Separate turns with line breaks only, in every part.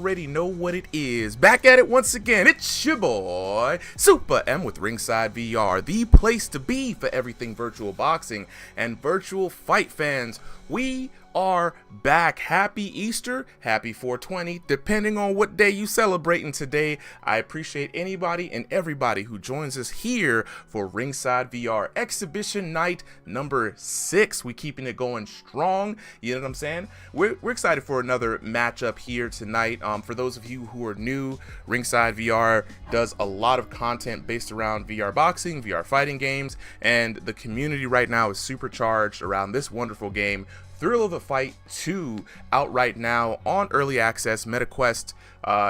already know what it is. Back at it once again. It's your boy, Super M with Ringside VR, the place to be for everything virtual boxing and virtual fight fans. We are back. Happy Easter, happy 420, depending on what day you celebrating today. I appreciate anybody and everybody who joins us here for Ringside VR Exhibition Night number 6. We keeping it going strong, you know what I'm saying? We're excited for another matchup here tonight. For those of you who are new, Ringside VR does a lot of content based around VR boxing, VR fighting games, and the community right now is supercharged around this wonderful game, Thrill of the Fight 2, out right now on early access, MetaQuest.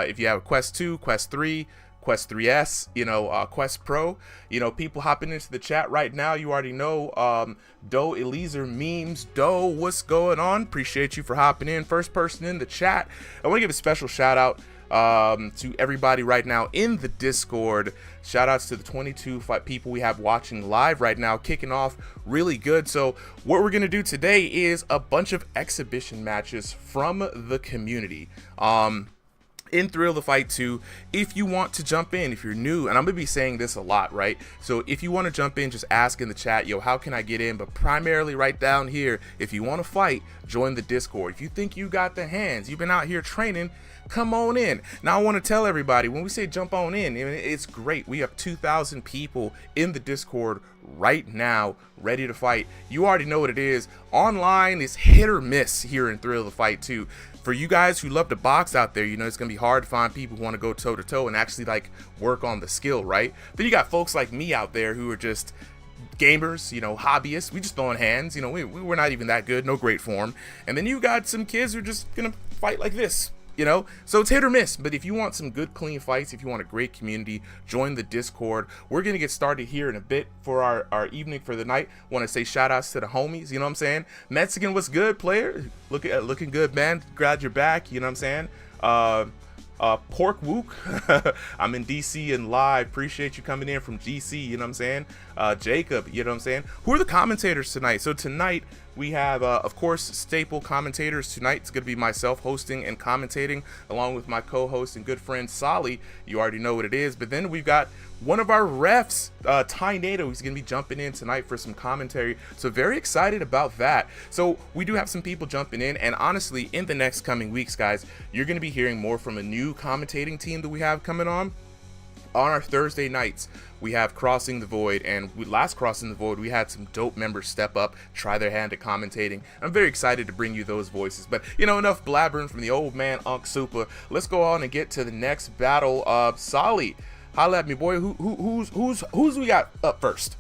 If you have a Quest 2, Quest 3, Quest 3S, Quest Pro, people hopping into the chat right now. You already know, Doe Eliezer Memes. Doe, what's going on? Appreciate you for hopping in. First person in the chat. I want to give a special shout out to everybody right now in the Discord. Shout outs to the 22 people we have watching live right now, kicking off really good. So what we're gonna do today is a bunch of exhibition matches from the community in Thrill of the Fight 2. If you want to jump in, if you're new, and I'm gonna be saying this a lot, right? So if you want to jump in, just ask in the chat, yo, how can I get in? But primarily right down here, if you want to fight, join the Discord. If you think you got the hands, you've been out here training, come on in. Now I want to tell everybody, when we say jump on in, it's great. We have 2,000 people in the Discord right now ready to fight. You already know what it is. Online is hit or miss here in Thrill of the Fight 2. For you guys who love to box out there, it's gonna be hard to find people who want to go toe to toe and actually work on the skill, right? Then you got folks like me out there who are just gamers, hobbyists. We just throwing hands, we're not even that good, no great form. And then you got some kids who are just gonna fight like this. So it's hit or miss. But if you want some good clean fights, if you want a great community, join the Discord. We're gonna get started here in a bit for our evening for the night. Want to say shout outs to the homies, you know what I'm saying? Mexican, what's good, player? Looking good, man. Glad you're back, you know what I'm saying? Pork Wook, I'm in DC and live. Appreciate you coming in from DC, you know what I'm saying? Jacob, you know what I'm saying? Who are the commentators tonight? So tonight we have, of course, staple commentators. Tonight it's going to be myself hosting and commentating along with my co-host and good friend Solly. You already know what it is. But then we've got one of our refs, Ty Nato. He's going to be jumping in tonight for some commentary. So very excited about that. So we do have some people jumping in. And honestly, in the next coming weeks, guys, you're going to be hearing more from a new commentating team that we have coming on our Thursday nights. We have Crossing the Void, and last Crossing the Void, we had some dope members step up, try their hand at commentating. I'm very excited to bring you those voices, but enough blabbering from the old man, Unc Super. Let's go on and get to the next battle. Solly, holla at me, boy. Who's we got up first?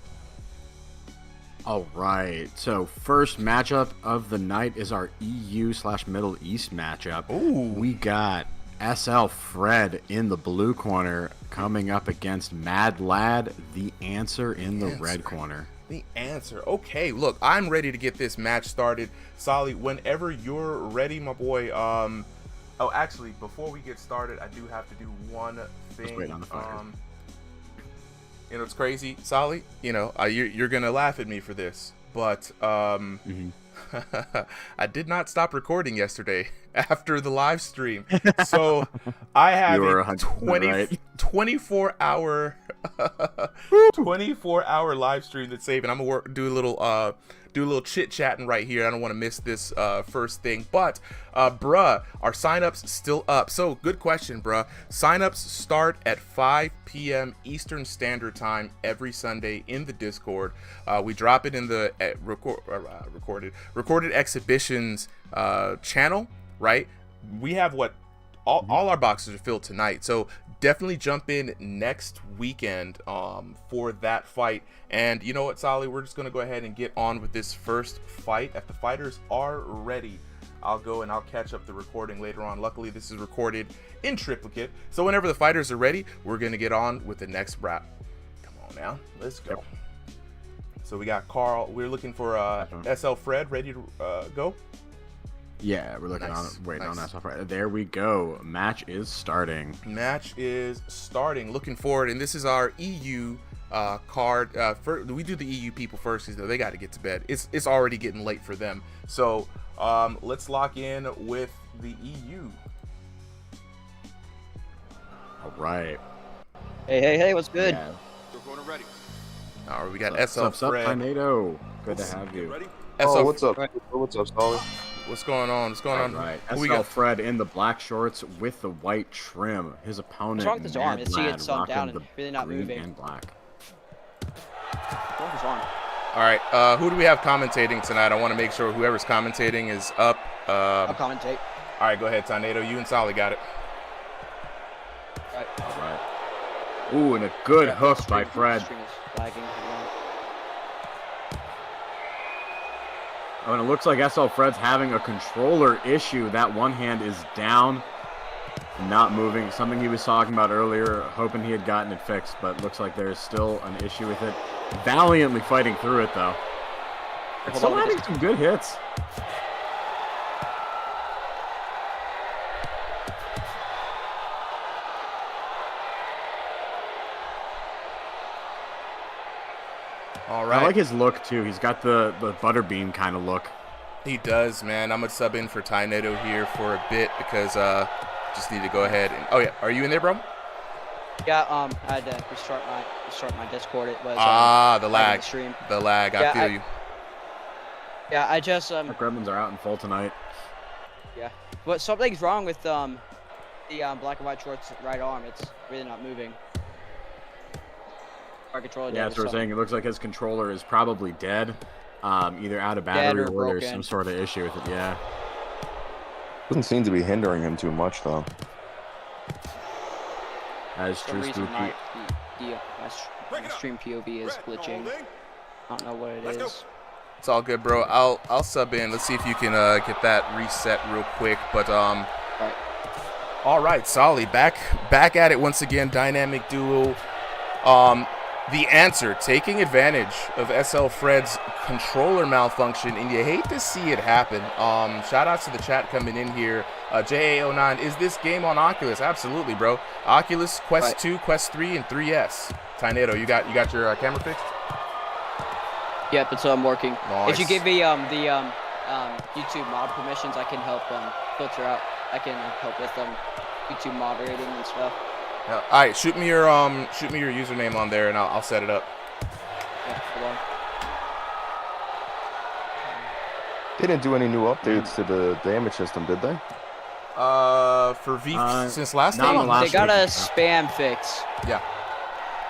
All right, so first matchup of the night is our EU/Middle East matchup.
Ooh.
We got SL Fred in the blue corner coming up against Mad Lad, the answer in the red corner.
The answer. Okay, look, I'm ready to get this match started. Solly, whenever you're ready, my boy. Oh, actually, before we get started, I do have to do one thing.
Let's wait on the fire.
It's crazy, Solly. You're gonna laugh at me for this, but I did not stop recording yesterday after the live stream. So I have a 24-hour 24-hour live stream that's saving. I'm gonna do a little chit-chatting right here. I don't want to miss this first thing. But bruh, our signups still up. So good question, bruh. Signups start at 5 p.m. Eastern Standard Time every Sunday in the Discord. We drop it in the recorded exhibitions channel, right? We have all our boxes are filled tonight, so definitely jump in next weekend for that fight. And you know what, Solly, we're just gonna go ahead and get on with this first fight. If the fighters are ready, I'll go and I'll catch up the recording later on. Luckily, this is recorded in triplicate, so whenever the fighters are ready, we're gonna get on with the next rap. Come on now, let's go. Yep. So we got Carl. We're looking for SL Fred ready to go.
Yeah, we're looking waiting on SL Fred. There we go. Match is starting.
Looking forward, and this is our EU card. We do the EU people first because they got to get to bed. It's already getting late for them. So let's lock in with the EU.
All right.
Hey, what's good?
Yeah.
All right, we got
What's
SL
up,
Fred.
Tornado? Good to have you.
SL,
What's up? What's up, Solly?
what's going on? What's going on?
All right.
Who we
SL
got?
Fred in the black shorts with the white trim. His opponent,
What's wrong with his arm?
Mad
Is he
Lad,
had some
rocking
down
the
and really not
green
moving?
and black.
What's wrong with his arm?
All right, who do we have commentating tonight? I want to make sure whoever's commentating is up.
I'll commentate.
All right, go ahead, Tornado. You and Solly got it.
Right.
All right. Ooh, and a good hook by Fred.
Stream is lagging.
Oh, and it looks like SL Fred's having a controller issue. That one hand is down, not moving. Something he was talking about earlier, hoping he had gotten it fixed, but looks like there's still an issue with it. Valiantly fighting through it, though. It's still having some good hits.
All right.
I like his look, too. He's got the butterbean kind of look.
He does, man. I'm going to sub in for Tornado here for a bit because just need to go ahead and... Oh, yeah. Are you in there, bro?
Yeah, I had to restart my Discord. It was
the lag.
stream.
The lag.
Yeah,
I feel you.
Yeah, I just
Our Gremlins are out in full tonight.
yeah. But something's wrong with the black and white shorts right arm. It's really not moving. Our controller.
Yeah, that's what we're saying. It looks like his controller is probably dead. Either out of battery
or
or there's
broken.
some sort of issue with it, yeah.
Doesn't seem to be hindering him too much, though.
That is
For some
true,
reason,
Spooky.
my stream POV is glitching. I don't know what it is.
It's all good, bro. I'll sub in. Let's see if you can get that reset real quick. But
Right.
all right, Solly, back at it once again. Dynamic duo. The answer, taking advantage of SL Fred's controller malfunction, and you hate to see it happen. Shout outs to the chat coming in here. JA09, is this game on Oculus? Absolutely, bro. Oculus, Quest
Right.
2, Quest 3, and 3S. Tornado, you got your camera fixed?
Yep, it's working.
Nice.
If you give me the YouTube mod permissions, I can help filter out. I can help with YouTube moderating and stuff.
All right, shoot me your username on there, and I'll set it up.
Yeah, hold on.
They didn't do any new updates to the damage system, did they?
For V since last
not
time.
the last
They got a
week.
spam fix.
Yeah.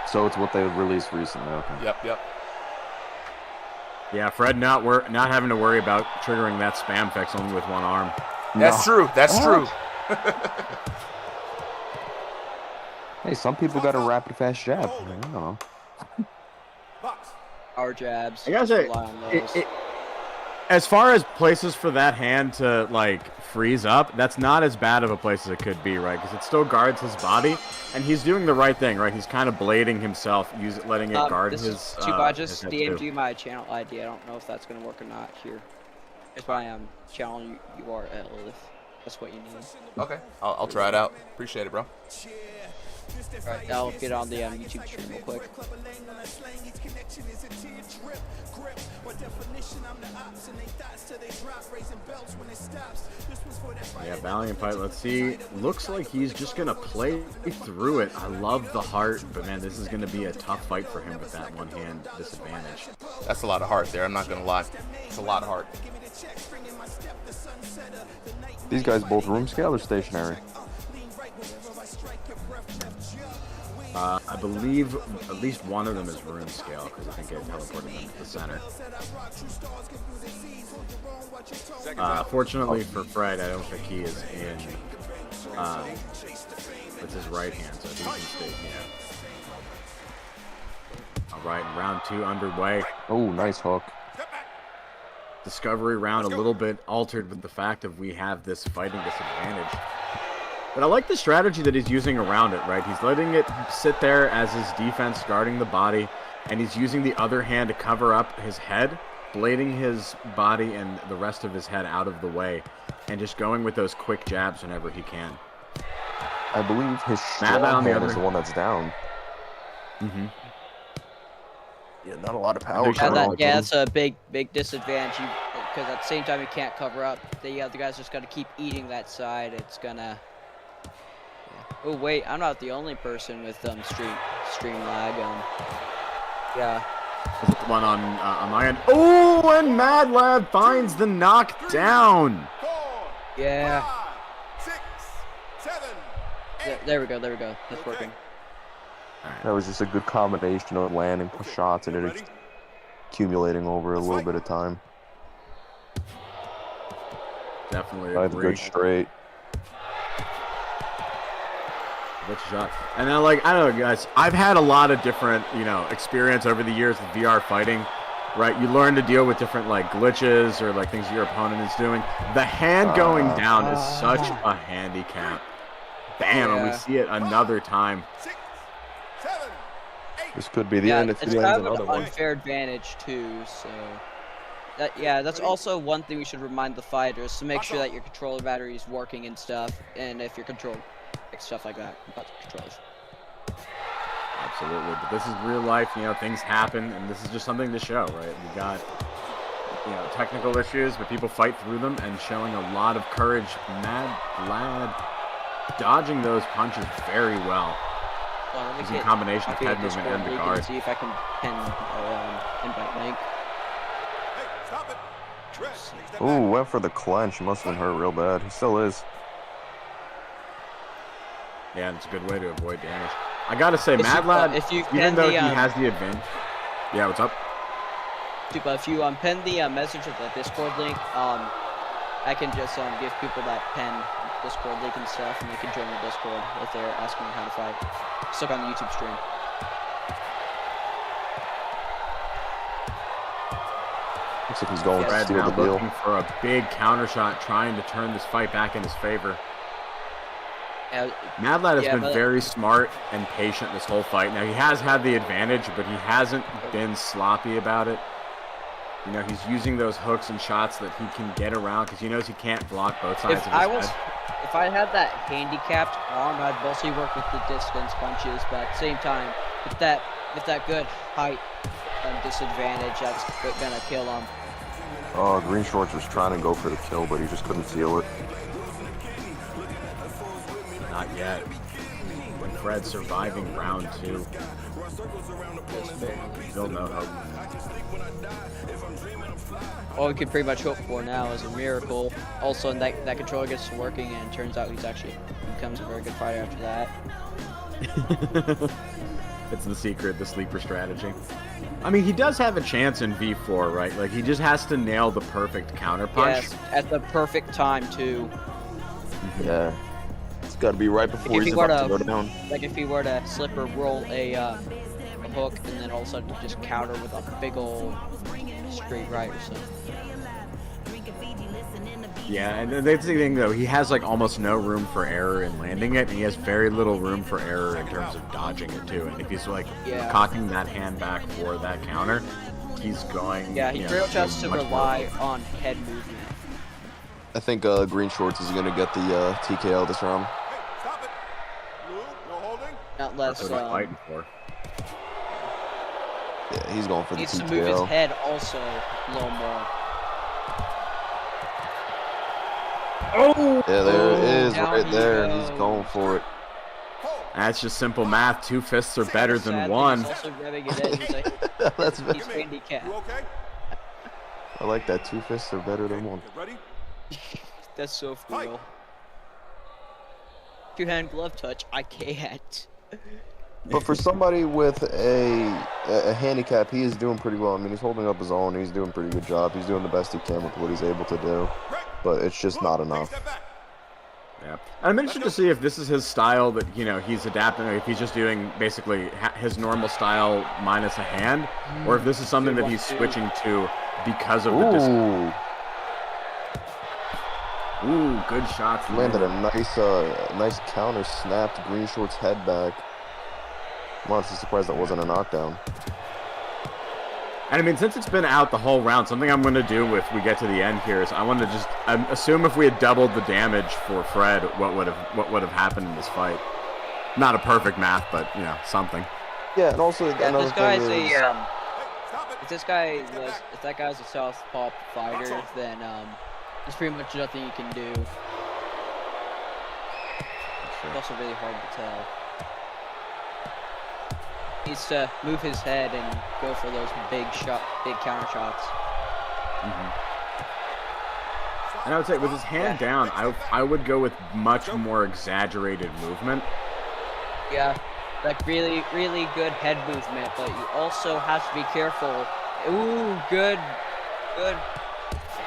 So it's what they released recently. Okay.
Yep.
Yeah, Fred not having to worry about triggering that spam fix only with one arm.
That's true. That's true.
Hey, some people got a rapid fast jab. I don't know.
Our jabs.
I gotta say,
rely on those.
as far as places for that hand to like freeze up, that's not as bad of a place as it could be, right? Because it still guards his body, and he's doing the right thing, right? He's kind of blading himself, letting it guard
this
his.
is too bad. I just
his head,
DM'd
too.
you my channel ID. I don't know if that's gonna work or not here. It's my channel URL. If that's what you need.
Okay. I'll try it out. Appreciate it, bro.
Alright, I'll get on the YouTube stream real quick.
Yeah, Valiant fight. Let's see. Looks like he's just gonna play through it. I love the heart, but man, this is gonna be a tough fight for him with that one hand disadvantage.
That's a lot of heart there. I'm not gonna lie. It's a lot of heart.
These guys both room scale or stationary?
I believe at least one of them is rune scale because I think it teleported them to the center. Fortunately for Fred, I don't think he is in. It's his right hand, so he can stay. Yeah. All right, round 2 underway.
Oh, nice hook.
Discovery round a little bit altered with the fact of we have this fighting disadvantage. But I like the strategy that he's using around it, right? He's letting it sit there as his defense guarding the body, and he's using the other hand to cover up his head, blading his body and the rest of his head out of the way, and just going with those quick jabs whenever he can.
I believe his
Mad
strong
on the
hand
other-
is the one that's down.
Mm-hmm.
Yeah, not a lot of power.
Yeah, that's a big disadvantage. Because at the same time, you can't cover up. The other guy's just gonna keep eating that side. It's gonna. Yeah. Oh wait, I'm not the only person with stream lag. Yeah.
Is it the one on my end? Oh, and Mad Lad finds the knockdown.
Yeah. There we go. That's working.
That was just a good combination of landing shots and it accumulating over a little bit of time.
Definitely
I had a good straight.
Good shot. And then, like, I don't know, guys. I've had a lot of different, experience over the years with VR fighting. Right, you learn to deal with different like glitches or like things your opponent is doing. The hand going down is such a handicap. Bam, and we see it another time.
This could be the end if he lands
kind of
another
an
one.
unfair advantage too. So that's also one thing we should remind the fighters to make sure that your controller battery is working and stuff, and if your control stuff like that about the controllers.
Absolutely, but this is real life. Things happen, and this is just something to show, right? We got technical issues, but people fight through them and showing a lot of courage. Mad Lad dodging those punches very well. Using a combination of head movement and the guard.
See if I can pin invite link.
Ooh, went for the clench. Must have been hurt real bad. He still is.
Yeah, and it's a good way to avoid damage. I gotta say, Mad Lad, even though he has the advantage. Yeah, what's up?
But if you pin the message of the Discord link, I can just give people that pin Discord link and stuff, and they can join the Discord if they're asking how to fight. Just look on the YouTube stream.
Looks like he's going to steal the deal.
Looking for a big counter shot, trying to turn this fight back in his favor. Mad Lad has been very smart and patient this whole fight. Now, he has had the advantage, but he hasn't been sloppy about it. He's using those hooks and shots that he can get around because he knows he can't block both sides of his head.
If I had that handicapped arm, I'd mostly work with the distance punches, but at the same time, with that good height disadvantage, that's gonna kill him.
Oh, Green Shorts was trying to go for the kill, but he just couldn't seal it.
Not yet. When Fred's surviving round 2. Still no hope.
All we could pretty much hope for now is a miracle. Also, that controller gets to working, and it turns out he becomes a very good fighter after that.
It's the secret, the sleeper strategy. I mean, he does have a chance in V4, right? Like, he just has to nail the perfect counter punch.
Yes, at the perfect time, too.
Yeah. It's got to be right before he's about to go down.
Like, if he were to slip or roll a hook, and then all of a sudden just counter with a big old straight right or something.
Yeah, and that's the thing, though. He has, like, almost no room for error in landing it, and he has very little room for error in terms of dodging it, too. And if he's, like, cocking that hand back for that counter, he's going...
Yeah, he pretty much has to rely on head movement.
I think Green Shorts is going to get the TKO this round.
Stop it. No holding.
Not less...
That's what I'm fighting for.
Yeah, he's going for the TKO.
Needs to move his head also a little more.
Oh!
Yeah, there it is, right there. He's going for it.
That's just simple math. 2 fists are better than 1.
He's also grabbing it in. He's like,
That's
he's handicapped.
You okay?
I like that. 2 fists are better than 1.
Ready?
That's so for real. 2-hand glove touch, I can't.
But for somebody with a handicap, he is doing pretty well. I mean, he's holding up his own. He's doing a pretty good job. He's doing the best he can with what he's able to do. But it's just not enough.
Yeah. I'm interested to see if this is his style that, he's adapting, or if he's just doing basically his normal style minus a hand, or if this is something that he's switching to because of the distance. Ooh, good shots.
Landed a nice counter, snapped Green Shorts' head back. I'm honestly surprised that wasn't a knockdown.
And I mean, since it's been out the whole round, something I'm going to do if we get to the end here is I want to just assume if we had doubled the damage for Fred, what would have happened in this fight. Not a perfect math, but something.
Yeah, and also another
this guy's
thing is,
if that guy's a southpaw fighter, then there's pretty much nothing you can do.
true.
It's also really hard to tell. He needs to move his head and go for those big counter shots.
And I would say with his hand down, I would go with much more exaggerated movement.
Yeah, like really, really good head movement, but you also have to be careful. Ooh, good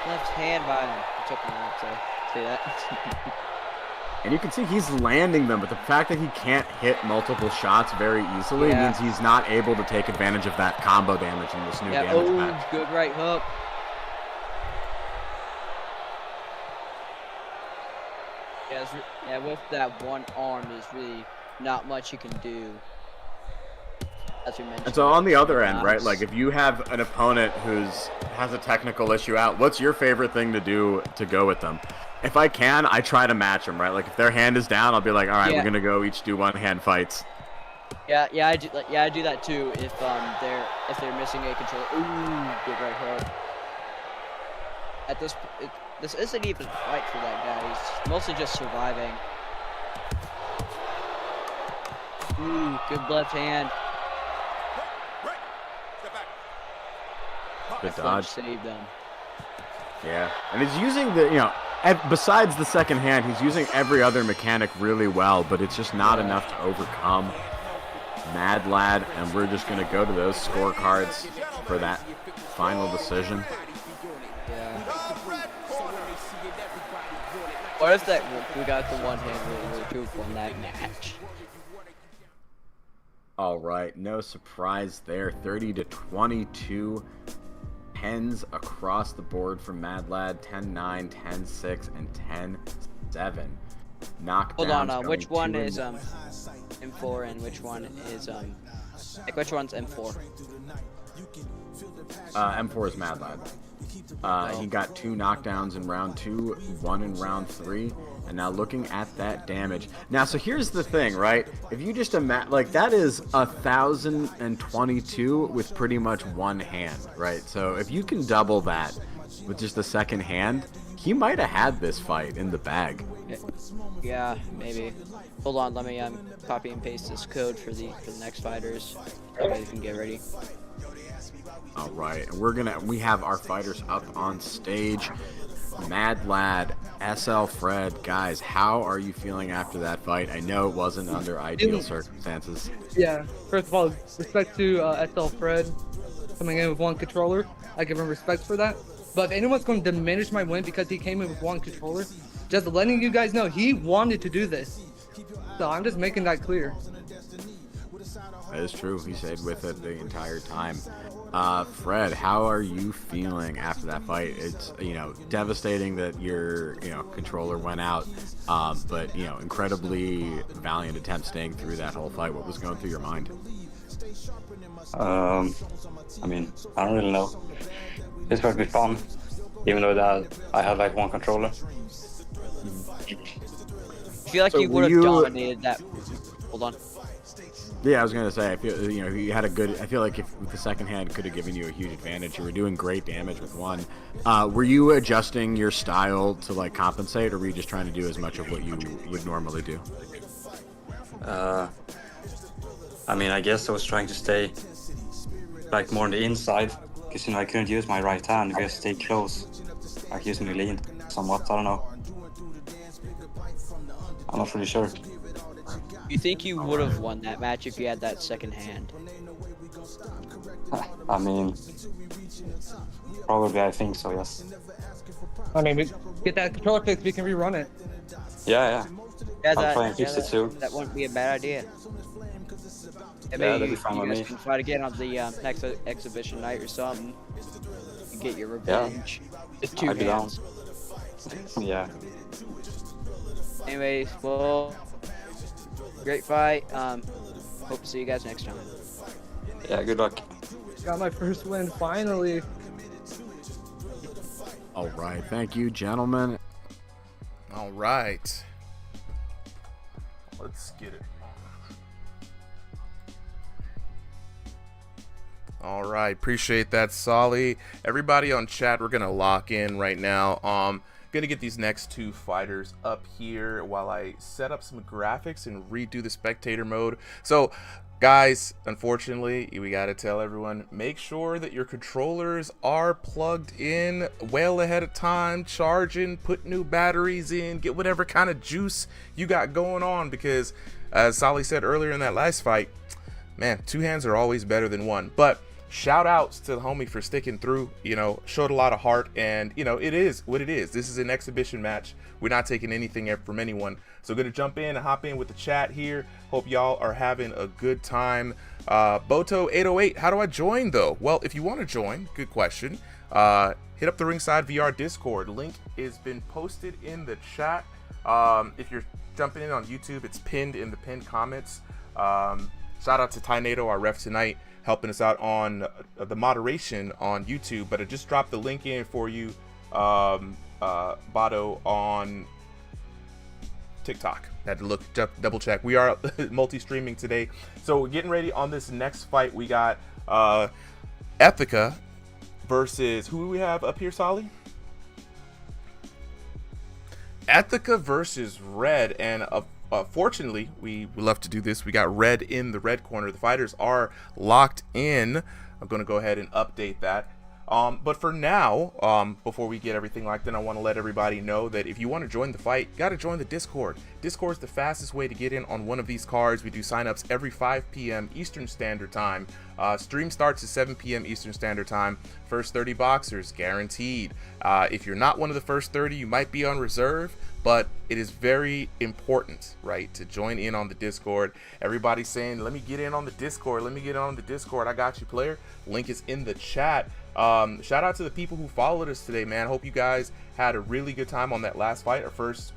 left hand by him. It took me a minute to say that.
And you can see he's landing them, but the fact that he can't hit multiple shots very easily means he's not able to take advantage of that combo damage in this new damage match.
Good right hook. Yeah, with that one arm, there's really not much you can do. As we mentioned.
And so on the other end, right, like if you have an opponent has a technical issue out, what's your favorite thing to do to go with them? If I can, I try to match them, right? Like if their hand is down, I'll be like, all right, we're gonna go each do one-hand fights.
Yeah, I do that too. If they're missing a control. Ooh, good right hook. At this isn't even a fight for that guy. He's mostly just surviving. Ooh, good left hand.
Good dodge.
Saved them.
Yeah, and he's using besides the second hand, he's using every other mechanic really well, but it's just not enough to overcome Mad Lad, and we're just going to go to those scorecards for that final decision.
Yeah. What if we got the one hand really proof on that match?
All right, no surprise there. 30-22 pens across the board from Mad Lad. 10-9, 10-6, and 10-7. Knockdowns.
Hold on, which one is M4 and which one is which one's M4?
M4 is Mad Lad. He got 2 knockdowns in round 2, 1 in round 3, and now looking at that damage. Now, so here's the thing, right? If you just imagine, like, that is 1,022 with pretty much one hand, right? So if you can double that with just the second hand, he might have had this fight in the bag.
Yeah, maybe. Hold on, let me copy and paste this code for the next fighters. Everybody can get ready.
All right, and we have our fighters up on stage. Mad Lad, SL Fred, guys, how are you feeling after that fight? I know it wasn't under ideal circumstances.
Yeah, first of all, respect to SL Fred coming in with one controller. I give him respect for that. But if anyone's going to diminish my win because he came in with one controller, just letting you guys know he wanted to do this. So I'm just making that clear.
That is true. He stayed with it the entire time. Fred, how are you feeling after that fight? It's, devastating that your, controller went out, but, incredibly valiant attempt staying through that whole fight. What was going through your mind?
I don't really know. It's going to be fun, even though that I had like one controller.
I feel like you would have dominated that. Hold on.
Yeah, I was gonna say. I feel you had a good. I feel like if the second hand could have given you a huge advantage. You were doing great damage with one. Were you adjusting your style to like compensate, or were you just trying to do as much of what you would normally do?
I guess I was trying to stay like more on the inside, because I couldn't use my right hand because stay close. Like using the lean somewhat. I don't know. I'm not really sure.
You think you would have won that match if you had that second hand?
Probably I think so, yes.
Get that controller fixed, we can rerun it.
Yeah. I'll try and fix it too.
That wouldn't be a bad idea. And
that'd
maybe
be fine
you
with
guys
me.
can fight again on the next exhibition night or something. You get your revenge. Just 2
I'd be down.
hands.
Yeah.
Anyways, well, great fight. Hope to see you guys next time.
Yeah, good luck.
Got my first win, finally.
All right, thank you, gentlemen.
All right. Let's get it. All right, appreciate that, Solly. Everybody on chat, we're gonna lock in right now. Gonna get these next two fighters up here while I set up some graphics and redo the spectator mode. So guys, unfortunately, we gotta tell everyone, make sure that your controllers are plugged in well ahead of time, charging, put new batteries in, get whatever kind of juice you got going on, because as Solly said earlier in that last fight, man, two hands are always better than one. But shout outs to the homie for sticking through, you know, showed a lot of heart, and you know, it is what it is. This is an exhibition match. We're not taking anything from anyone. So gonna jump in and hop in with the chat here. Hope y'all are having a good time. Boto808, how do I join though? Well, if you want to join, good question. Hit up the Ringside VR Discord. Link has been posted in the chat. If you're jumping in on YouTube, it's pinned in the pinned comments. Shout out to Tynado, our ref tonight, helping us out on the moderation on YouTube. But I just dropped the link in for you, Bado, on TikTok. Had to look, double check. We are multi-streaming today. So we're getting ready on this next fight. We got Ethica versus, who do we have up here, Solly? Ethica versus Red, and fortunately, we love to do this. We got Red in the red corner. The fighters are locked in. I'm going to go ahead and update that. But for now, before we get everything locked in, I want to let everybody know that if you want to join the fight, you got to join the Discord. Discord is the fastest way to get in on one of these cards. We do signups every 5 p.m. Eastern Standard Time. Stream starts at 7 p.m. Eastern Standard Time. First 30 boxers guaranteed. If you're not one of the first 30, you might be on reserve, but it is very important, right, to join in on the Discord. Everybody's saying, let me get in on the Discord. Let me get on the Discord. I got you, player. Link is in the chat. Shout out to the people who followed us today, man. Hope you guys had a really good time on that last fight. Our first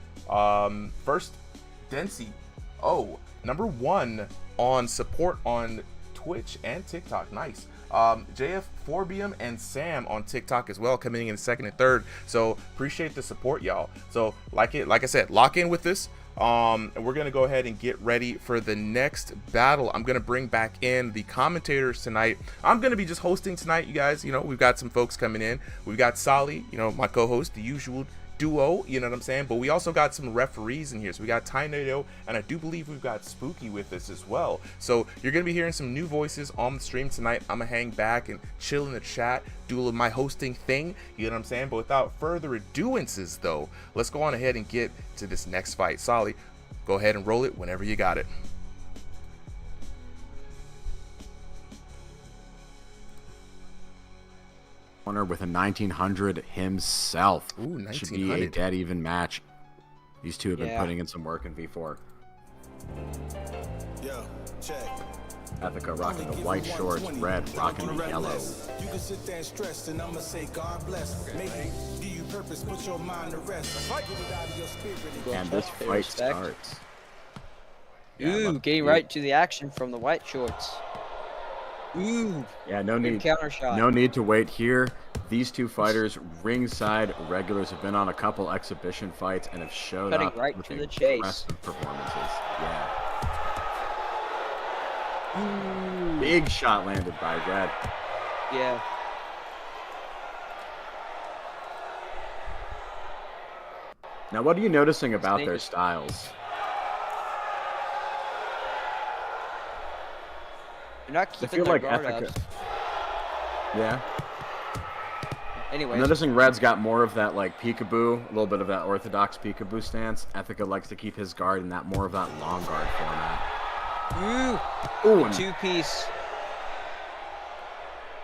Densi, #1 on support on Twitch and TikTok. Nice. JF Forbium and Sam on TikTok as well, coming in second and third. So appreciate the support, y'all. So like I said, lock in with this. And we're gonna go ahead and get ready for the next battle. I'm gonna bring back in the commentators tonight. I'm gonna be just hosting tonight, you guys. You know, we've got some folks coming in. We've got Solly, you know, my co-host, the usual duo, you know what I'm saying? But we also got some referees in here. So we got Tynado, and I do believe we've got Spooky with us as well. So you're gonna be hearing some new voices on the stream tonight. I'm gonna hang back and chill in the chat, do my hosting thing, you know what I'm saying? But without further adoances though, let's go on ahead and get to this next fight. Solly, go ahead and roll it whenever you got it.
Corner with a 1900 himself.
Ooh, 1900.
Should be a dead even match. These two have been putting in some work in V4.
Yo, check.
Ethica rocking the white shorts, Red rocking the yellow.
You can sit there and stress, and I'ma say God bless. Maybe give you purpose, put your mind to rest. Get it out of your spirit.
And this fight starts.
Ooh, getting right to the action from the white shorts. Ooh.
Yeah, no need.
Counter shot.
No need to wait here. These two fighters, ringside regulars, have been on a couple exhibition fights and have showed
Cutting
up
right
with
to the chase.
impressive performances. Yeah. Ooh. Big shot landed by Red.
Yeah.
Now, what are you noticing about their styles?
They're not
I
keeping
feel
their
like
guard
Ethica.
up.
Yeah.
Anyways.
I'm noticing Red's got more of that like peekaboo, a little bit of that orthodox peekaboo stance. Ethica likes to keep his guard in that more of that long guard format.
Ooh, two-piece.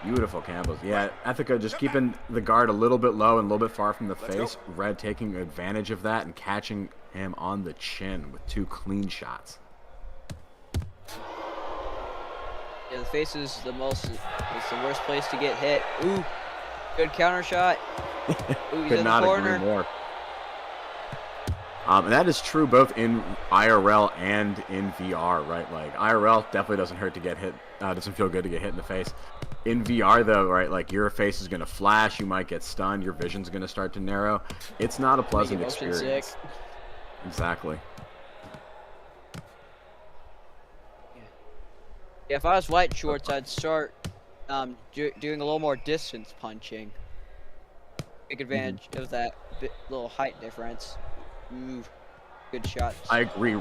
Beautiful combos. Yeah, Ethica just keeping the guard a little bit low and a little bit far from the face. Red taking advantage of that and catching him on the chin with two clean shots.
Yeah, the face is the worst place to get hit. Ooh, good counter shot. Ooh, he's
Could
in
not
the corner.
agree more. And that is true both in IRL and in VR, right? Like IRL definitely doesn't hurt to get hit. Doesn't feel good to get hit in the face. In VR though, right? Like your face is gonna flash. You might get stunned. Your vision's gonna start to narrow. It's not a pleasant experience.
Sick.
Exactly.
Yeah, if I was white shorts, I'd start doing a little more distance punching. Big advantage of that little height difference. Ooh, good shots.
I agree.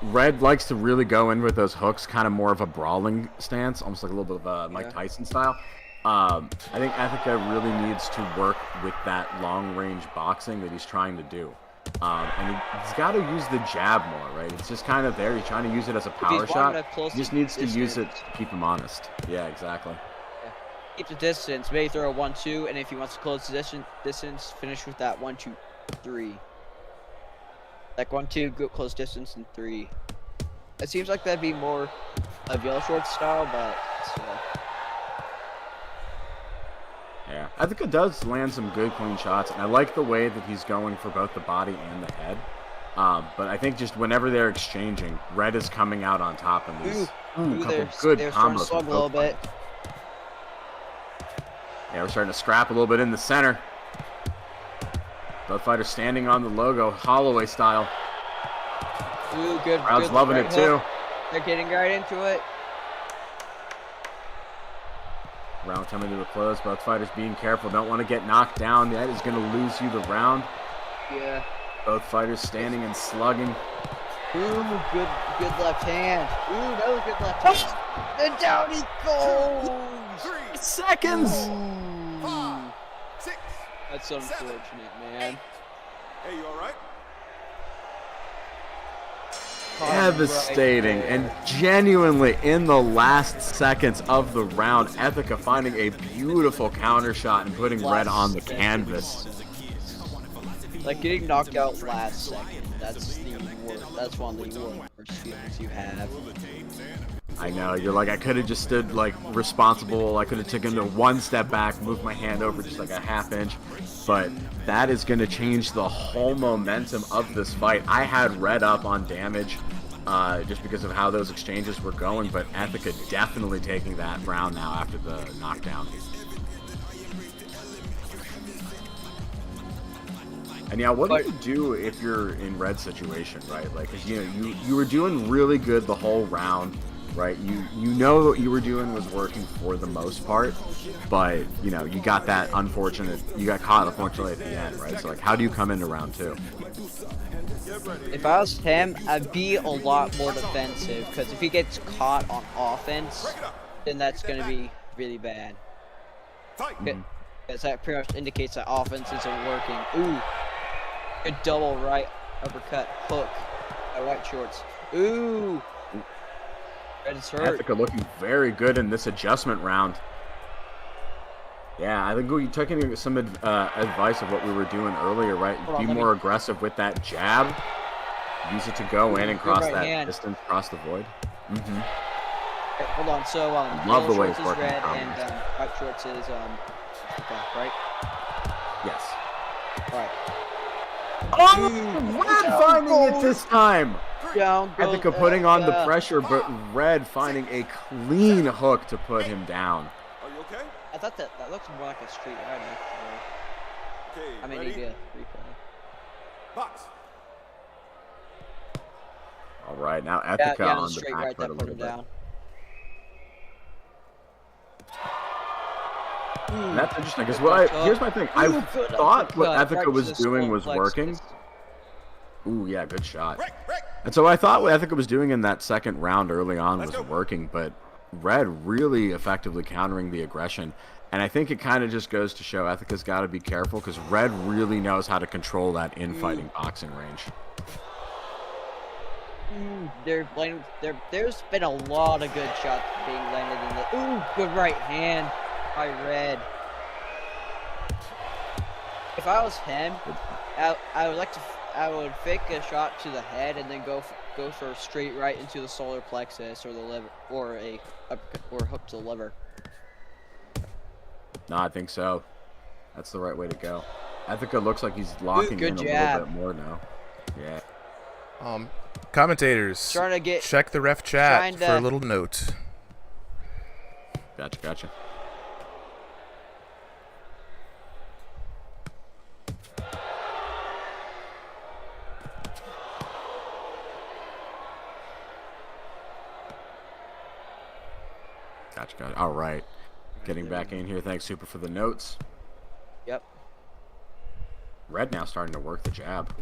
Red likes to really go in with those hooks, kind of more of a brawling stance, almost like a little bit of a Mike Tyson style. I think Ethica really needs to work with that long-range boxing that he's trying to do. And he's got to use the jab more, right? It's just kind of there. He's trying to use it as a power shot. He just needs to use it to keep him honest. Yeah, exactly.
Yeah. Keep the distance. Maybe throw a 1-2, and if he wants to close the distance, finish with that 1-2-3. Like 1-2, go close distance, and 3. It seems like that'd be more of Yellow Short style, but still.
Yeah, I think it does land some good clean shots, and I like the way that he's going for both the body and the head. But I think just whenever they're exchanging, Red is coming out on top in these couple good combos.
A little bit.
Yeah, we're starting to scrap a little bit in the center. Both fighters standing on the logo, Holloway style.
Ooh, good.
Crowd's
good
loving
right
it too.
Hook. They're getting right into it.
Round coming to a close. Both fighters being careful. Don't want to get knocked down. That is going to lose you the round.
Yeah.
Both fighters standing and slugging.
Ooh, good left hand. Ooh, that was good left hand. And down he goes.
3 seconds.
Ooh.
5, 6.
That's unfortunate, man.
Hey, you all right?
Devastating, and genuinely in the last seconds of the round, Ethica finding a beautiful counter shot and putting Red on the canvas.
Like getting knocked out last second, that's the worst. That's one of the worst feelings you have.
I know, you're like, I could have just stood like responsible. I could have taken a 1 step back, moved my hand over just like a ½ inch, but that is going to change the whole momentum of this fight. I had Red up on damage just because of how those exchanges were going, but Ethica definitely taking that round now after the knockdown. And yeah, what do you do if you're in Red's situation, right? Like, 'cause, you know, you were doing really good the whole round, right? You know what you were doing was working for the most part, but you know, you got that you got caught unfortunately at the end, right? So like, how do you come into round 2?
If I was him, I'd be a lot more defensive, because if he gets caught on offense, then that's going to be really bad. Because that pretty much indicates that offense isn't working. Ooh, good double right uppercut hook by White Shorts. Ooh, Red is hurt.
Ethica looking very good in this adjustment round. Yeah, I think we took some advice of what we were doing earlier, right? Be more aggressive with that jab. Use it to go in and cross that distance, cross the void.
Okay, hold on, so
love the way
Shorts
he's
is
working
Red
combos.
and White Shorts is right?
Yes.
Alright.
Oh, Red finding it this time.
Down goes
Ethica putting on the pressure, but Red finding a clean hook to put him down.
Are you okay?
I thought that looks more like a street ride, actually.
Okay,
I mean,
ready?
maybe a replay.
Box.
All right, now
Yeah,
Ethica
the
on the
straight
back
right
foot a
that put
little
him
bit.
down.
And that's interesting because here's my thing. I thought what Ethica was doing was working. Ooh, yeah, good shot. And so I thought what Ethica was doing in that second round early on was working, but Red really effectively countering the aggression. And I think it kind of just goes to show Ethica's got to be careful because Red really knows how to control that infighting boxing range.
There's been a lot of good shots being landed in the. Ooh, good right hand by Red. If I was him, I would fake a shot to the head and then go for a straight right into the solar plexus or the liver, or hook to the liver.
No, I think so. That's the right way to go. Ethica looks like he's locking in a little bit more now. Yeah.
Commentators, check the ref chat for a little note.
Gotcha. Gotcha. All right. Getting back in here. Thanks, Super, for the notes.
Yep.
Red now starting to work the jab.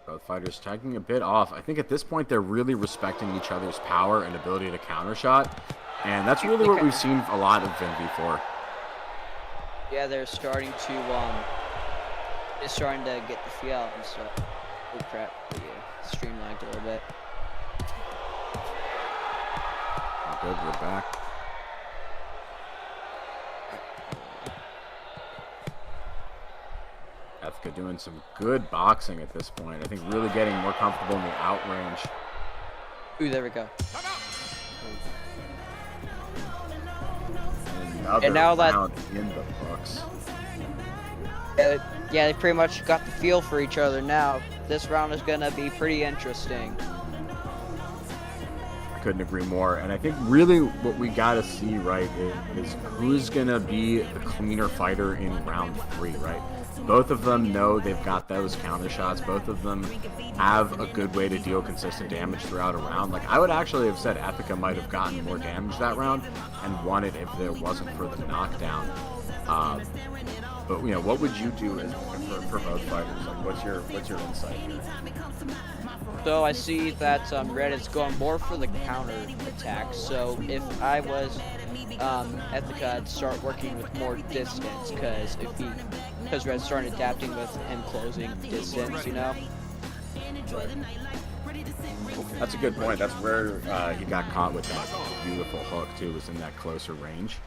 Both fighters taking a bit off. I think at this point they're really respecting each other's power and ability to counter shot. And that's really what we've seen a lot of in V4.
Yeah, they're starting to get the feel out and stuff. Oh crap! Yeah, stream lagged a little bit.
Good, we're back. Ethica doing some good boxing at this point. I think really getting more comfortable in the out range.
Ooh, there we go.
And
now that
round in the books.
yeah, they pretty much got the feel for each other now. This round is gonna be pretty interesting.
Couldn't agree more. And I think really what we got to see, right, is who's going to be the cleaner fighter in round 3, right? Both of them know they've got those counter shots. Both of them have a good way to deal consistent damage throughout a round. Like, I would actually have said Ethica might have gotten more damage that round and won it if there wasn't for the knockdown. But, you know, what would you do for both fighters? Like, what's your insight here?
So I see that Red is going more for the counter attack. So if I was Ethica, I'd start working with more distance because Red's starting adapting with him closing distance, you know.
That's a good point. That's where he got caught with that beautiful hook too. Was in that closer range.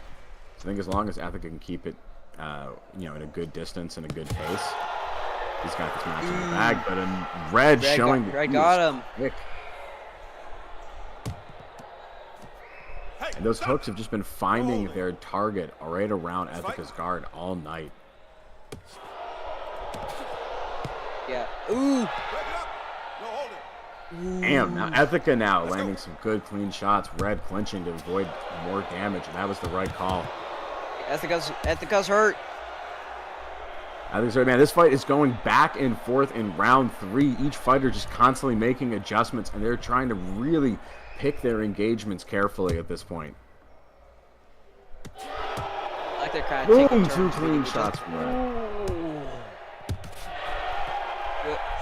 So I think as long as Ethica can keep it, you know, in a good distance and a good pace. He's got this match in the bag, but in Red showing
Red got him.
Quick. And those hooks have just been finding their target right around Ethica's guard all night.
Yeah. Ooh.
Damn. Now Ethica now landing some good clean shots. Red clinching to avoid more damage, and that was the right call.
Ethica's hurt.
I think so, man. This fight is going back and forth in round 3. Each fighter just constantly making adjustments, and they're trying to really pick their engagements carefully at this point.
Like they're kind of taking turns.
2 clean shots from Red.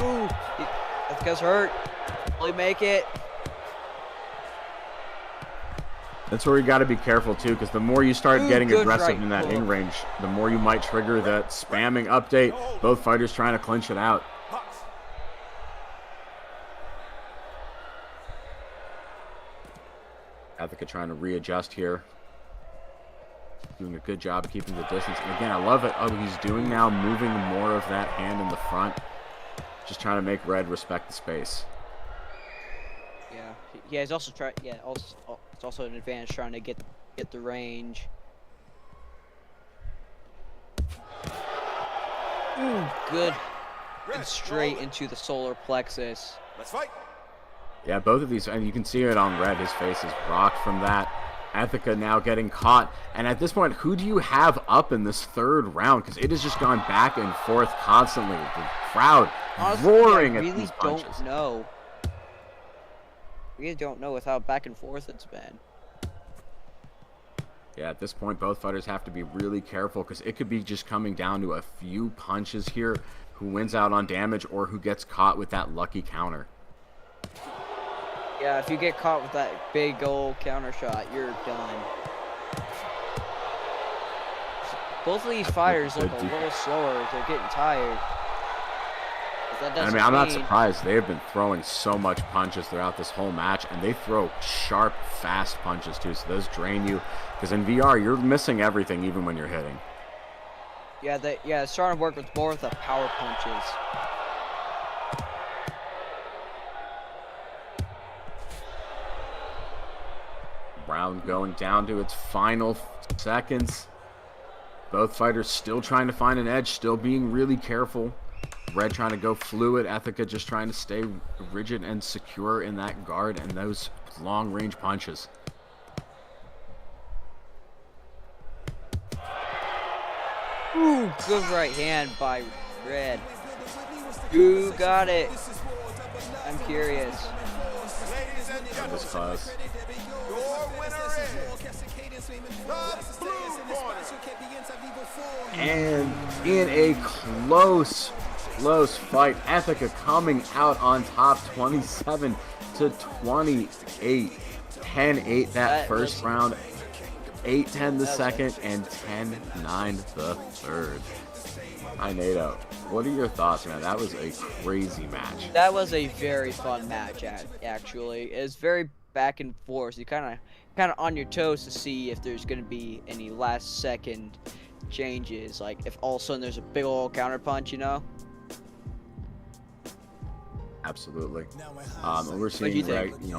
Ooh. Ethica's hurt. Will he make it?
That's where you got to be careful too, because the more you start getting aggressive in that in range, the more you might trigger that spamming update. Both fighters trying to clinch it out. Ethica trying to readjust here. Doing a good job of keeping the distance. And again, I love it. Oh, he's doing now, moving more of that hand in the front. Just trying to make Red respect the space.
Yeah, he's also trying. Yeah, it's also an advantage trying to get the range. Ooh, good. And straight into the solar plexus.
Let's fight.
Yeah, both of these, and you can see it on Red. His face is rocked from that. Ethica now getting caught. And at this point, who do you have up in this 3rd round? Because it has just gone back and forth constantly. The crowd roaring at these punches.
Don't know. We don't know with how back and forth it's been.
Yeah, at this point, both fighters have to be really careful because it could be just coming down to a few punches here. Who wins out on damage or who gets caught with that lucky counter.
Yeah, if you get caught with that big old counter shot, you're done. Both of these fighters look a little slower. They're getting tired.
I mean, I'm not surprised. They have been throwing so much punches throughout this whole match, and they throw sharp, fast punches too, so those drain you. Because in VR, you're missing everything even when you're hitting.
Yeah, it's starting to work with more of the power punches.
Round going down to its final seconds. Both fighters still trying to find an edge, still being really careful. Red trying to go fluid, Ethica just trying to stay rigid and secure in that guard and those long-range punches.
Ooh, good right hand by Red. Who got it? I'm curious.
That was close.
Your winner is the Blue
And in a close fight, Ethica coming out on top 27 to 28. 10-8 that first round, 8-10 the second, and 10-9 the third. Hi, Nato. What are your thoughts, man? That was a crazy match.
That was a very fun match, actually. It's very back and forth. You kind of on your toes to see if there's going to be any last second changes. Like if all of a sudden there's a big old counter punch, you know?
Absolutely. And we're seeing,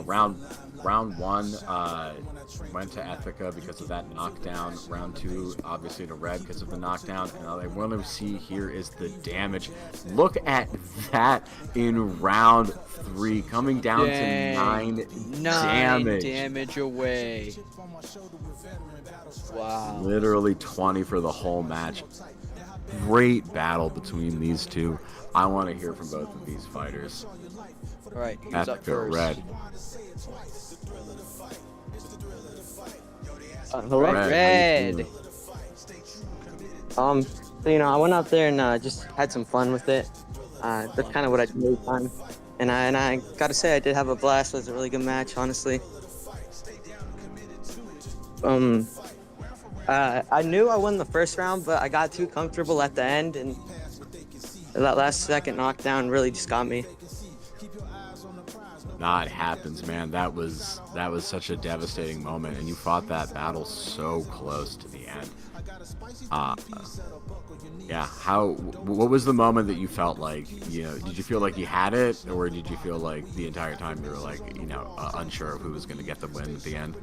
round one went to Ethica because of that knockdown. Round two, obviously, to Red because of the knockdown. And all I want to see here is the damage. Look at that in round three, coming down to 9
damage away. Wow.
Literally 20 for the whole match. Great battle between these two. I want to hear from both of these fighters.
All right, who's up first?
Red.
Hello?
Red.
So, I went out there and just had some fun with it. That's kind of what I do every time. And I gotta say, I did have a blast. It was a really good match, honestly. I knew I won the first round, but I got too comfortable at the end, and that last second knockdown really just got me.
Nah, it happens, man. That was such a devastating moment, and you fought that battle so close to the end. Yeah. What was the moment that you felt like, did you feel like you had it, or did you feel like the entire time you were like, unsure of who was going to get the win at the end?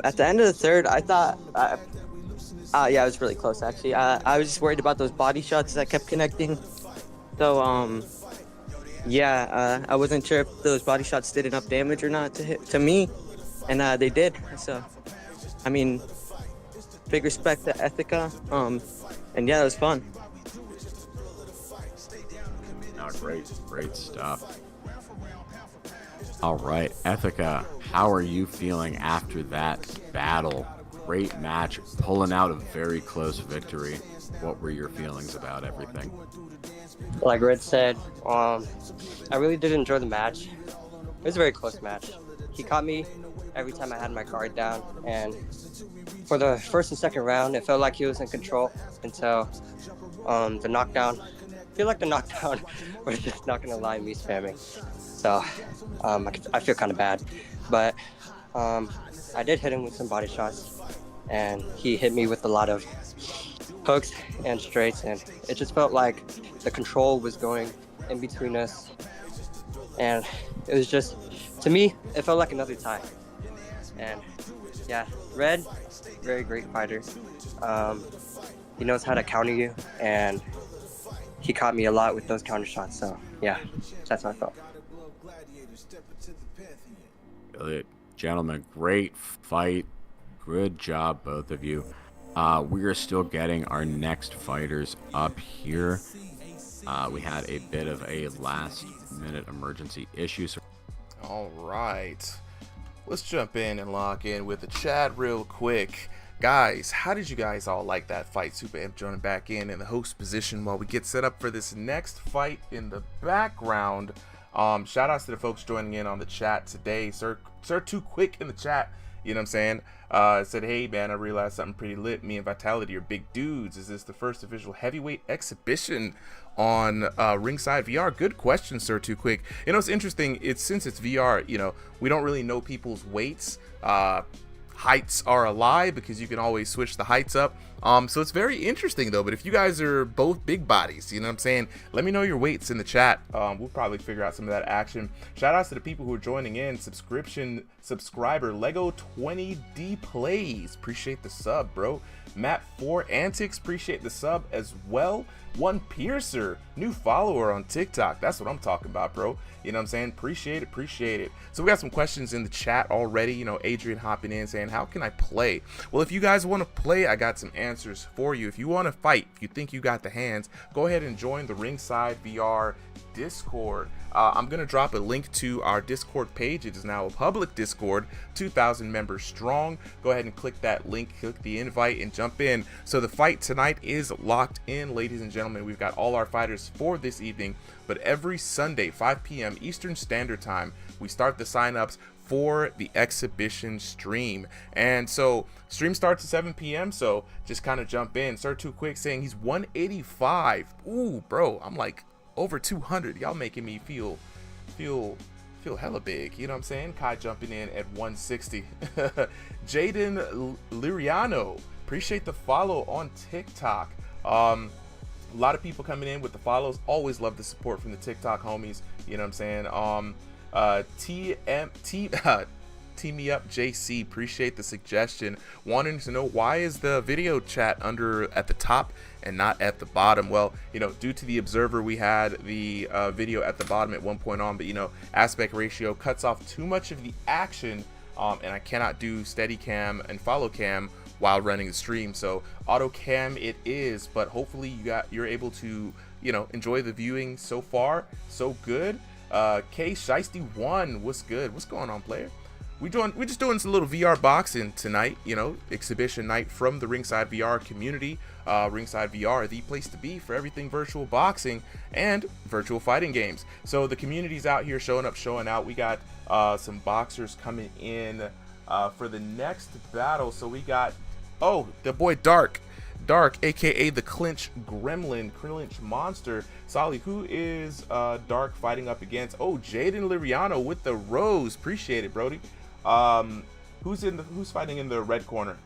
At the end of the third, I thought, yeah, it was really close actually. I was just worried about those body shots that kept connecting. So, I wasn't sure if those body shots did enough damage or not to me, and they did. So, I mean, big respect to Ethica. And yeah, it was fun.
Oh, great stuff. All right, Ethica, how are you feeling after that battle? Great match, pulling out a very close victory. What were your feelings about everything?
Like Red said, I really did enjoy the match. It was a very close match. He caught me every time I had my guard down, and for the first and second round, it felt like he was in control until the knockdown. I feel like the knockdown was just not gonna lie, me spamming. So I feel kind of bad, but I did hit him with some body shots, and he hit me with a lot of hooks and straights, and it just felt like the control was going in between us, and it was just, to me, it felt like another tie. And yeah, Red, very great fighter. He knows how to counter you, and he caught me a lot with those counter shots. So yeah, that's how I felt.
Gentlemen, great fight. Good job, both of you. We are still getting our next fighters up here. We had a bit of a last-minute emergency issue. So
all right. Let's jump in and lock in with the chat real quick. Guys, how did you guys all like that fight? Super Imp joining back in the host position while we get set up for this next fight in the background. Shout outs to the folks joining in on the chat today. Sir Too Quick in the chat. You know what I'm saying? Said, hey man, I realized something pretty lit. Me and Vitality are big dudes. Is this the first official heavyweight exhibition on Ringside VR? Good question, Sir Too Quick. It's interesting. Since it's VR, we don't really know people's weights. Heights are a lie because you can always switch the heights up. So it's very interesting though. But if you guys are both big bodies, you know what I'm saying, let me know your weights in the chat. We'll probably figure out some of that action. Shout outs to the people who are joining in. Subscriber Lego 20D Plays, appreciate the sub, bro. Map 4 Antics, appreciate the sub as well. One Piercer, new follower on TikTok. That's what I'm talking about, bro. You know what I'm saying? Appreciate it. So we got some questions in the chat already. Adrian hopping in saying, how can I play? Well, if you guys want to play, I got some answers for you. If you want to fight, if you think you got the hands, go ahead and join the Ringside VR Discord. I'm going to drop a link to our Discord page. It is now a public Discord, 2,000 members strong. Go ahead and click that link, click the invite, and jump jump in. So the fight tonight is locked in, ladies and gentlemen. We've got all our fighters for this evening, but every Sunday, 5 p.m. Eastern Standard Time, we start the signups for the exhibition stream. And so stream starts at 7 p.m. So just kind of jump in. Sir Too Quick saying he's 185. Ooh, bro, I'm like over 200. Y'all making me feel hella big, you know what I'm saying? Kai jumping in at 160. Jaden Liriano, appreciate the follow on TikTok. A lot of people coming in with the follows. Always love the support from the TikTok homies, you know what I'm saying? Team Me Up JC, appreciate the suggestion. Wanting to know why is the video chat at the top and not at the bottom? Well, you know, due to the observer, we had the video at the bottom at one point on, but you know, aspect ratio cuts off too much of the action, and I cannot do steady cam and follow cam while running the stream. So auto cam it is, but hopefully you're able to, you know, enjoy the viewing. So far so good. K Shiesty 1, what's good? What's going on, player? We're just doing some little VR boxing tonight, you know, exhibition night from the Ringside VR community. Ringside VR, the place to be for everything virtual boxing and virtual fighting games. So the community's out here showing up, showing out. We got some boxers coming in for the next battle. So we got, oh, the boy Dark, aka the Clinch Gremlin, Clinch Monster. Solly, who is Dark fighting up against? Oh, Jaden Liriano with the rose. Appreciate it, Brody. Who's fighting in the red corner?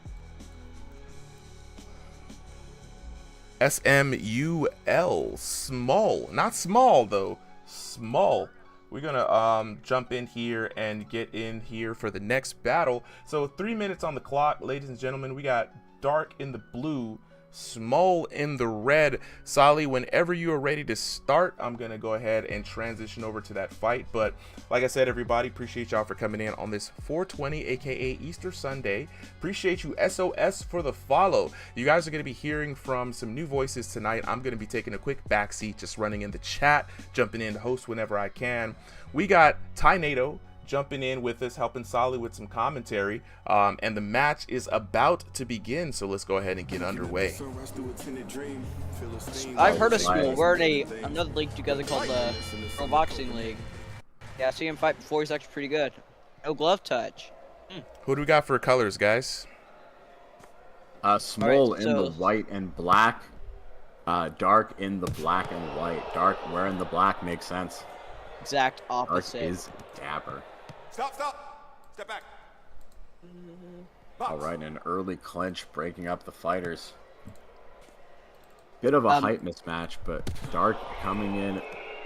SMUL, Small, not small though, Small. We're gonna jump in here and get in here for the next battle. So 3 minutes on the clock, ladies and gentlemen. We got Dark in the blue, Small in the red. Solly, whenever you are ready to start, I'm gonna go ahead and transition over to that fight. But like I said, everybody, appreciate y'all for coming in on this 420 aka Easter Sunday. Appreciate you, SOS, for the follow. You guys are gonna be hearing from some new voices tonight. I'm gonna be taking a quick backseat, just running in the chat, jumping in to host whenever I can. We got Ty Nato jumping in with us, helping Solly with some commentary, and the match is about to begin, so let's go ahead and get underway.
I've heard of Smul. We're in another league together called the Pro Boxing League. Yeah, I see him fight before. He's actually pretty good. No glove touch.
Who do we got for colors, guys?
Small
right,
in the white and black, Dark in the black and white. Dark wearing the black makes sense.
Exact opposite.
Dark is dapper.
Step back.
All right, an early clinch breaking up the fighters. Bit of a height mismatch, but Dark coming in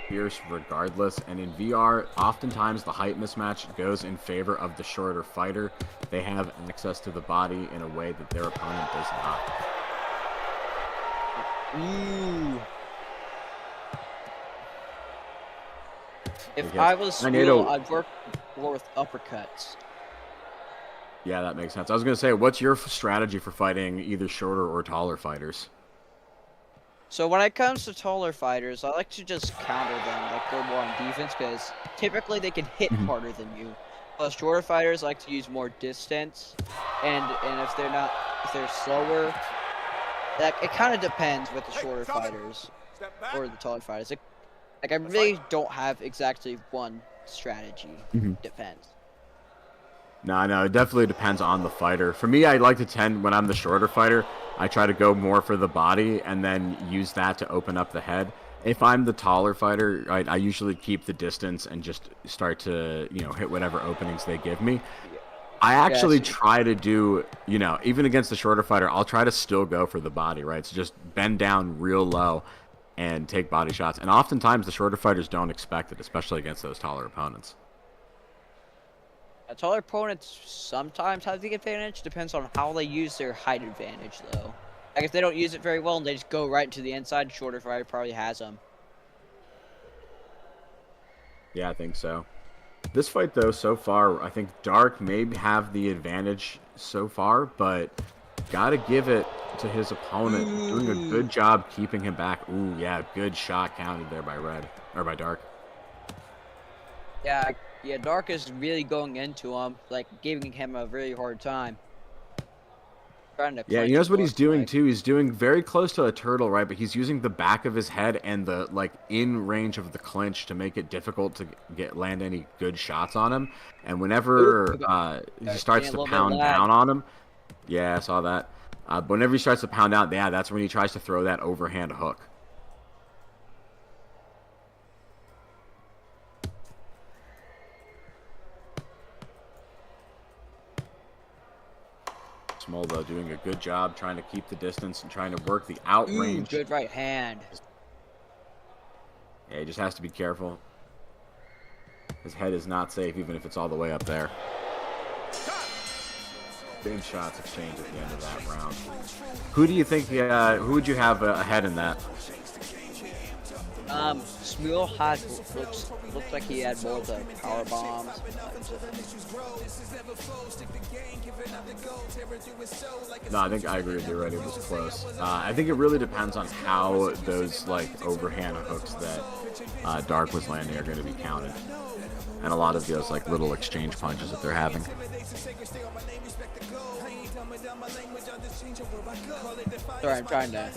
fierce regardless. And in VR, oftentimes the height mismatch goes in favor of the shorter fighter. They have access to the body in a way that their opponent does not.
Ooh. If I was Smul, I'd work more with uppercuts.
Yeah, that makes sense. I was going to say, what's your strategy for fighting either shorter or taller fighters?
So when it comes to taller fighters, I like to just counter them, like go more on defense, because typically they can hit harder than you. But shorter fighters like to use more distance, and if they're slower, it kind of depends with the shorter fighters or the taller fighters. Like I really don't have exactly one strategy. Depends.
No, it definitely depends on the fighter. For me, I like to tend, when I'm the shorter fighter, I try to go more for the body and then use that to open up the head. If I'm the taller fighter, I usually keep the distance and just start to, hit whatever openings they give me. I actually try to do, even against the shorter fighter, I'll try to still go for the body, right? So just bend down real low and take body shots. And oftentimes the shorter fighters don't expect it, especially against those taller opponents.
Taller opponents sometimes have the advantage. Depends on how they use their height advantage, though. Like if they don't use it very well and they just go right into the inside, shorter fighter probably has them.
Yeah, I think so. This fight, though, so far, I think Dark may have the advantage so far, but gotta give it to his opponent. Doing a good job keeping him back. Ooh, yeah, good shot counted there by by Dark.
Yeah, Dark is really going into him, like giving him a really hard time. Trying to
Yeah,
clinch
you notice what
his
he's doing
leg.
too? He's doing very close to a turtle, right? But he's using the back of his head and the like in range of the clinch to make it difficult to land any good shots on him. And whenever he starts to pound down on him, yeah, I saw that. But whenever he starts to pound down, yeah, that's when he tries to throw that overhand hook. Smul, though, doing a good job trying to keep the distance and trying to work the out range.
Good right hand.
Yeah, he just has to be careful. His head is not safe, even if it's all the way up there. Big shots exchanged at the end of that round. Who do you think? Who would you have ahead in that?
Smul had looks like he had more of the power bombs.
No, I think I agree with you. Right, it was close. I think it really depends on how those like overhand hooks that Dark was landing are going to be counted, and a lot of those like little exchange punches that they're having.
Sorry, I'm trying to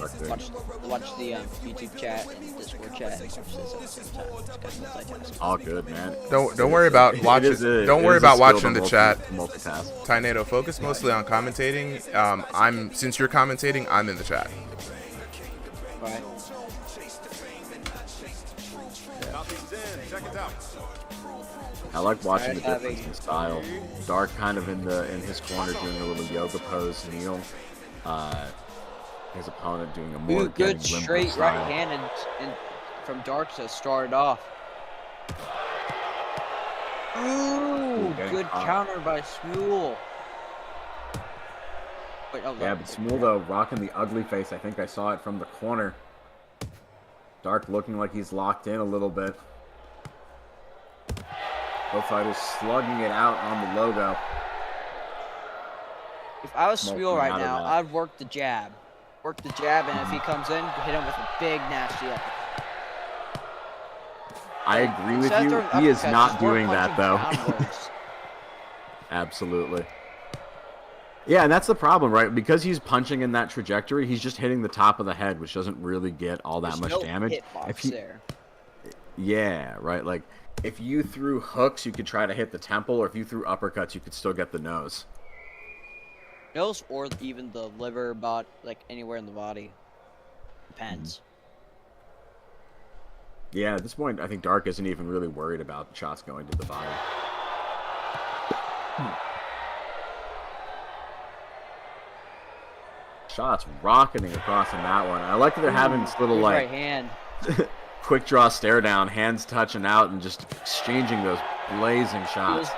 watch the YouTube chat and Discord chat and watch this at the same time. It's kind of multitasking.
All good, man.
Don't worry about watching. Don't worry about watching the chat.
Multitask.
Tornado, focus mostly on commentating. Since you're commentating, I'm in the chat.
Right.
I like watching the difference in style. Dark kind of in his corner doing a little yoga pose, kneel. His opponent doing a more
good straight right hand and from Dark to start off. Ooh, good counter by Smul. Wait, oh,
yeah, but Smul though rocking the ugly face. I think I saw it from the corner. Dark looking like he's locked in a little bit. Both fighters slugging it out on the logo.
If I was Smul right now, I'd work the jab. Work the jab, and if he comes in, hit him with a big, nasty uppercut.
I agree with you. He is not doing that, though. Absolutely. Yeah, and that's the problem, right? Because he's punching in that trajectory, he's just hitting the top of the head, which doesn't really get all that much damage. Yeah, right. Like, if you threw hooks, you could try to hit the temple, or if you threw uppercuts, you could still get the nose.
Nose or even the liver, like anywhere in the body. Depends.
Yeah, at this point, I think Dark isn't even really worried about shots going to the body. Shots rocketing across in that one. I like that they're having this little like
right hand.
quick draw stare down, hands touching out, and just exchanging those blazing shots.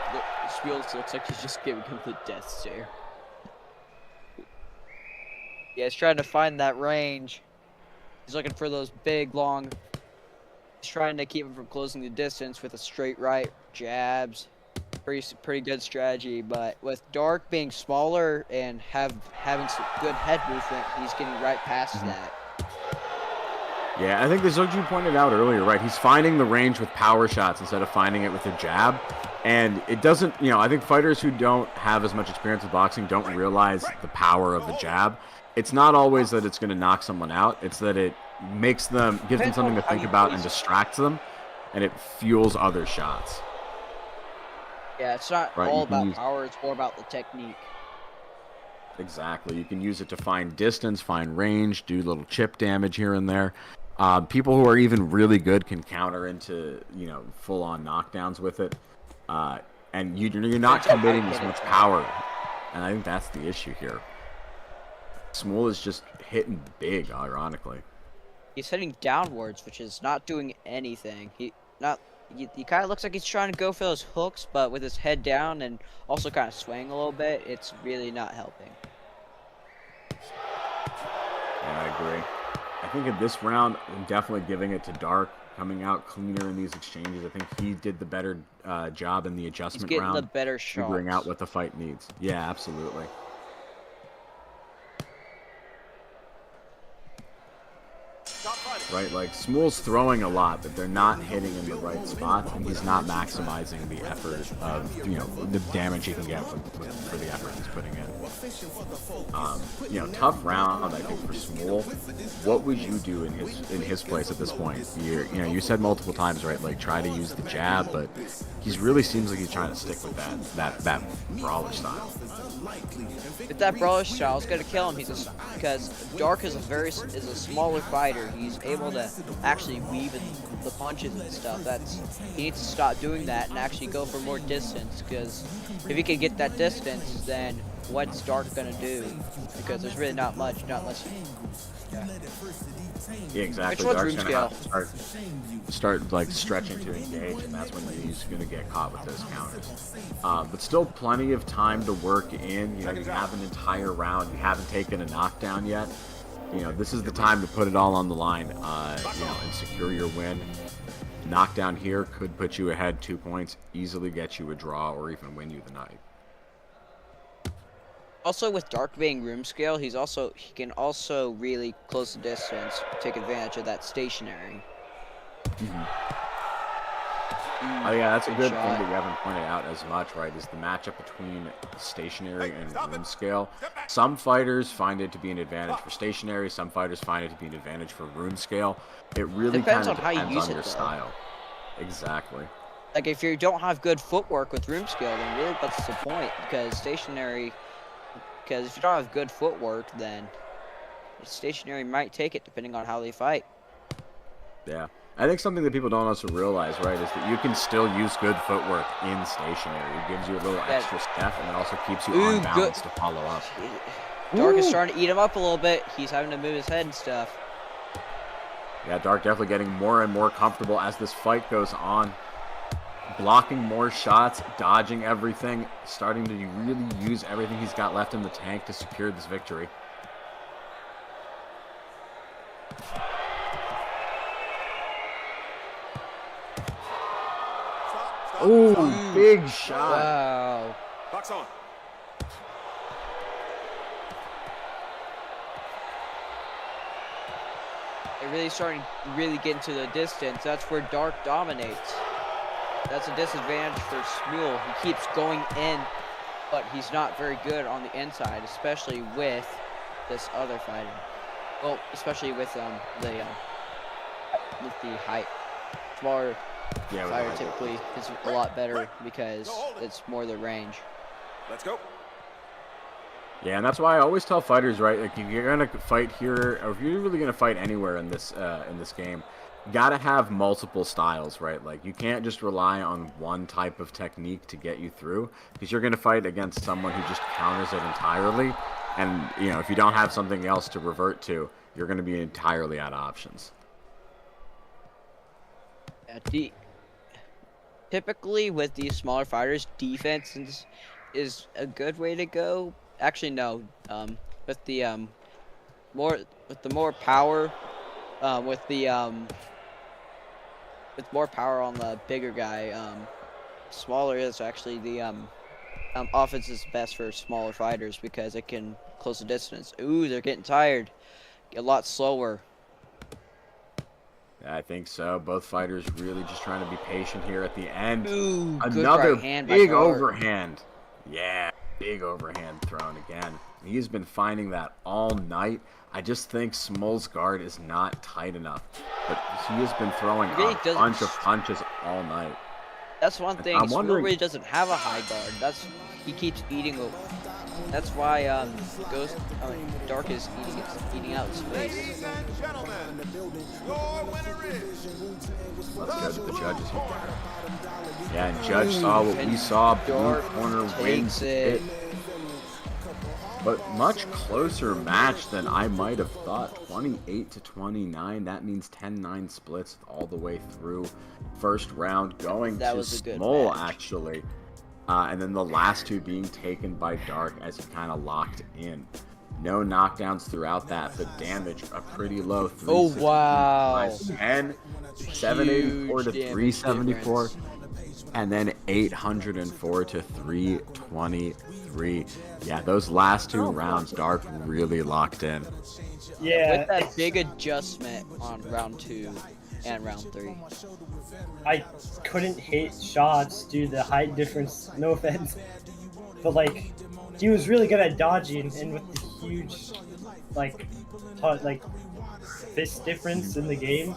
Smul looks like he's just giving him the death stare. Yeah, he's trying to find that range. He's looking for those big, long. He's trying to keep him from closing the distance with a straight right, jabs. Pretty good strategy, but with Dark being smaller and having some good head movement, he's getting right past that.
Yeah, I think this is what you pointed out earlier, right? He's finding the range with power shots instead of finding it with a jab. And it doesn't, I think fighters who don't have as much experience with boxing don't realize the power of the jab. It's not always that it's going to knock someone out. It's that it gives them something to think about and distracts them, and it fuels other shots.
Yeah, it's not all about power, it's more about the technique.
Exactly. You can use it to find distance, find range, do little chip damage here and there. People who are even really good can counter into, full-on knockdowns with it. And you're not committing as much power. And I think that's the issue here. Smul is just hitting big, ironically.
He's hitting downwards, which is not doing anything. He kind of looks like he's trying to go for those hooks, but with his head down and also kind of swaying a little bit, it's really not helping.
Yeah, I agree. I think in this round, I'm definitely giving it to Dark, coming out cleaner in these exchanges. I think he did the better job in the adjustment round.
He's getting the better shots.
Figuring out what the fight needs. Yeah, absolutely. right? Like, Smul's throwing a lot, but they're not hitting in the right spots, and he's not maximizing the effort of, you know, the damage he can get for the effort he's putting in. You know, tough round, I think, for Smul. What would you do in his place at this point? You know, you said multiple times, right? Like, try to use the jab, but he really seems like he's trying to stick with that brawler style.
If that brawler style is gonna kill him, because Dark is a smaller fighter. He's able to actually weave in the punches and stuff. He needs to stop doing that and actually go for more distance. Because if he can get that distance, then what's Dark gonna do? Because there's really not much, not unless.
Yeah, exactly.
Which one's
Dark's
room
gonna have to start like stretching to engage, and that's when he's gonna get caught with those counters. But still plenty of time to work in. You know, you have an entire round. You haven't taken a knockdown yet. You know, this is the time to put it all on the line. You know, and secure your win. Knockdown here could put you ahead 2 points, easily get you a draw, or even win you the night.
Also, with Dark being room scale, he can also really close the distance, take advantage of that stationary.
Oh yeah, that's a good thing that you haven't pointed out as much, right? Is the matchup between stationary and room scale. Some fighters find it to be an advantage for stationary. Some fighters find it to be an advantage for room scale. It really kind of depends on your style. Exactly.
Like if you don't have good footwork with room scale, then really what's the point? Because stationary. Because if you don't have good footwork, then stationary might take it, depending on how they fight.
Yeah. I think something that people don't also realize, right, is that you can still use good footwork in stationary. It gives you a little extra step, and it also keeps you on balance to follow up.
Dark is starting to eat him up a little bit. He's having to move his head and stuff.
Yeah, Dark definitely getting more and more comfortable as this fight goes on. Blocking more shots, dodging everything, starting to really use everything he's got left in the tank to secure this victory. Oh, big shot.
Wow.
Box on.
They're really starting to get into the distance. That's where Dark dominates. That's a disadvantage for Smul. He keeps going in, but he's not very good on the inside, especially with this other fighter. Well, especially with the height. Smaller fighter typically is a lot better because it's more the range.
Let's go.
Yeah, and that's why I always tell fighters, right? Like, if you're gonna fight here, or if you're really gonna fight anywhere in this game, you gotta have multiple styles, right? Like, you can't just rely on one type of technique to get you through, because you're gonna fight against someone who just counters it entirely, and you know, if you don't have something else to revert to, you're gonna be entirely out of options.
Yeah, typically with these smaller fighters, defense is a good way to go. Actually, no. With the more power, with more power on the bigger guy, smaller is actually the offense is best for smaller fighters because it can close the distance. Ooh, they're getting tired. A lot slower.
I think so. Both fighters really just trying to be patient here at the end.
Ooh,
another
right hand
big overhand. Yeah, big overhand thrown again. He's been finding that all night. I just think Smul's guard is not tight enough. But he has been throwing a bunch of punches all night.
That's one thing. Smul really doesn't have a high guard. He keeps eating. That's why Dark is eating out his face.
Let's go to the judges here. Yeah, and Judge saw what we saw. Blue corner wins it. But much closer match than I might have thought. 28-29. That means 10-9 splits all the way through. First round going to Smul, actually. And then the last two being taken by Dark as he kind of locked in. No knockdowns throughout that, but damage a pretty low.
Oh, wow.
10, 784 to 374. And then 804 to 323. Yeah, those last two rounds, Dark really locked in.
Yeah,
With that big adjustment on round 2 and round 3.
I couldn't hit shots due to the height difference. No offense, but like he was really good at dodging, and with the huge like fist difference in the game,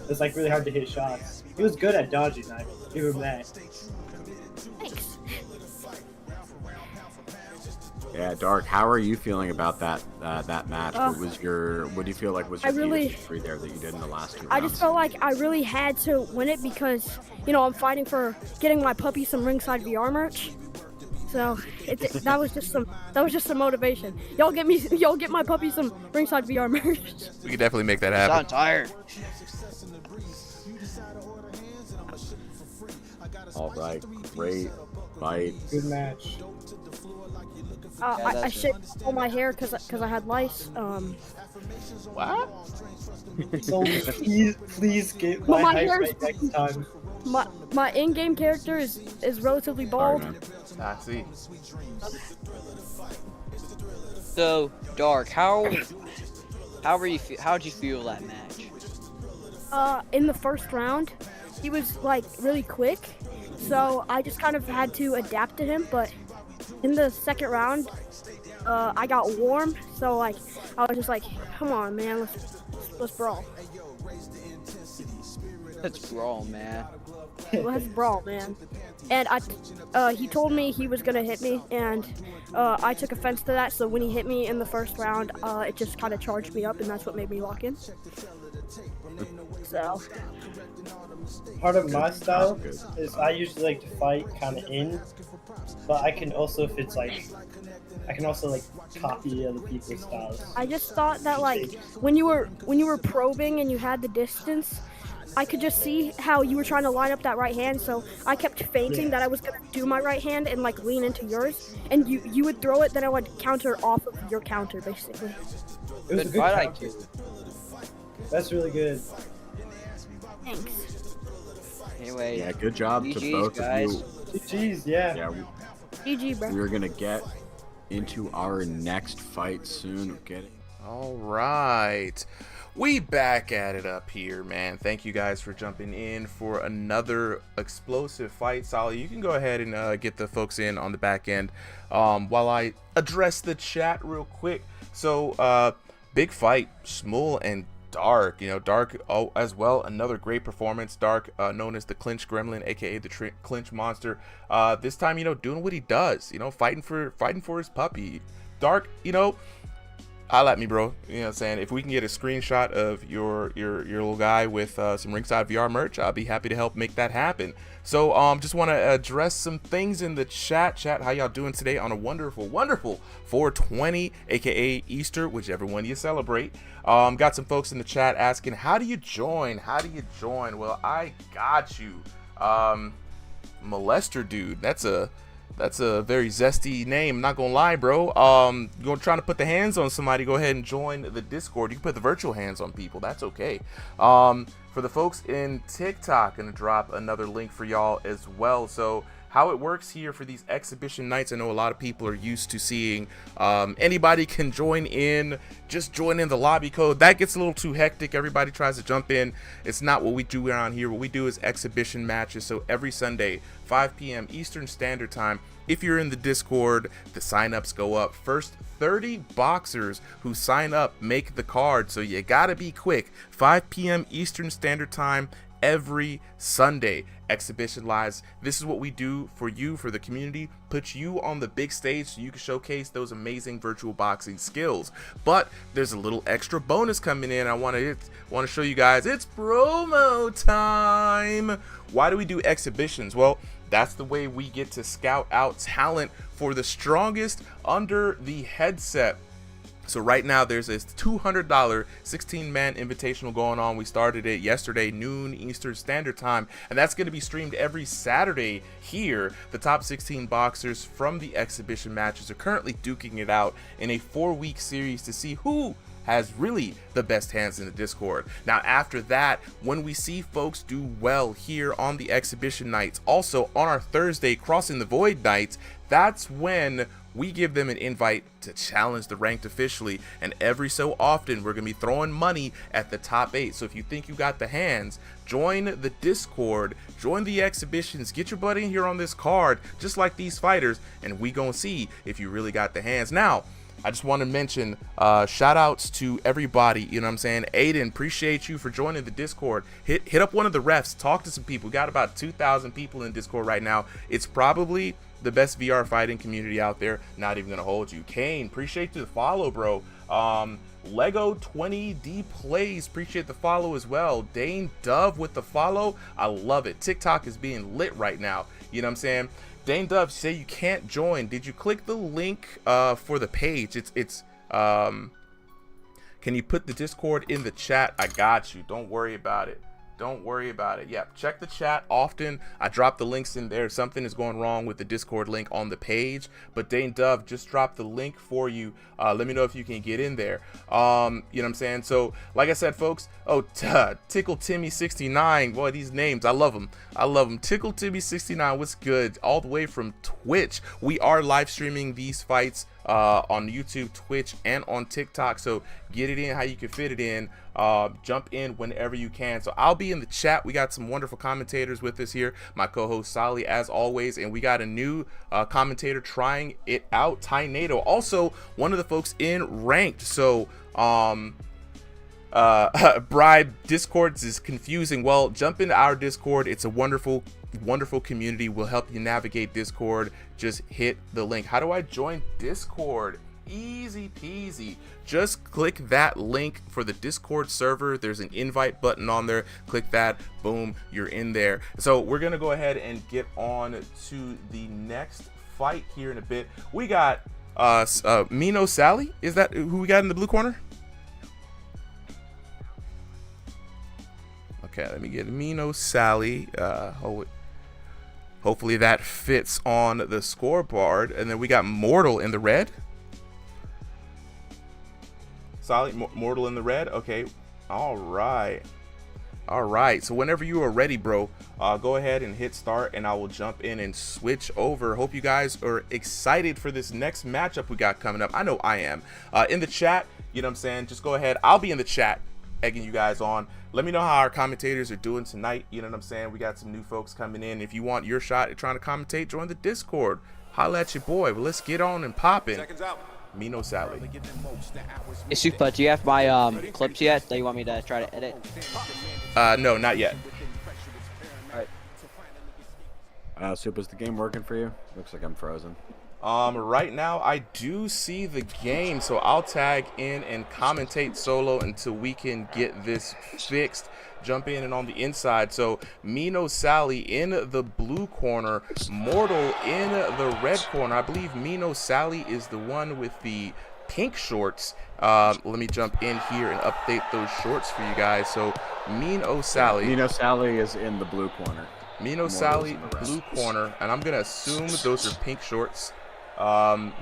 it's like really hard to hit shots. He was good at dodging. I give him that.
Thanks.
Yeah, Dark. How are you feeling about that match? What do you feel like was your victory there that you did in the last 2 rounds?
I just felt like I really had to win it because, you know, I'm fighting for getting my puppy some ringside VR merch. So that was just some motivation. Y'all get my puppy some ringside VR merch.
We can definitely make that happen.
I'm tired.
All right, great fight.
Good match.
I shaved all my hair because I had lice.
What?
So please get
Well,
my
my
height
hair's-
right next time.
My in-game character is relatively bald.
Sorry, man.
I see.
So, Dark, how'd you feel that match?
In the first round, he was like really quick, so I just kind of had to adapt to him. But in the second round, I got warm, so like I was just like, "Come on, man, let's brawl."
Let's brawl, man.
Let's brawl, man. And he told me he was gonna hit me, and I took offense to that. So when he hit me in the first round, it just kind of charged me up, and that's what made me lock in. So.
Part of my style is I usually like to fight kind of in, but I can also copy other people's styles.
I just thought that like when you were probing and you had the distance, I could just see how you were trying to line up that right hand, so I kept feinting that I was gonna do my right hand and like lean into yours, and you would throw it, then I would counter off of your counter basically.
It was a good counter. That's really good.
Thanks.
Anyway.
Yeah, good job to
GGs,
both
guys.
of you.
GGs, yeah.
Yeah,
GG, bro.
we're gonna get into our next fight soon.
All right. We back at it up here, man. Thank you guys for jumping in for another explosive fight. Solly, you can go ahead and get the folks in on the back end while I address the chat real quick. So, big fight, Smul and Dark. You know, Dark as well, another great performance. Dark, known as the Clinch Gremlin, aka the Clinch Monster. This time, you know, doing what he does. You know, fighting for his puppy. Dark, you know, holla at me, bro. You know what I'm saying? If we can get a screenshot of your little guy with some ringside VR merch, I'll be happy to help make that happen. So just want to address some things in the chat. How y'all doing today on a wonderful 420, aka Easter, whichever one you celebrate. Got some folks in the chat asking, how do you join? Well, I got you. Molester dude, that's a very zesty name. I'm not gonna lie, bro. You're trying to put the hands on somebody, go ahead and join the Discord. You can put the virtual hands on people, that's okay. For the folks in TikTok, gonna drop another link for y'all as well. So how it works here for these exhibition nights, I know a lot of people are used to seeing anybody can join in, just join in the lobby code. That gets a little too hectic. Everybody tries to jump in. It's not what we do around here. What we do is exhibition matches. So every Sunday, 5 p.m. Eastern Standard Time, if you're in the Discord, the signups go up. First 30 boxers who sign up make the card, so you gotta be quick. 5 p.m. Eastern Standard Time every Sunday. Exhibition lives. This is what we do for you, for the community, put you on the big stage so you can showcase those amazing virtual boxing skills. But there's a little extra bonus coming in. I want to show you guys. It's promo time. Why do we do exhibitions? Well, that's the way we get to scout out talent for the strongest under the headset. So right now there's this $200 16-man invitational going on. We started it yesterday, noon Eastern Standard Time, and that's going to be streamed every Saturday here. The top 16 boxers from the exhibition matches are currently duking it out in a 4-week series to see who has really the best hands in the Discord. Now after that, when we see folks do well here on the exhibition nights, also on our Thursday Crossing the Void nights, that's when we give them an invite to challenge the ranked officially, and every so often we're gonna be throwing money at the top 8. So if you think you got the hands, join the Discord, join the exhibitions, get your buddy in here on this card just like these fighters, and we gonna see if you really got the hands. Now I just want to mention shout outs to everybody, you know what I'm saying? Aiden, appreciate you for joining the Discord. Hit up one of the refs, talk to some people. We got about 2,000 people in Discord right now. It's probably the best VR fighting community out there. Not even gonna hold you. Kane, appreciate the follow, bro. Lego 20D plays, appreciate the follow as well. Dane Dove with the follow, I love it. TikTok is being lit right now, you know what I'm saying? Dane Dove, say you can't join. Did you click the link for the page? Can you put the Discord in the chat? I got you. Don't worry about it. Don't worry about it. Yeah, check the chat often. I drop the links in there. Something is going wrong with the Discord link on the page, but Dane Dove just dropped the link for you. Let me know if you can get in there. You know what I'm saying? So like I said, folks, Tickle Timmy 69, boy, these names, I love them. I love them. Tickle Timmy 69, what's good? All the way from Twitch. We are live streaming these fights on YouTube, Twitch, and on TikTok, so get it in how you can fit it in. Jump in whenever you can. So I'll be in the chat. We got some wonderful commentators with us here, my co-host Sally as always, and we got a new commentator trying it out, Ty Nato, also one of the folks in ranked. So Bribe Discords is confusing. Well, jump into our Discord. It's a wonderful community. We'll help you navigate Discord. Just hit the link. How do I join Discord? Easy peasy. Just click that link for the Discord server. There's an invite button on there. Click that. Boom, you're in there. So we're gonna go ahead and get on to the next fight here in a bit. We got Mino Sally. Is that who we got in the blue corner? Okay, let me get Mino Sally. Hopefully that fits on the scoreboard. And then we got Mortal in the red. Solid, Mortal in the red. Okay, all right. So whenever you are ready, bro, go ahead and hit start, and I will jump in and switch over. Hope you guys are excited for this next matchup we got coming up. I know I am. In the chat, you know what I'm saying, just go ahead. I'll be in the chat egging you guys on. Let me know how our commentators are doing tonight. You know what I'm saying? We got some new folks coming in. If you want your shot at trying to commentate, join the Discord. Holla at your boy. But let's get on and pop in. Mino Sally.
Hey, Super, do you have my clips yet that you want me to try to edit?
No, not yet.
Alright. Super, is the game working for you? Looks like I'm frozen.
Right now I do see the game, so I'll tag in and commentate solo until we can get this fixed. Jump in and on the inside. So Mino Sally in the blue corner, Mortal in the red corner. I believe Mino Sally is the one with the pink shorts. Let me jump in here and update those shorts for you guys. So Mino Sally
is in the blue corner.
Mino Sally blue corner, and I'm gonna assume those are pink shorts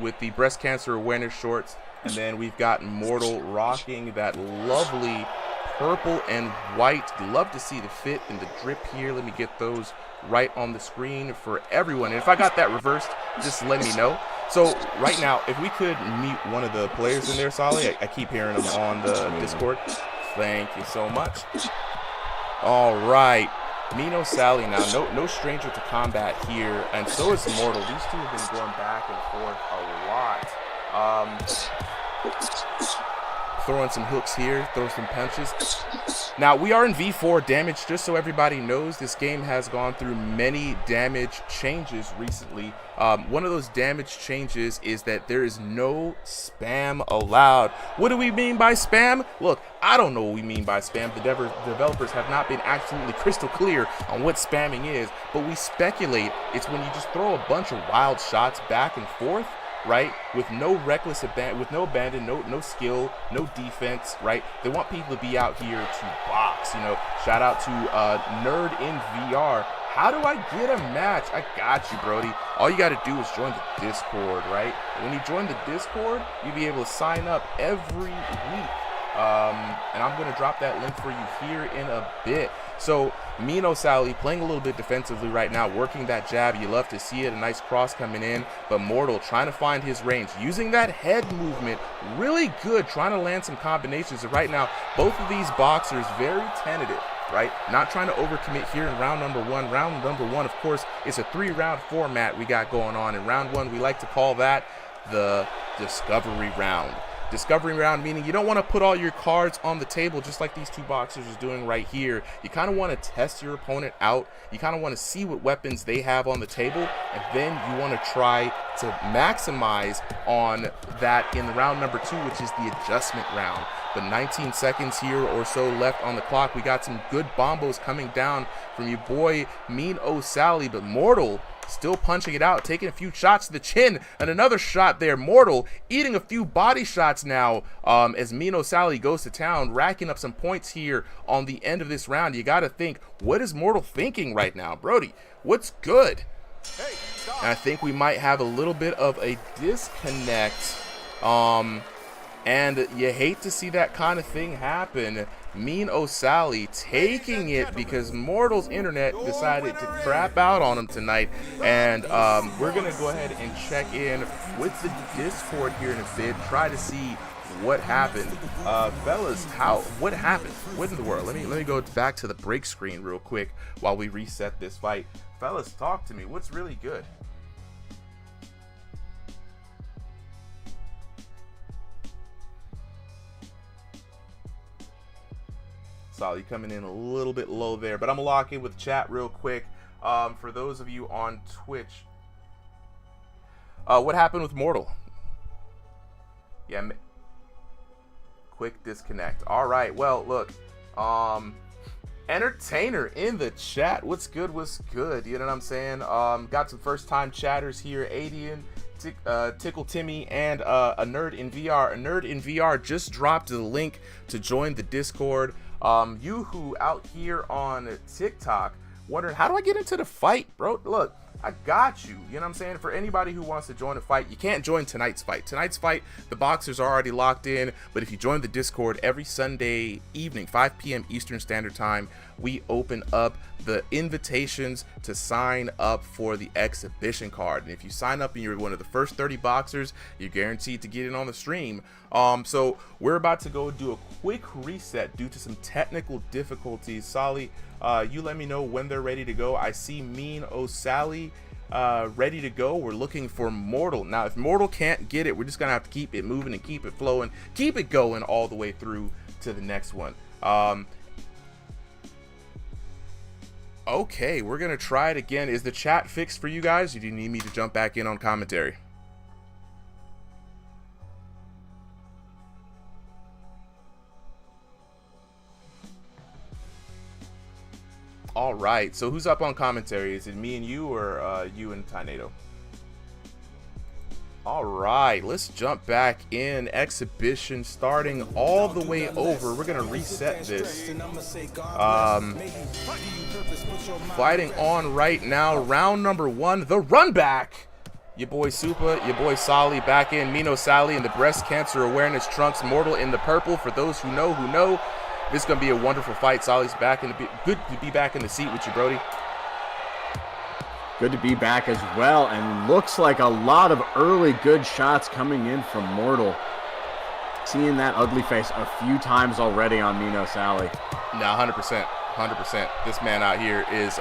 with the breast cancer awareness shorts. And then we've got Mortal rocking that lovely purple and white. Love to see the fit and the drip here. Let me get those right on the screen for everyone. And if I got that reversed, just let me know. So right now, if we could meet one of the players in there, Solly, I keep hearing them on the Discord. Thank you so much. All right, Mino Sally now, no stranger to combat here, and so is Mortal. These two have been going back and forth a lot. Throwing some hooks here, throw some punches. Now we are in V4 damage. Just so everybody knows, this game has gone through many damage changes recently. One of those damage changes is that there is no spam allowed. What do we mean by spam? Look, I don't know what we mean by spam. The developers have not been absolutely crystal clear on what spamming is, but we speculate it's when you just throw a bunch of wild shots back and forth, right? With no reckless with no abandon, no skill, no defense, right? They want people to be out here to box, you know. Shout out to Nerd in VR. How do I get a match? I got you, Brody. All you got to do is join the Discord, right? When you join the Discord, you'll be able to sign up every week And I'm going to drop that link for you here in a bit. So Mino Sally playing a little bit defensively right now, working that jab. You love to see it. A nice cross coming in, but Mortal trying to find his range, using that head movement really good, trying to land some combinations. And right now, both of these boxers very tentative, right? Not trying to overcommit here in round number one. Round number one, of course, it's a 3-round format we got going on. In round one, we like to call that the discovery round. Discovery round meaning you don't want to put all your cards on the table just like these two boxers is doing right here. You kind of want to test your opponent out. You kind of want to see what weapons they have on the table, and then you want to try to maximize on that in round number two, which is the adjustment round. But 19 seconds here or so left on the clock. We got some good bombos coming down from your boy Mino Sally, but Mortal still punching it out, taking a few shots to the chin, and another shot there. Mortal eating a few body shots now as Mino Sally goes to town, racking up some points here on the end of this round. You got to think, what is Mortal thinking right now? Brody, what's good? And I think we might have a little bit of a disconnect. And you hate to see that kind of thing happen. Mino Sally taking it because Mortal's internet decided to crap out on him tonight. And we're going to go ahead and check in with the Discord here in a bit, try to see what happened. Fellas, what happened? What in the world? Let me go back to the break screen real quick while we reset this fight. Fellas, talk to me. What's really good? Sally coming in a little bit low there, but I'm gonna lock in with chat real quick. For those of you on Twitch, what happened with Mortal? Yeah, quick disconnect. All right, well, look, Entertainer in the chat. What's good? What's good? You know what I'm saying? Got some first-time chatters here. Adian, Tickle Timmy, and a Nerd in VR. A Nerd in VR just dropped the link to join the Discord. You who out here on TikTok wondering, how do I get into the fight, bro? Look, I got you. You know what I'm saying? For anybody who wants to join a fight, you can't join tonight's fight. Tonight's fight, the boxers are already locked in, but if you join the Discord every Sunday evening, 5 p.m. Eastern Standard Time, we open up the invitations to sign up for the exhibition card. And if you sign up and you're one of the first 30 boxers, you're guaranteed to get in on the stream. So we're about to go do a quick reset due to some technical difficulties. Sally, you let me know when they're ready to go. I see Mino Sally ready to go. We're looking for Mortal. Now, if Mortal can't get it, we're just gonna have to keep it moving and keep it flowing, keep it going all the way through to the next one. Okay, we're gonna try it again. Is the chat fixed for you guys, or do you need me to jump back in on commentary? All right, so who's up on commentary? Is it me and you, or you and Tornado? All right, let's jump back in. Exhibition starting all the way over. We're gonna reset this. Fighting on right now, round number one, the run back. Your boy Supa, your boy Sally back in. Mino Sally in the breast cancer awareness trunks. Mortal in the purple. For those who know, this is gonna be a wonderful fight. Sally's back in the good to be back in the seat with you, Brody.
Good to be back as well, and looks like a lot of early good shots coming in from Mortal. Seeing that ugly face a few times already on Mino Sally.
No, 100%. This man out here is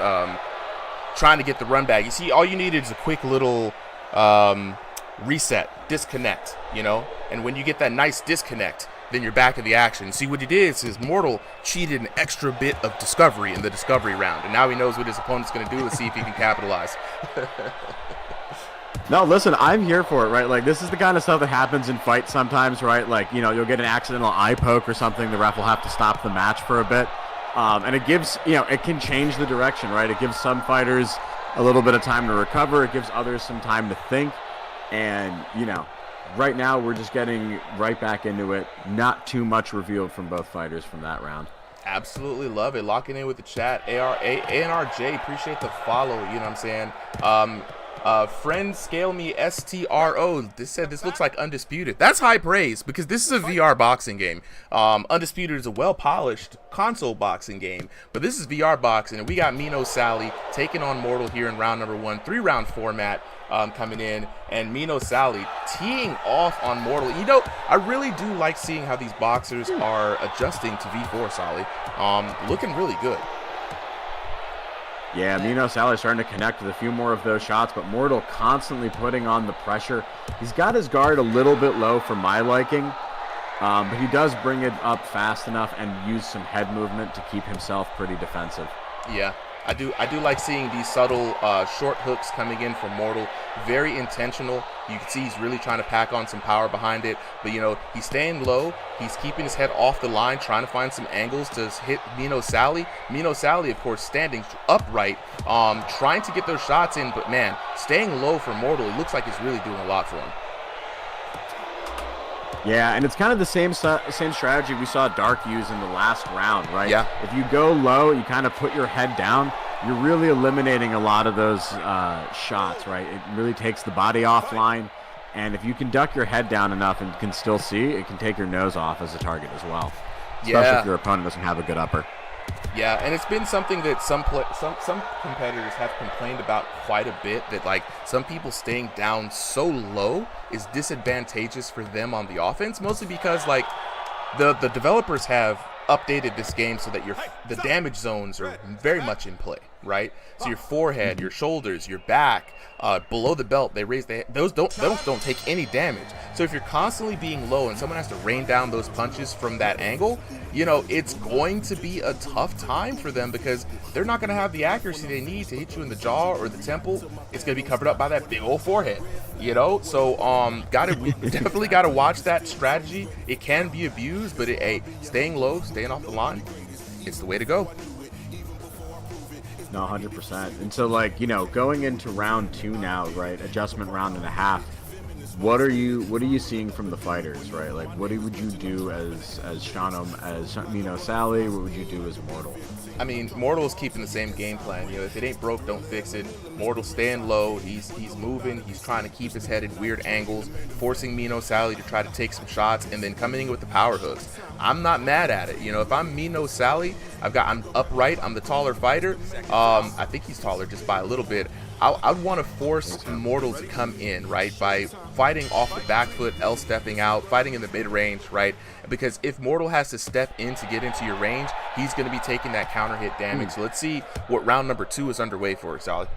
trying to get the run back. You see, all you needed is a quick little reset, disconnect, you know? And when you get that nice disconnect, then you're back in the action. See, what he did is Mortal cheated an extra bit of discovery in the discovery round, and now he knows what his opponent's going to do and see if he can capitalize.
No, listen, I'm here for it, right? Like, this is the kind of stuff that happens in fights sometimes, right? Like, you know, you'll get an accidental eye poke or something. The ref will have to stop the match for a bit. And it gives, you know, it can change the direction, right? It gives some fighters a little bit of time to recover. It gives others some time to think. And, you know, right now we're just getting right back into it. Not too much revealed from both fighters from that round.
Absolutely love it. Locking in with the chat. ANRJ, appreciate the follow. You know what I'm saying? Friend Scale Me STRO. This said this looks like Undisputed. That's high praise because this is a VR boxing game. Undisputed is a well-polished console boxing game, but this is VR boxing, and we got Mino Sally taking on Mortal here in round number 1, 3-round format. Coming in, and Mino Sally teeing off on Mortal. You know, I really do like seeing how these boxers are adjusting to V4, Sally. Looking really good.
Yeah, Mino Sally starting to connect with a few more of those shots, but Mortal constantly putting on the pressure. He's got his guard a little bit low for my liking, but he does bring it up fast enough and use some head movement to keep himself pretty defensive.
Yeah. I do like seeing these subtle short hooks coming in from Mortal. Very intentional. You can see he's really trying to pack on some power behind it. But, you know, he's staying low. He's keeping his head off the line, trying to find some angles to hit Mino Sally. Mino Sally, of course, standing upright, trying to get those shots in. But, man, staying low for Mortal, it looks like it's really doing a lot for him.
Yeah, and it's kind of the same strategy we saw Dark use in the last round, right?
Yeah.
If you go low, you kind of put your head down, you're really eliminating a lot of those shots, right? It really takes the body offline, and if you can duck your head down enough and can still see, it can take your nose off as a target as well. Especially if your opponent doesn't have a good upper.
Yeah, and it's been something that some competitors have complained about quite a bit, that like some people staying down so low is disadvantageous for them on the offense, mostly because like the developers have updated this game so that the damage zones are very much in play, right? So your forehead, your shoulders, your back, below the belt, they raise those don't take any damage. So if you're constantly being low and someone has to rain down those punches from that angle, you know, it's going to be a tough time for them because they're not going to have the accuracy they need to hit you in the jaw or the temple. It's going to be covered up by that big old forehead, you know? So we definitely got to watch that strategy. It can be abused, but staying low, staying off the line, it's the way to go.
No, 100%. And so, like, you know, going into round 2 now, right? Adjustment round and a half. What are you seeing from the fighters, right? Like, what would you do as Mino Sally? What would you do as Mortal?
I mean, Mortal's keeping the same game plan. You know, if it ain't broke, don't fix it. Mortal's staying low. He's moving. He's trying to keep his head in weird angles, forcing Mino Sally to try to take some shots, and then coming in with the power hooks. I'm not mad at it. You know, if I'm Mino Sally, I'm upright. I'm the taller fighter. I think he's taller just by a little bit. I'd want to force Mortal to come in, right, by fighting off the back foot, L-stepping out, fighting in the mid-range, right? Because if Mortal has to step in to get into your range, he's going to be taking that counter hit damage. So let's see what round number 2 is underway for, Sally.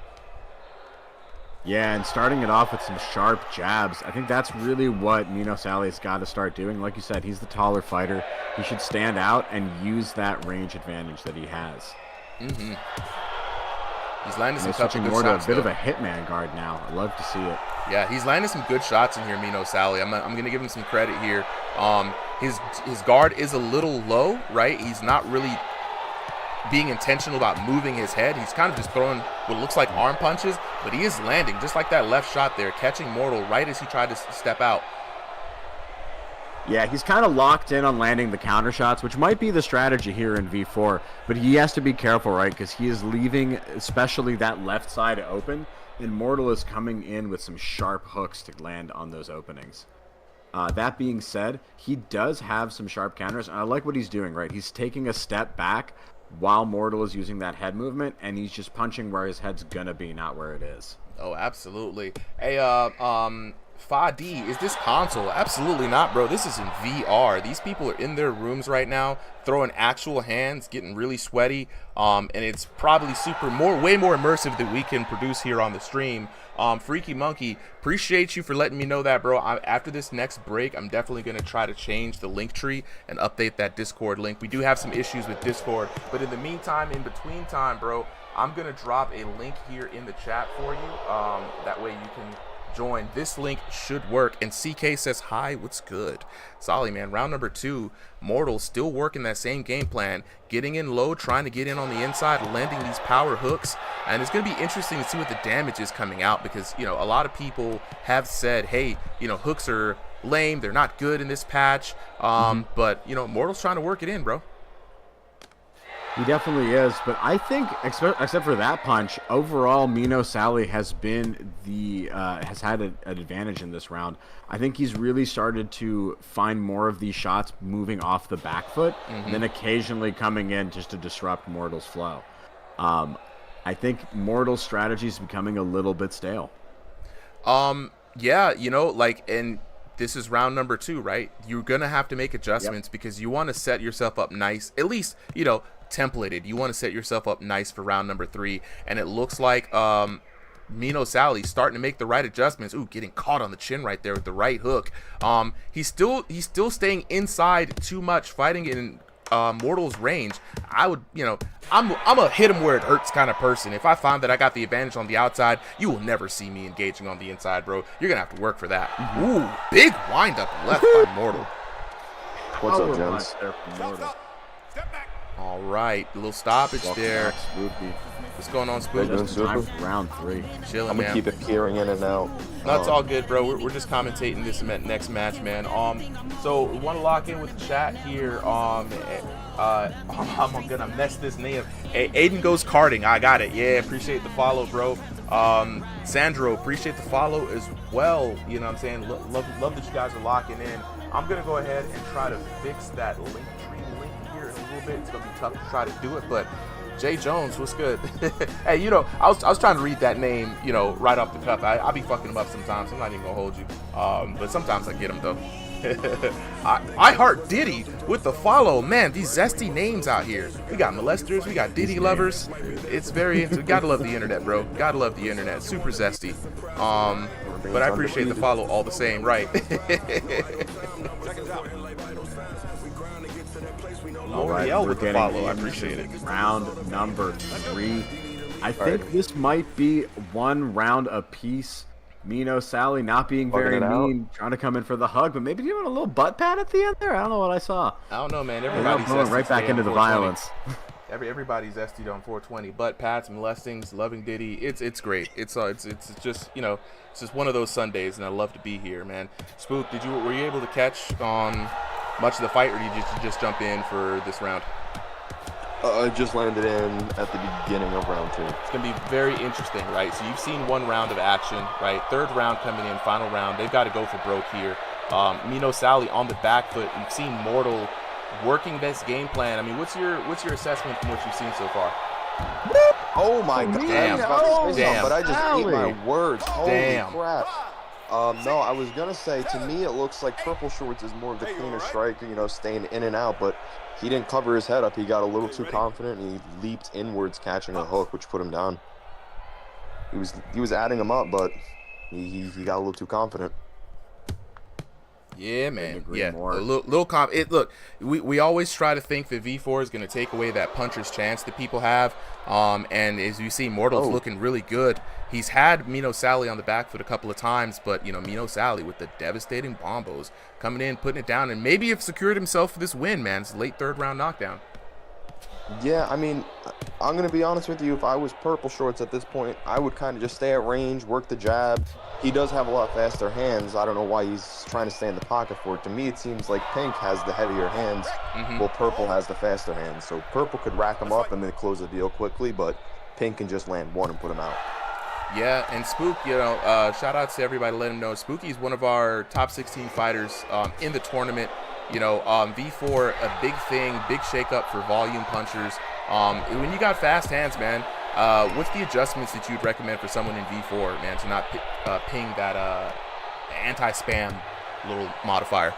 Yeah, and starting it off with some sharp jabs. I think that's really what Mino Sally's got to start doing. Like you said, he's the taller fighter. He should stand out and use that range advantage that he has.
Mm-hmm. He's landing some
switching
good
more
shots,
to a bit of a hitman guard now. I love to see it.
Yeah, he's landing some good shots in here, Mino Sally. I'm gonna give him some credit here. His guard is a little low, right? He's not really being intentional about moving his head. He's kind of just throwing what looks like arm punches, but he is landing just like that left shot there, catching Mortal right as he tried to step out.
Yeah, he's kind of locked in on landing the counter shots, which might be the strategy here in V4, but he has to be careful, right? Because he is leaving especially that left side open, and Mortal is coming in with some sharp hooks to land on those openings. That being said, he does have some sharp counters, and I like what he's doing, right? He's taking a step back while Mortal is using that head movement, and he's just punching where his head's gonna be, not where it is.
Oh, absolutely. Hey, 5D, is this console? Absolutely not, bro. This is in VR. These people are in their rooms right now, throwing actual hands, getting really sweaty, and it's probably way more immersive than we can produce here on the stream. Freaky Monkey, appreciate you for letting me know that, bro. After this next break, I'm definitely going to try to change the link tree and update that Discord link. We do have some issues with Discord, but in the meantime, in between time, bro, I'm going to drop a link here in the chat for you. That way you can join. This link should work. And CK says hi, what's good? Solly, man, round number 2, Mortal still working that same game plan, getting in low, trying to get in on the inside, landing these power hooks, and it's going to be interesting to see what the damage is coming out, because, you know, a lot of people have said, hey, you know, hooks are lame, they're not good in this patch, but, you know, Mortal's trying to work it in, bro.
He definitely is, but I think, except for that punch, overall, Mino Sally has been has had an advantage in this round. I think he's really started to find more of these shots moving off the back foot, and then occasionally coming in just to disrupt Mortal's flow. I think Mortal's strategy is becoming a little bit stale.
Yeah, you know, like, and this is round number 2, right? You're gonna have to make adjustments because you want to set yourself up nice, at least, you know, templated. You want to set yourself up nice for round number 3, and it looks like Mino Sally starting to make the right adjustments. Ooh, getting caught on the chin right there with the right hook. He's still staying inside too much, fighting in Mortal's range. I would, you know, I'm a hit him where it hurts kind of person. If I find that I got the advantage on the outside, you will never see me engaging on the inside, bro. You're gonna have to work for that. Ooh, big wind up left by Mortal.
What's up, gents?
All right, a little stoppage there. What's going on, Spook?
Time for round 3.
Chilling,
I'm gonna
man.
keep it peering in and out.
No, it's all good, bro. We're just commentating this next match, man. So we want to lock in with the chat here. I'm gonna mess this name. Hey, Aiden goes karting. I got it. Yeah, appreciate the follow, bro. Sandro, appreciate the follow as well. You know what I'm saying? Love that you guys are locking in. I'm gonna go ahead and try to fix that link here in a little bit. It's gonna be tough to try to do it, but Jay Jones, what's good? Hey, you know, I was trying to read that name, you know, right off the cuff. I'll be fucking them up sometimes. I'm not even gonna hold you, but sometimes I get them though. I heart Diddy with the follow, man. These zesty names out here. We got molesters, we got Diddy lovers. It's very, gotta love the internet, bro. Gotta love the internet. Super zesty. But I appreciate the follow all the same, right?
All right,
L'Oreal
we're
with the
getting
follow. I
into
appreciate it.
round number 3. I think this might be one round apiece. Mino Sally not being very mean, trying to come in for the hug, but maybe giving a little butt pat at the end there. I don't know what I saw.
I don't know, man.
Everybody's going right back into the violence.
Everybody's zesty on 420. Butt pats, molestings, loving Diddy. It's great. It's just, you know, it's just one of those Sundays, and I love to be here, man. Spook, were you able to catch on much of the fight, or did you just jump in for this round?
I just landed in at the beginning of round 2.
It's going to be very interesting, right? So you've seen one round of action, right? Third round coming in, final round. They've got to go for broke here. Mino Sally on the back foot. You've seen Mortal working this game plan. I mean, what's your assessment from what you've seen so far?
Oh my god.
Damn. Damn.
But I just ate my words.
Damn.
Holy crap. No, I was gonna say, to me it looks like Purple Shorts is more of the cleaner striker, you know, staying in and out, but he didn't cover his head up. He got a little too confident, and he leaped inwards, catching a hook, which put him down. He was adding him up, but he got a little too confident.
Yeah, man. Yeah, a little look, we always try to think that V4 is going to take away that puncher's chance that people have. And as you see, Mortal's looking really good. He's had Mino Sally on the back foot a couple of times, but, you know, Mino Sally with the devastating bombos coming in, putting it down, and maybe have secured himself for this win, man. It's a late third round knockdown.
Yeah, I mean, I'm going to be honest with you. If I was Purple Shorts at this point, I would kind of just stay at range, work the jab. He does have a lot faster hands. I don't know why he's trying to stay in the pocket for it. To me, it seems like Pink has the heavier hands, while Purple has the faster hands. So Purple could rack him up and then close the deal quickly, but Pink can just land one and put him out.
Yeah, and Spook, you know, shout out to everybody, let him know Spooky's one of our top 16 fighters in the tournament. You know, V4, a big thing, big shakeup for volume punchers. When you got fast hands, man, what's the adjustments that you'd recommend for someone in V4, man, to not ping that anti-spam little modifier?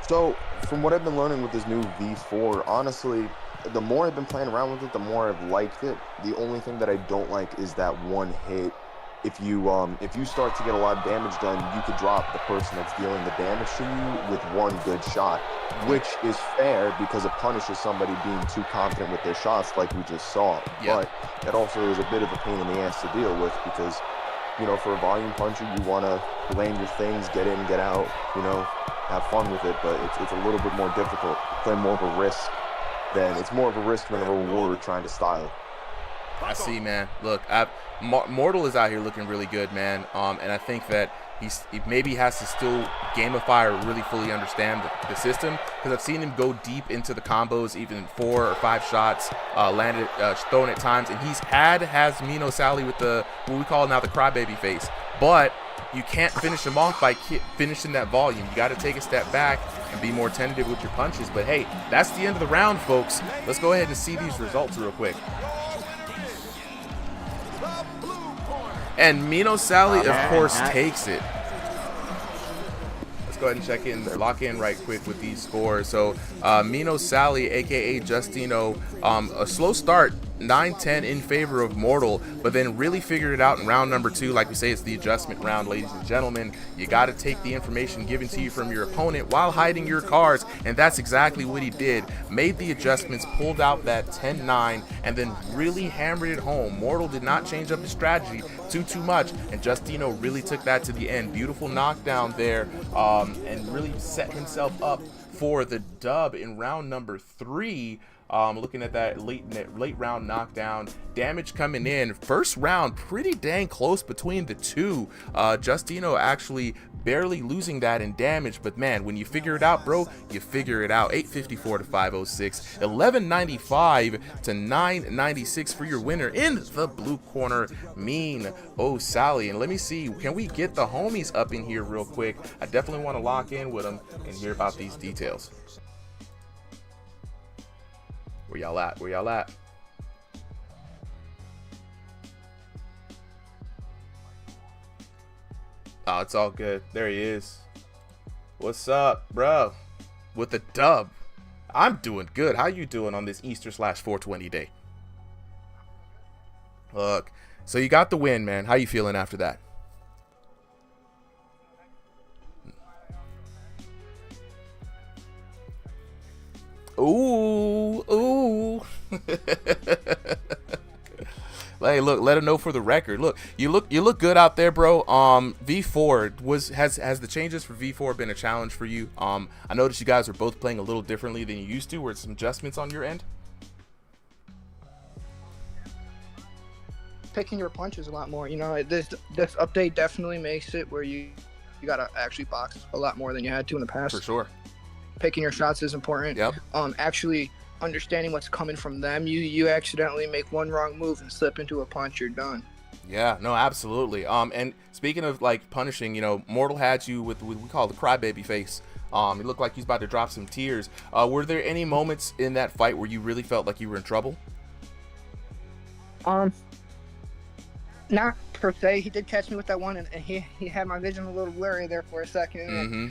So, from what I've been learning with this new V4, honestly, the more I've been playing around with it, the more I've liked it. The only thing that I don't like is that one hit. If you start to get a lot of damage done, you could drop the person that's dealing the damage to you with one good shot, which is fair because it punishes somebody being too confident with their shots like we just saw. But it also is a bit of a pain in the ass to deal with because, you know, for a volume puncher, you want to land your things, get in, get out, you know, have fun with it, but it's a little bit more difficult. Play more of a risk it's more of a risk than a reward trying to style.
I see, man. Look, Mortal is out here looking really good, man. And I think that he maybe has to still gamify or really fully understand the system, because I've seen him go deep into the combos, even 4 or 5 shots landed, thrown at times, and has Mino Sally with the what we call now the crybaby face, but you can't finish him off by finishing that volume. You got to take a step back and be more tentative with your punches. But hey, that's the end of the round, folks. Let's go ahead and see these results real quick. And Mino Sally, of course, takes it. Let's go ahead and check in, lock in right quick with these scores. So Mino Sally, aka Justino, a slow start, 9-10 in favor of Mortal, but then really figured it out in round number 2. Like we say, it's the adjustment round, ladies and gentlemen. You got to take the information given to you from your opponent while hiding your cards, and that's exactly what he did. Made the adjustments, pulled out that 10-9, and then really hammered it home. Mortal did not change up his strategy too much, and Justino really took that to the end. Beautiful knockdown there, and really set himself up for the dub in round number 3. Looking at that late round knockdown, damage coming in. First round, pretty dang close between the two. Justino actually barely losing that in damage, but man, when you figure it out, bro, you figure it out. 854 to 506, 1195 to 996 for your winner in the blue corner, Mino Sally. And let me see, can we get the homies up in here real quick? I definitely want to lock in with them and hear about these details. Where y'all at? Where y'all at? Oh, it's all good. There he is. What's up, bro? With the dub. I'm doing good. How you doing on this Easter/420 day? Look, so you got the win, man. How you feeling after that? Ooh. Hey, look, let him know for the record. Look, you look good out there, bro. V4 has the changes for V4 been a challenge for you? I noticed you guys are both playing a little differently than you used to. Were some adjustments on your end?
Picking your punches a lot more. You know, this update definitely makes it where you gotta actually box a lot more than you had to in the past.
For sure.
Picking your shots is important.
Yep.
Actually understanding what's coming from them. You accidentally make one wrong move and slip into a punch, you're done.
Yeah, no, absolutely. And speaking of like punishing, you know, Mortal had you with what we call the crybaby face. It looked like he was about to drop some tears. Were there any moments in that fight where you really felt like you were in trouble?
Not per se. He did catch me with that one, and he had my vision a little blurry there for a second.
Mm-hmm.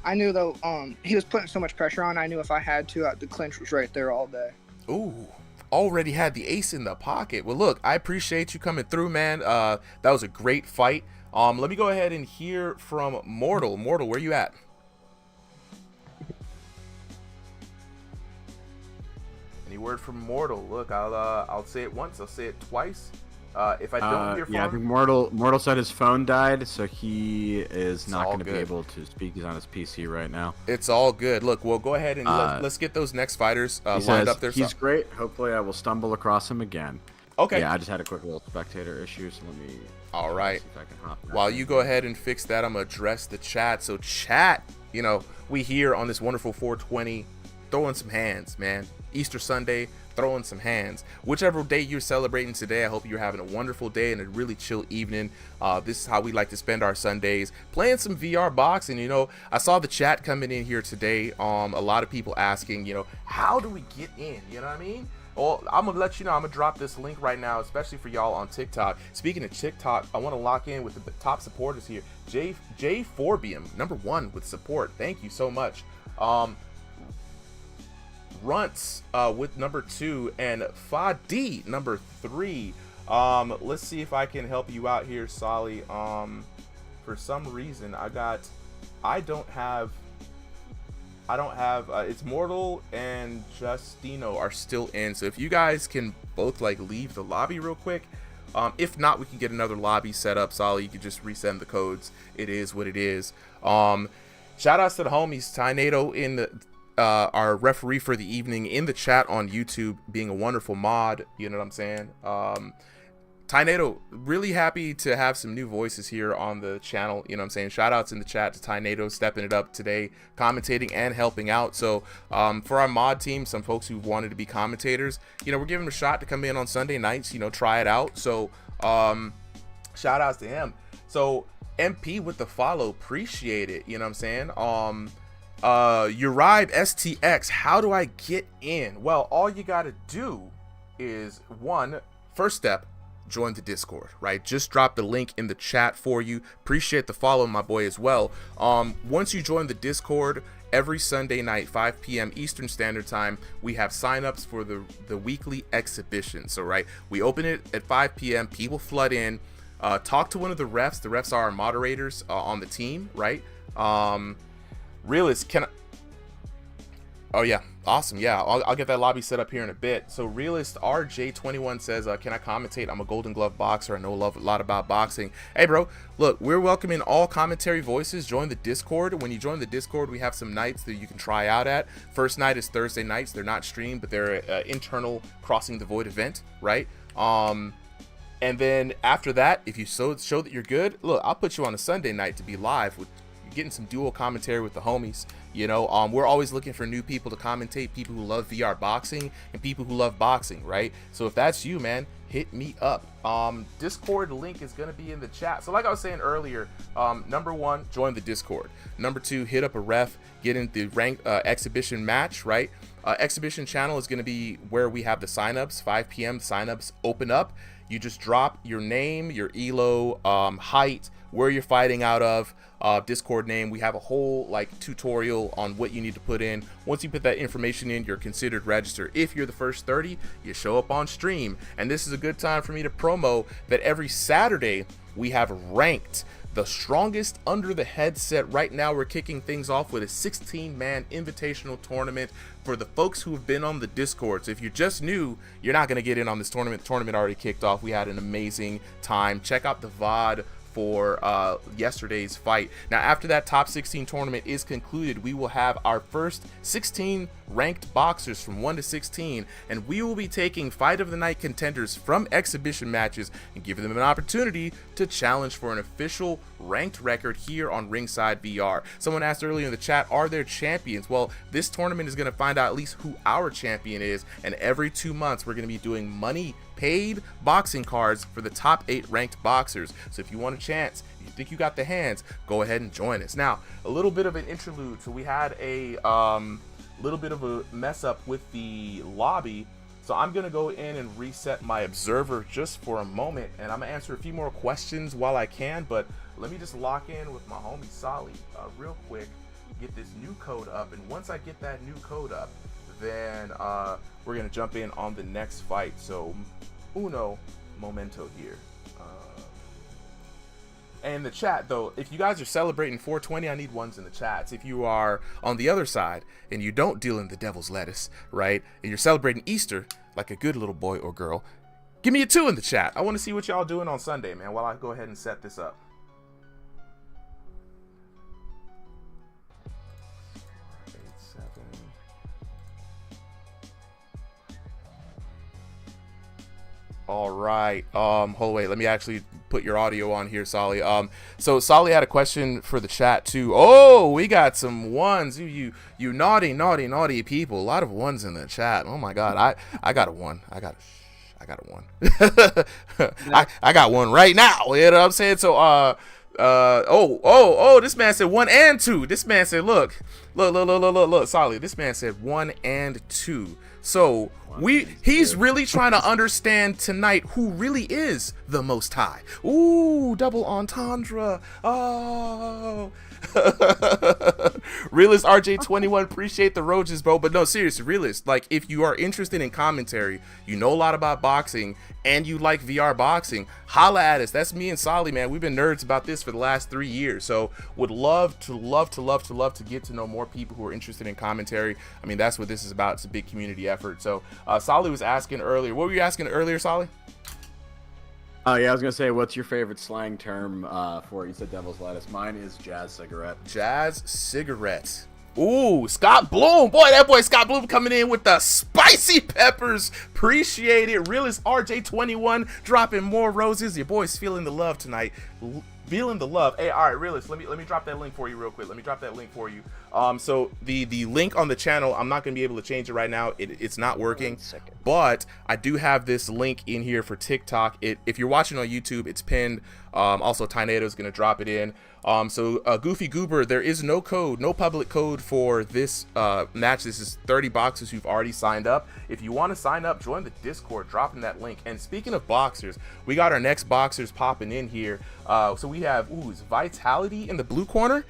I knew though, he was putting so much pressure on. I knew if I had to, the clinch was right there all day.
Ooh, already had the ace in the pocket. Well, look, I appreciate you coming through, man. That was a great fight. Let me go ahead and hear from Mortal. Mortal, where you at? Any word from Mortal? Look, I'll say it once. I'll say it twice. If I don't hear from
I think Mortal said his phone died, so he is not going to be able to speak. He's on his PC right now.
It's all good. Look, we'll go ahead and let's get those next fighters lined up there.
He's great. Hopefully, I will stumble across him again.
Okay.
Yeah, I just had a quick little spectator issue, so let me.
All right.
See if I can hop back
While
in.
you go ahead and fix that, I'm gonna address the chat. So chat, you know, we here on this wonderful 420, throwing some hands, man. Easter Sunday, throwing some hands. Whichever day you're celebrating today, I hope you're having a wonderful day and a really chill evening. This is how we like to spend our Sundays, playing some VR boxing. You know, I saw the chat coming in here today. A lot of people asking, you know, how do we get in? You know what I mean? Well, I'm gonna let you know. I'm gonna drop this link right now, especially for y'all on TikTok. Speaking of TikTok, I want to lock in with the top supporters here. J Forbium, #1 with support. Thank you so much. Runts with #2 and Fadi #3. Let's see if I can help you out here, Solly. For some reason I don't have it's Mortal and Justino are still in, so if you guys can both like leave the lobby real quick. If not, we can get another lobby set up. Solly, you can just resend the codes. It is what it is. Shout outs to the homies, Tynado in the our referee for the evening in the chat on YouTube, being a wonderful mod, you know what I'm saying? Tynado, really happy to have some new voices here on the channel. You know what I'm saying? Shout outs in the chat to Tynado stepping it up today, commentating and helping out. So for our mod team, some folks who wanted to be commentators, you know, we're giving them a shot to come in on Sunday nights, you know, try it out. So shout outs to him. So MP with the follow, appreciate it. You know what I'm saying? Uribe STX, how do I get in? Well, all you gotta do is first step, join the Discord, right? Just drop the link in the chat for you. Appreciate the follow, my boy, as well. Once you join the Discord, every Sunday night, 5 p.m. Eastern Standard Time, we have signups for the weekly exhibition. So, right, we open it at 5 p.m. People flood in. Talk to one of the refs. The refs are our moderators on the team, right? Realist, oh yeah, awesome. Yeah, I'll get that lobby set up here in a bit. So Realist RJ21 says, can I commentate? I'm a Golden Glove boxer. I know a lot about boxing. Hey bro, look, we're welcoming all commentary voices. Join the Discord. When you join the Discord, we have some nights that you can try out at. First night is Thursday nights. They're not streamed, but they're an internal Crossing the Void event, right? And then after that, if you show that you're good, look, I'll put you on a Sunday night to be live with getting some dual commentary with the homies. You know, we're always looking for new people to commentate, people who love VR boxing and people who love boxing, right? So if that's you, man, hit me up. Discord link is going to be in the chat. So like I was saying earlier, number one, join the Discord. Number two, hit up a ref, get in the ranked exhibition match, right? Exhibition channel is going to be where we have the signups. 5 p.m. signups open up. You just drop your name, your elo, height, where you're fighting out of, Discord name. We have a whole like tutorial on what you need to put in. Once you put that information in, you're considered registered. If you're the first 30, you show up on stream. And this is a good time for me to promo that every Saturday we have ranked, the strongest under the headset. Right now we're kicking things off with a 16-man invitational tournament for the folks who have been on the Discord. So if you're just new, you're not going to get in on this tournament. The tournament already kicked off. We had an amazing time. Check out the VOD for yesterday's fight. Now after that top 16 tournament is concluded, we will have our first 16 ranked boxers from 1 to 16, and we will be taking fight of the night contenders from exhibition matches and giving them an opportunity to challenge for an official ranked record here on Ringside VR. Someone asked earlier in the chat, are there champions? Well, this tournament is going to find out at least who our champion is, and every 2 months we're going to be doing money paid boxing cards for the top 8 ranked boxers. So if you want a chance, if you think you got the hands, go ahead and join us. Now, a little bit of an interlude. So we had a little bit of a mess up with the lobby. So I'm gonna go in and reset my observer just for a moment, and I'm gonna answer a few more questions while I can, but let me just lock in with my homie Solly real quick, get this new code up, and once I get that new code up, then we're gonna jump in on the next fight. So uno momento here. And the chat though, if you guys are celebrating 420, I need ones in the chats. If you are on the other side and you don't deal in the devil's lettuce, right, and you're celebrating Easter like a good little boy or girl, give me a 2 in the chat. I want to see what y'all doing on Sunday, man, while I go ahead and set this up. All right. Hold on, wait. Let me actually put your audio on here, Solly. So Solly had a question for the chat too. Oh, we got some ones. You naughty people. A lot of ones in the chat. Oh my God. I got a one. I got a one. I got one right now. You know what I'm saying? So this man said 1 and 2. This man said, look, Solly. This man said 1 and 2. So he's really trying to understand tonight who really is the Most High. Ooh, double entendre. Oh. Realist RJ21, appreciate the roaches, bro. But no, seriously, Realist, like, if you are interested in commentary, you know a lot about boxing, and you like VR boxing, holla at us. That's me and Solly, man. We've been nerds about this for the last 3 years, so would love to get to know more people who are interested in commentary. I mean, that's what this is about. It's a big community effort. So Solly was asking earlier, what were you asking earlier, Solly?
Yeah, I was gonna say, what's your favorite slang term for it? You said devil's lettuce. Mine is jazz cigarette.
Jazz cigarette. Ooh, Scott Bloom. Boy, that boy Scott Bloom coming in with the spicy peppers. Appreciate it. Realist RJ21 dropping more roses. Your boy's feeling the love tonight. Feeling the love. Hey, all right, Realist, let me drop that link for you real quick. Let me drop that link for you. So the link on the channel, I'm not going to be able to change it right now. It's not working. But I do have this link in here for TikTok. If you're watching on YouTube, it's pinned. Also, Tornado is going to drop it in. So Goofy Goober, there is no code, no public code for this match. This is 30 boxers who've already signed up. If you want to sign up, join the Discord, drop in that link. And speaking of boxers, we got our next boxers popping in here. So we have, is Vitality in the blue corner.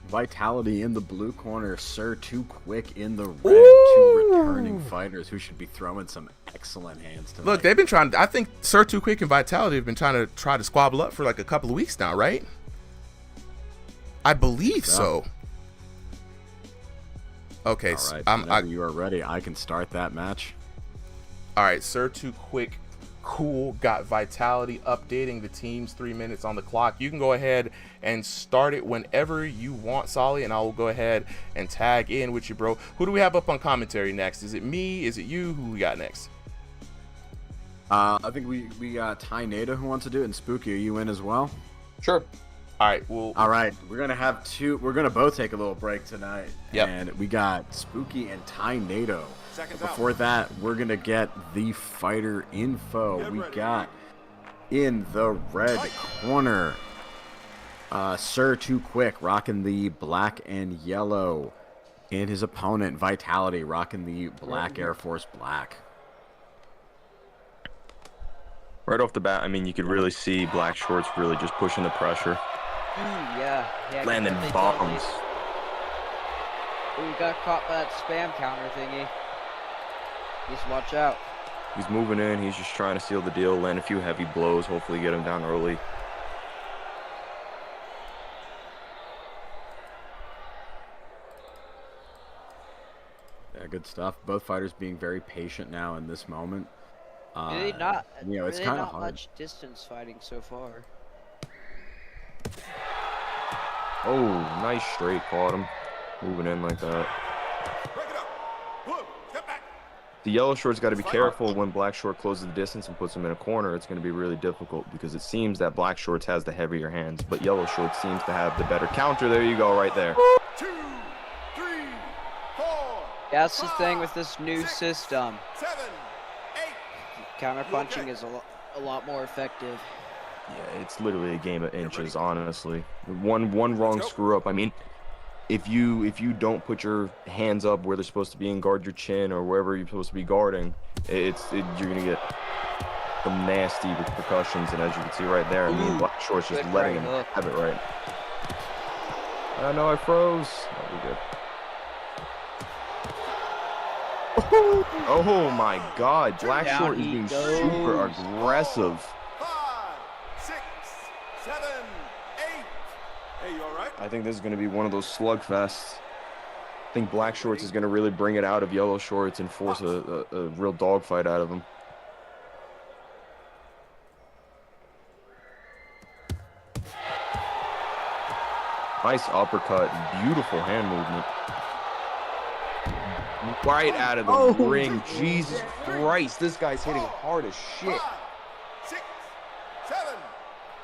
Vitality in the blue corner, Sir Too Quick in the red. Two returning fighters who should be throwing some excellent hands tonight.
Look, they've been trying. I think Sir Too Quick and Vitality have been trying to squabble up for like a couple of weeks now, right? I believe so. Okay,
all right, whenever you are ready, I can start that match.
All right, Sir Too Quick, cool. Got Vitality updating the teams. 3 minutes on the clock. You can go ahead and start it whenever you want, Solly, and I will go ahead and tag in with you, bro. Who do we have up on commentary next? Is it me? Is it you? Who we got next?
I think we got Tornado who wants to do it, and Spooky, are you in as well?
Sure.
All right, well,
all right, we're gonna both take a little break tonight.
Yep.
And we got Spooky and Tornado. Before that, we're gonna get the fighter info. We got in the red corner, Sir Too Quick rocking the black and yellow, and his opponent Vitality rocking the black Air Force black.
Right off the bat, I mean, you could really see Black Shorts really just pushing the pressure.
Yeah.
Landing bombs.
Ooh, got caught by that spam counter thingy. Just watch out.
He's moving in. He's just trying to seal the deal, land a few heavy blows, hopefully get him down early.
Yeah, good stuff. Both fighters being very patient now in this moment.
Really not.
You know, it's
really
kind of
not
hard.
much distance fighting so far.
Oh, nice straight, caught him. Moving in like that. The yellow short's got to be careful when Black Short closes the distance and puts him in a corner. It's going to be really difficult because it seems that Black Shorts has the heavier hands, but yellow short seems to have the better counter. There you go, right there.
2, 3, 4.
That's the thing with this new system.
7, 8.
Counter punching is a lot more effective.
Yeah, it's literally a game of inches, honestly. One wrong screw up. I mean, if you don't put your hands up where they're supposed to be and guard your chin or wherever you're supposed to be guarding, you're gonna get some nasty repercussions. And as you can see right there, I mean, Black Short's just letting him have it right. I know I froze. That'll be good. Oh my God, Black Short is being super aggressive.
5, 6, 7, 8. Hey, you all right?
I think this is going to be one of those slugfests. I think Black Shorts is going to really bring it out of Yellow Shorts and force a real dogfight out of him. Nice uppercut, beautiful hand movement. Right out of the ring. Jesus Christ, this guy's hitting hard as shit.
5, 6, 7,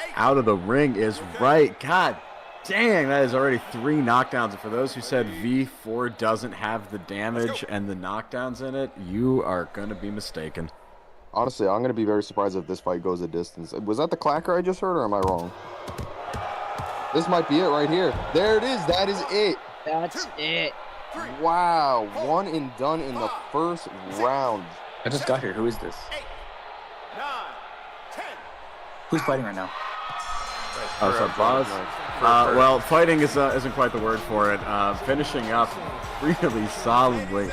8.
Out of the ring is right. God dang, that is already 3 knockdowns. And for those who said V4 doesn't have the damage and the knockdowns in it, you are going to be mistaken.
Honestly, I'm going to be very surprised if this fight goes a distance. Was that the clacker I just heard, or am I wrong? This might be it right here. There it is. That is it.
That's it.
Wow. 1 and done in the first round.
I just got here. Who is this?
8, 9, 10.
Who's fighting right now?
Oh, what's up, Buzz? Well, fighting isn't quite the word for it. Finishing up really solidly.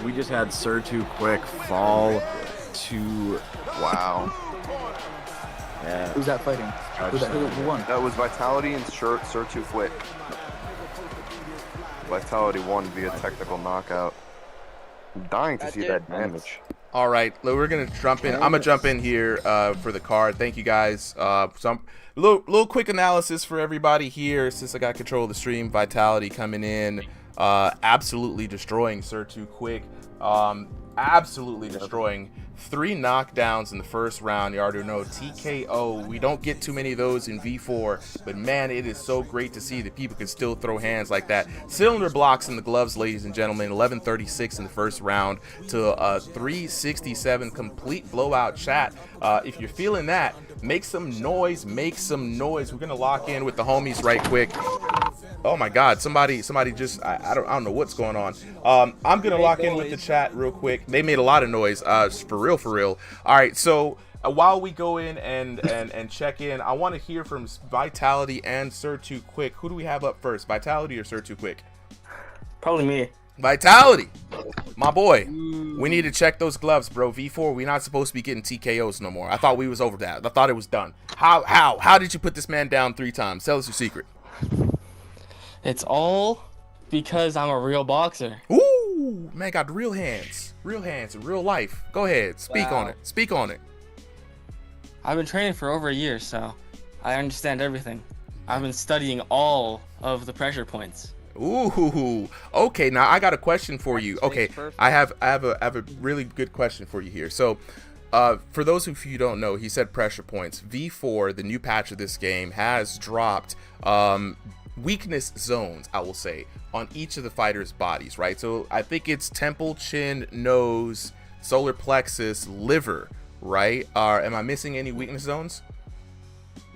We just had Sir Too Quick fall to... Wow. Yeah.
Who's that fighting? Who won?
That was Vitality and Sir Too Quick. Vitality won via technical knockout. I'm dying to see that damage.
All right, we're gonna jump in. I'm gonna jump in here for the card. Thank you guys. Some little quick analysis for everybody here since I got control of the stream. Vitality coming in, absolutely destroying Sir Too Quick. Absolutely destroying. 3 knockdowns in the first round. You already know, TKO. We don't get too many of those in V4, but man, it is so great to see that people can still throw hands like that. Cylinder blocks in the gloves, ladies and gentlemen. 11:36 in the first round to 3:67. Complete blowout. Chat, if you're feeling that, make some noise. Make some noise. We're gonna lock in with the homies right quick. Oh my God! Somebody just I don't know what's going on. I'm gonna lock in with the chat real quick. They made a lot of noise. For real. All right, so while we go in and check in, I want to hear from Vitality and Sir Too Quick. Who do we have up first, Vitality or Sir Too Quick?
Probably me.
Vitality, my boy. We need to check those gloves, bro. V4, we're not supposed to be getting TKOs no more. I thought we was over that. I thought it was done. How did you put this man down 3 times? Tell us your secret.
It's all because I'm a real boxer.
Ooh, man, got real hands in real life. Go ahead, speak on it. Speak on it.
I've been training for over a year, so I understand everything. I've been studying all of the pressure points.
Ooh, okay. Now I got a question for you. Okay, I have a really good question for you here. So, for those of you who don't know, he said pressure points. V4, the new patch of this game, has dropped weakness zones, I will say, on each of the fighters' bodies, right? So I think it's temple, chin, nose, solar plexus, liver, right? Am I missing any weakness zones?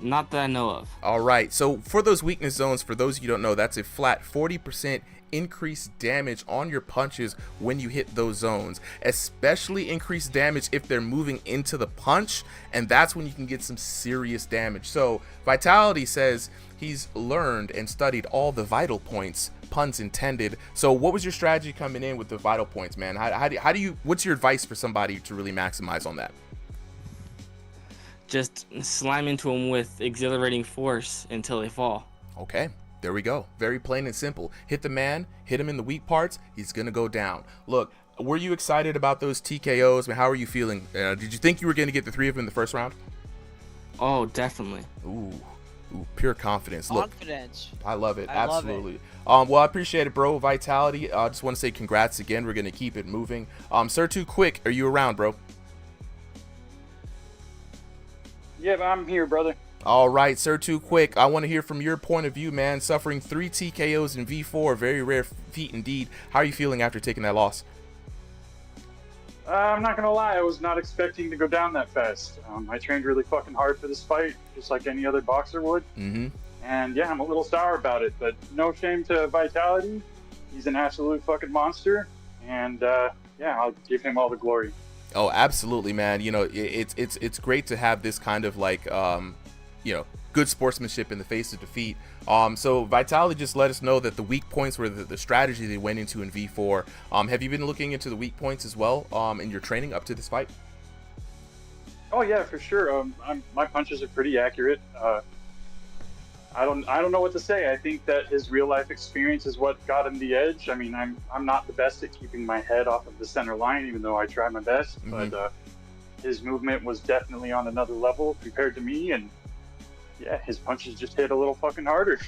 Not that I know of.
All right, so for those weakness zones, for those of you who don't know, that's a flat 40% increased damage on your punches when you hit those zones, especially increased damage if they're moving into the punch, and that's when you can get some serious damage. So Vitality says he's learned and studied all the vital points, puns intended. So what was your strategy coming in with the vital points, man? How do you, what's your advice for somebody to really maximize on that?
Just slam into them with exhilarating force until they fall.
Okay, there we go. Very plain and simple. Hit the man, hit him in the weak parts, he's gonna go down. Look, were you excited about those TKOs? I mean, how are you feeling? Did you think you were gonna get the 3 of them in the first round?
Oh, definitely.
Ooh, pure confidence. Look,
Confidence.
I love it.
I love
Absolutely. Well, I appreciate it, bro. Vitality. I just want to say congrats again. We're gonna keep it moving. Sir Too Quick, are you around, bro?
Yeah, I'm here, brother.
All right, Sir Too Quick, I want to hear from your point of view, man. Suffering 3 TKOs in V4, very rare feat indeed. How are you feeling after taking that loss?
I'm not gonna lie, I was not expecting to go down that fast. I trained really fucking hard for this fight, just like any other boxer would.
Mm-hmm.
And yeah, I'm a little sour about it, but no shame to Vitality. He's an absolute fucking monster, and yeah, I'll give him all the glory.
Oh, absolutely, man. You know, it's great to have this kind of like you know, good sportsmanship in the face of defeat. So Vitality just let us know that the weak points were the strategy they went into in V4. Have you been looking into the weak points as well in your training up to this fight?
Oh yeah, for sure. My punches are pretty accurate. I don't know what to say. I think that his real life experience is what got him the edge. I mean, I'm not the best at keeping my head off of the center line, even though I try my best.
Mm-hmm.
But his movement was definitely on another level compared to me, and yeah, his punches just hit a little fucking harder.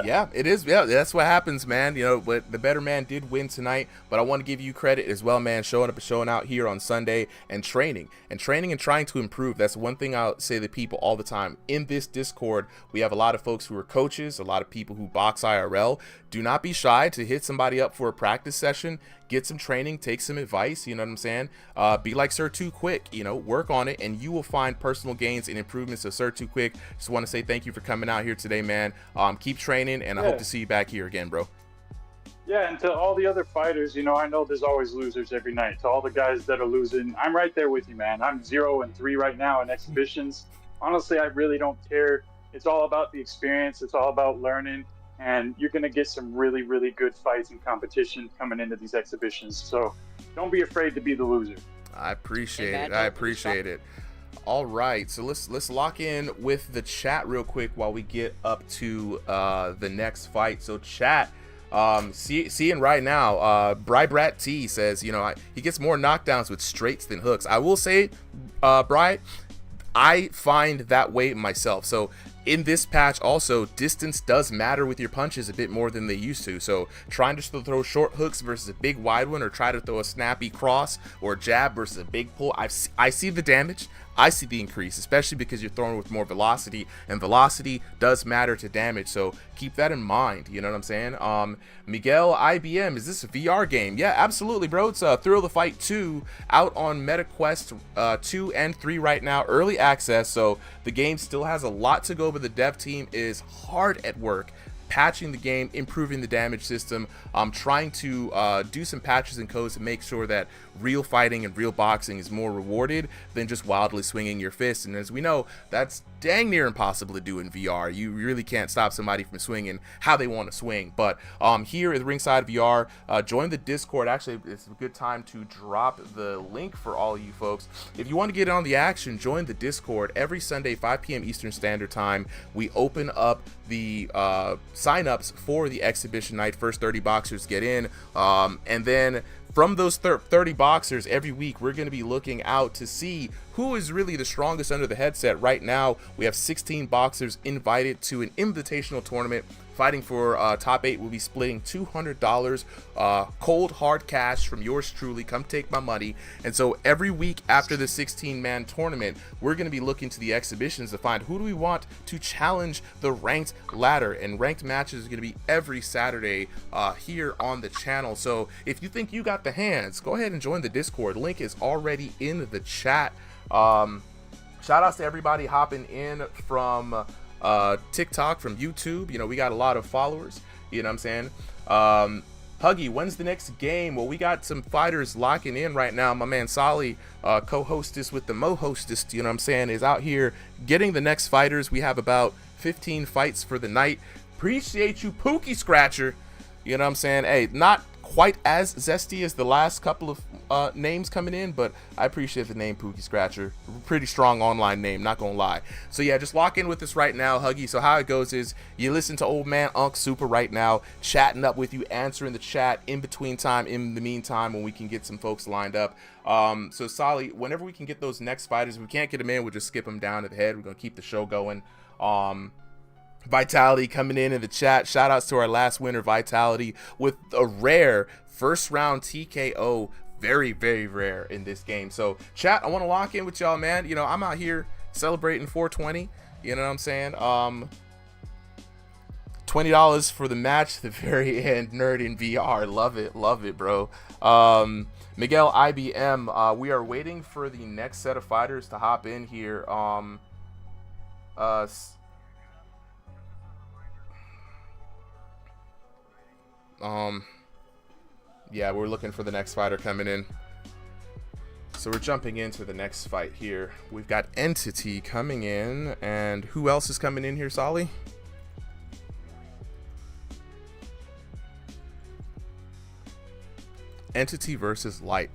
Yeah, it is. Yeah, that's what happens, man. You know, but the better man did win tonight. But I want to give you credit as well, man, showing up and showing out here on Sunday and training and trying to improve. That's one thing I'll say to people all the time. In this Discord, we have a lot of folks who are coaches, a lot of people who box IRL. Do not be shy to hit somebody up for a practice session. Get some training, take some advice, you know what I'm saying? Be like Sir Too Quick, you know, work on it, and you will find personal gains and improvements. So Sir Too Quick, just want to say thank you for coming out here today, man. Keep training, and I hope to see you back here again, bro.
Yeah, and to all the other fighters, you know, I know there's always losers every night. To all the guys that are losing, I'm right there with you, man. I'm 0-3 right now in exhibitions. Honestly, I really don't care. It's all about the experience. It's all about learning. And you're going to get some really, really good fights and competition coming into these exhibitions. So don't be afraid to be the loser.
I appreciate it. I appreciate it. All right, so let's lock in with the chat real quick while we get up to the next fight. So chat, Seeing right now, Brat T says, he gets more knockdowns with straights than hooks. I will say, Bry, I find that way myself. So in this patch also, distance does matter with your punches a bit more than they used to. So trying to throw short hooks versus a big wide one, or try to throw a snappy cross or jab versus a big pull, I see the damage. I see the increase, especially because you're throwing with more velocity, and velocity does matter to damage. So keep that in mind. You know what I'm saying? Miguel IBM, is this a VR game? Yeah, absolutely, bro. It's Thrill of the Fight 2 out on MetaQuest 2 and 3 right now, early access. So the game still has a lot to go, but the dev team is hard at work patching the game, improving the damage system, trying to do some patches and codes to make sure that real fighting and real boxing is more rewarded than just wildly swinging your fist. And as we know, that's dang near impossible to do in VR. You really can't stop somebody from swinging how they want to swing. But here at the Ringside VR, join the Discord. Actually, it's a good time to drop the link for all you folks. If you want to get on the action, join the Discord. Every Sunday, 5 p.m. Eastern Standard Time, we open up the sign-ups for the exhibition night. First 30 boxers get in, and then from those 30 boxers every week, we're going to be looking out to see who is really the strongest under the headset. Right now, we have 16 boxers invited to an invitational tournament. Fighting for top 8, we'll be splitting $200 cold hard cash from yours truly. Come take my money. And so every week after the 16-man tournament, we're going to be looking to the exhibitions to find who do we want to challenge the ranked ladder. And ranked matches are going to be every Saturday here on the channel. So if you think you got the hands, go ahead and join the Discord. Link is already in the chat. Shout outs to everybody hopping in from TikTok, from YouTube. We got a lot of followers, you know what I'm saying? Huggy, when's the next game? Well, we got some fighters locking in right now. My man Solly, co-hostess with the mo-hostess, you know what I'm saying, is out here getting the next fighters. We have about 15 fights for the night. Appreciate you, Pookie Scratcher, you know what I'm saying? Hey, not quite as zesty as the last couple of names coming in, but I appreciate the name Pookie Scratcher. Pretty strong online name, not gonna lie. So yeah, just lock in with us right now, Huggy. So how it goes is you listen to old man Unc Super right now, chatting up with you, answering the chat in between time, in the meantime, when we can get some folks lined up. So Solly, whenever we can get those next fighters, if we can't get them in, we'll just skip them down to the head. We're gonna keep the show going. Vitality coming in the chat. Shout outs to our last winner, Vitality, with a rare first round TKO. Very, very rare in this game. So chat, I want to lock in with y'all, man. I'm out here celebrating 420. You know what I'm saying? $20 for the match to the very end. Nerd in VR. Love it, bro. Miguel IBM, we are waiting for the next set of fighters to hop in here. Yeah, we're looking for the next fighter coming in. So we're jumping into the next fight here. We've got Entity coming in, and who else is coming in here, Solly? Entity versus Light.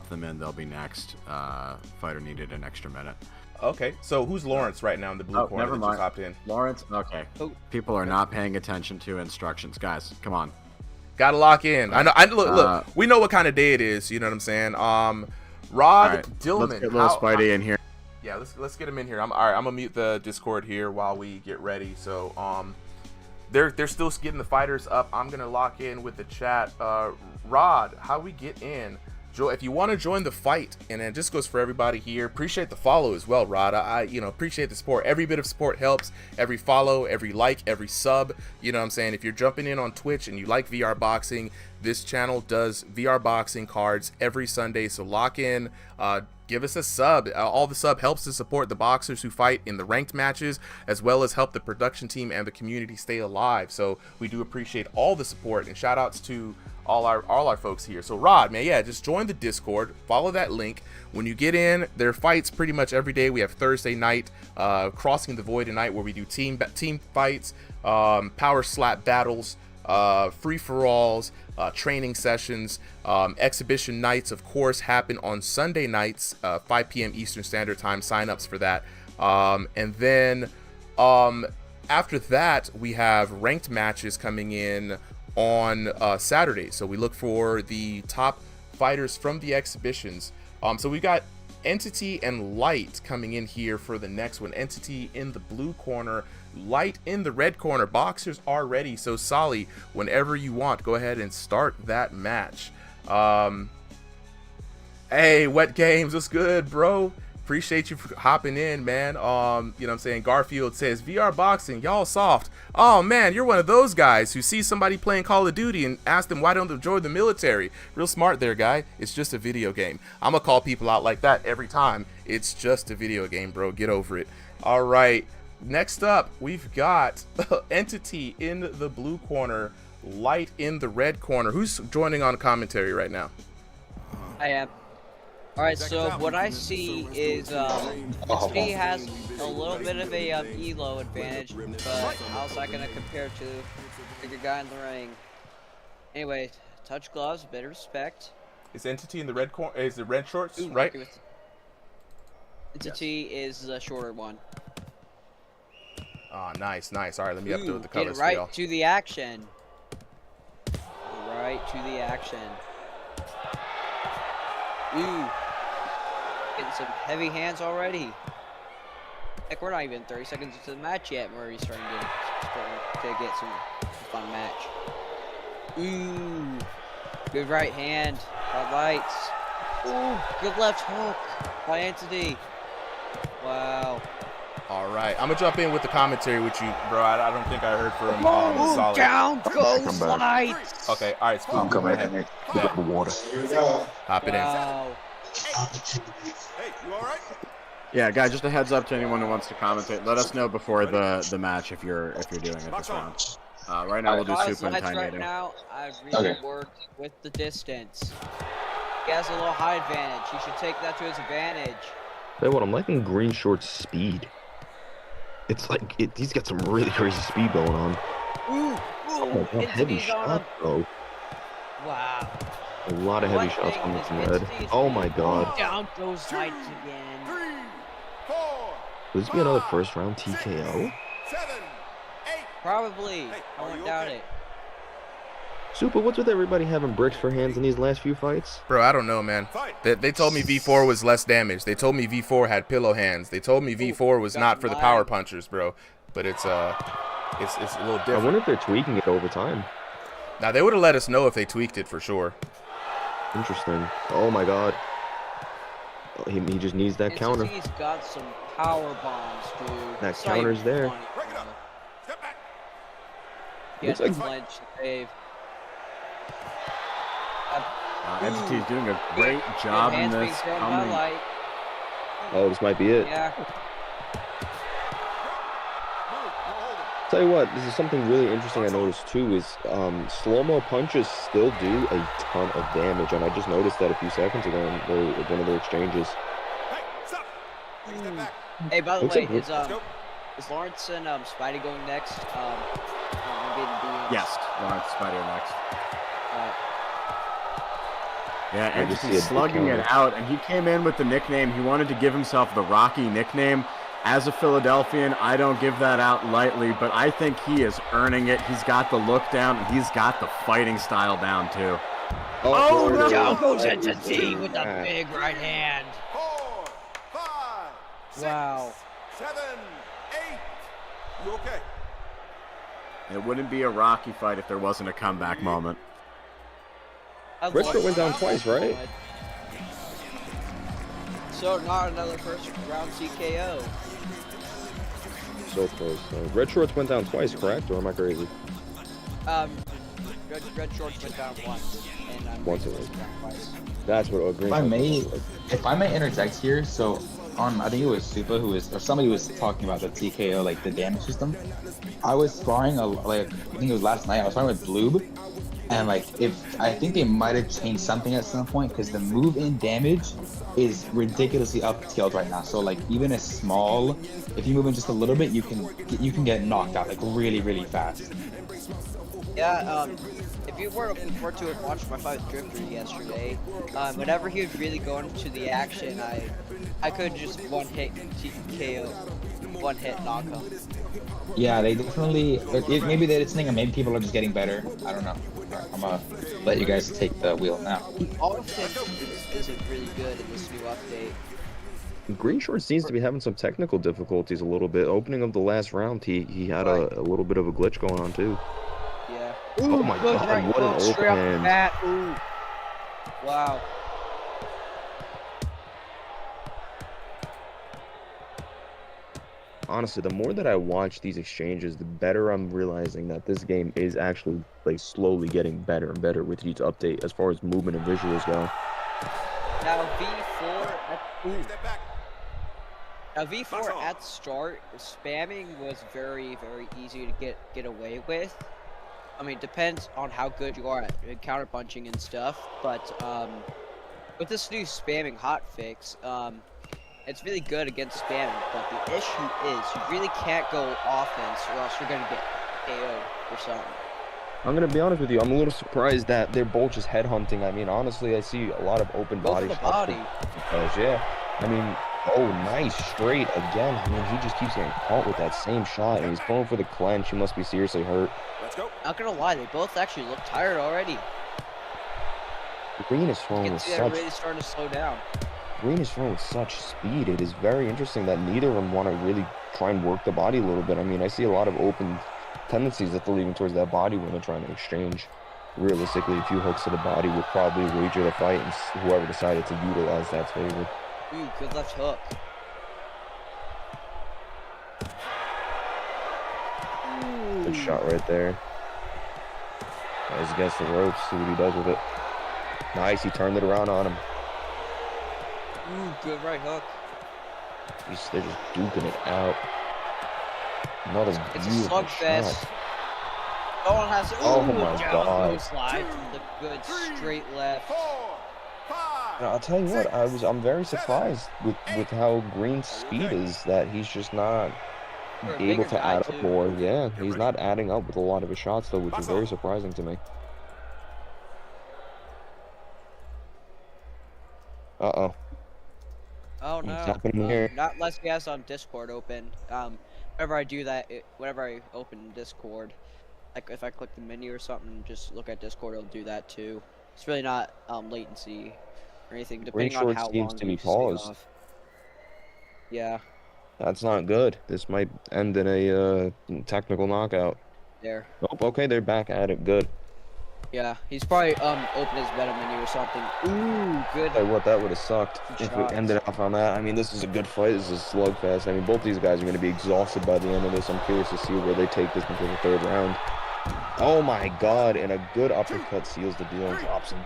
Them in, they'll be next. Fighter needed an extra minute.
Okay, so who's Lawrence right now in the blue corner?
Never
that
mind.
just hopped in?
Lawrence. Okay. People are not paying attention to instructions, guys. Come on.
Gotta lock in. I know. Look. We know what kind of day it is. You know what I'm saying? Rod Dillman.
Let's get little Spidey in here.
Yeah, let's get him in here. All right. I'm gonna mute the Discord here while we get ready. So they're still getting the fighters up. I'm gonna lock in with the chat. Rod, how we get in? If you want to join the fight, and it just goes for everybody here, appreciate the follow as well, Rod. I appreciate the support. Every bit of support helps. Every follow, every like, every sub. You know what I'm saying? If you're jumping in on Twitch and you like VR boxing, this channel does VR boxing cards every Sunday. So lock in. Give us a sub. All the sub helps to support the boxers who fight in the ranked matches, as well as help the production team and the community stay alive. So we do appreciate all the support, and shout outs to all our folks here. So Rod, man, yeah, just join the Discord, follow that link. When you get in, there are fights pretty much every day. We have Thursday night, Crossing the Void tonight, where we do team fights, power slap battles, free-for-alls, training sessions. Exhibition nights, of course, happen on Sunday nights, 5 p.m. Eastern Standard Time. Sign-ups for that. And then After that, we have ranked matches coming in on Saturday. So we look for the top fighters from the exhibitions. So we got Entity and Light coming in here for the next one. Entity in the blue corner, Light in the red corner. Boxers are ready. So Solly, whenever you want, go ahead and start that match. Hey, Wet Games, what's good, bro? Appreciate you for hopping in, man. You know what I'm saying? Garfield says, VR boxing, y'all soft. Oh, man, you're one of those guys who sees somebody playing Call of Duty and ask them why don't they join the military. Real smart there, guy. It's just a video game. I'm going to call people out like that every time. It's just a video game, bro. Get over it. All right. Next up, we've got Entity in the blue corner, Light in the red corner. Who's joining on commentary right now?
I am. Alright, so what I see is Entity has a little bit of a elo advantage, but how's that gonna compare to the bigger guy in the ring? Anyway, touch gloves, bit of respect.
Is Entity in the red corner? Is it red shorts, right?
Entity is the shorter one.
Oh, nice, nice. All right, let me upload the colors.
Get right to the action. Right to the action. Ooh. Getting some heavy hands already. Heck, we're not even 30 seconds into the match yet. We're already starting to get some fun match. Ooh. Good right hand by Lights. Ooh. Good left hook by Entity. Wow.
All right. I'm going to jump in with the commentary with you, bro. I don't think I heard from Solid.
Down goes Lights.
Okay. All right. It's cool.
I'm coming in. Get the water.
Hop it in.
Hey, you all right?
Yeah, guys, just a heads up to anyone who wants to commentate. Let us know before the match if you're doing it this round. Right now we'll do Super and Tiny.
Right now, I've really worked with the distance. He has a little height advantage. He should take that to his advantage.
Tell you what, I'm liking Green Short's speed. It's like he's got some really crazy speed going on.
Ooh,
oh my God, heavy shot, bro.
Wow.
A lot of heavy shots coming from red. Oh my God.
Down goes Lights again.
3, 4.
Will this be another first round TKO?
7, 8.
Probably. I won't doubt it.
Super, what's with everybody having bricks for hands in these last few fights?
Bro, I don't know, man. They told me V4 was less damage. They told me V4 had pillow hands. They told me V4 was not for the power punchers, bro. But it's a little different.
I wonder if they're tweaking it over time.
Now, they would have let us know if they tweaked it for sure.
Interesting. Oh my God. Oh, he just needs that counter.
He's got some power bombs, dude.
That counter's there.
He has to flinch to save.
Entity's doing a great job in this.
Oh, this might be it.
Yeah.
Tell you what, this is something really interesting I noticed too, is slow-mo punches still do a ton of damage, and I just noticed that a few seconds ago in one of their exchanges.
Hey, by the way, is Lawrence and Spidey going next?
Yes, Lawrence, Spidey are next. Yeah, and he's slugging it out, and he came in with the nickname. He wanted to give himself the Rocky nickname. As a Philadelphian, I don't give that out lightly, but I think he is earning it. He's got the look down, and he's got the fighting style down, too.
Oh, no! Down goes Entity with a big right hand.
4, 5, 6,
wow.
7, 8. You okay?
It wouldn't be a Rocky fight if there wasn't a comeback moment.
Retro went down twice, right?
So not another first round TKO.
So close. Red Shorts went down twice, correct? Or am I crazy?
Red Shorts went down once. And
once it was. That's what Green.
If I may interject here, so I think it was Supa or somebody was talking about the TKO, like the damage system. I was sparring I think it was last night. I was sparring with Bloob, and I think they might have changed something at some point because the move in damage is ridiculously upscaled right now. So even if you move in just a little bit, you can get knocked out really, really fast.
Yeah, if you were to watch my fight with Drifter yesterday, whenever he would really go into the action, I could just one hit TKO, one hit knock him.
Yeah, they definitely. Maybe they're listening, and maybe people are just getting better. I don't know. I'm gonna let you guys take the wheel now.
The offense isn't really good in this new update.
Green Short seems to be having some technical difficulties a little bit. Opening of the last round, he had a little bit of a glitch going on too.
Yeah.
Oh my
good
god,
right
what an
hook, straight off the
overhand.
bat. Ooh. Wow.
Honestly, the more that I watch these exchanges, the better I'm realizing that this game is actually like slowly getting better and better with each update as far as movement and visuals go.
Now V4 at start, spamming was very, very easy to get away with. I mean, depends on how good you are at counter punching and stuff, but with this new spamming hotfix, it's really good against spamming, but the issue is you really can't go offense or else you're gonna get KO'd or something.
I'm gonna be honest with you, I'm a little surprised that they're both just headhunting. I mean, honestly, I see a lot of open body shots.
Body.
Because, yeah, I mean, oh, nice straight again. I mean, he just keeps getting caught with that same shot, and he's going for the clench. He must be seriously hurt.
Let's go. Not gonna lie, they both actually look tired already.
Green is throwing with
They're really starting to slow down.
Green is throwing with such speed. It is very interesting that neither of them want to really try and work the body a little bit. I mean, I see a lot of open tendencies that they're leaving towards that body when they're trying to exchange. Realistically, a few hooks to the body would probably wager the fight, and whoever decided to utilize that's favored.
Ooh, good left hook.
Good shot right there. He's against the ropes. See what he does with it. Nice, he turned it around on him.
Ooh, good right hook.
They're just duking it out. Another
It's a
beautiful
slugfest.
shot.
No one has. Ooh,
Oh my god.
Slide to the good straight left.
And I'll tell you what, I'm very surprised with how Green's speed is, that he's just not able to add up more. Yeah, he's not adding up with a lot of his shots though, which is very surprising to me. Uh-oh.
Oh no.
What's happening here?
Not unless he has Discord open. Whenever I do that, whenever I open Discord, like if I click the menu or something and just look at Discord, it'll do that too. It's really not latency or anything, depending on how long
seems to be
you stay
paused.
off. Yeah.
That's not good. This might end in a technical knockout.
There.
Oh, okay, they're back at it. Good.
Yeah, he's probably opened his meta menu or something. Ooh, good.
Tell you what, that would have sucked
Good
if
shots.
it ended off on that. I mean, this is a good fight. This is a slugfest. I mean, both these guys are going to be exhausted by the end of this. I'm curious to see where they take this into the third round. Oh my god, and a good uppercut seals the deal and drops him.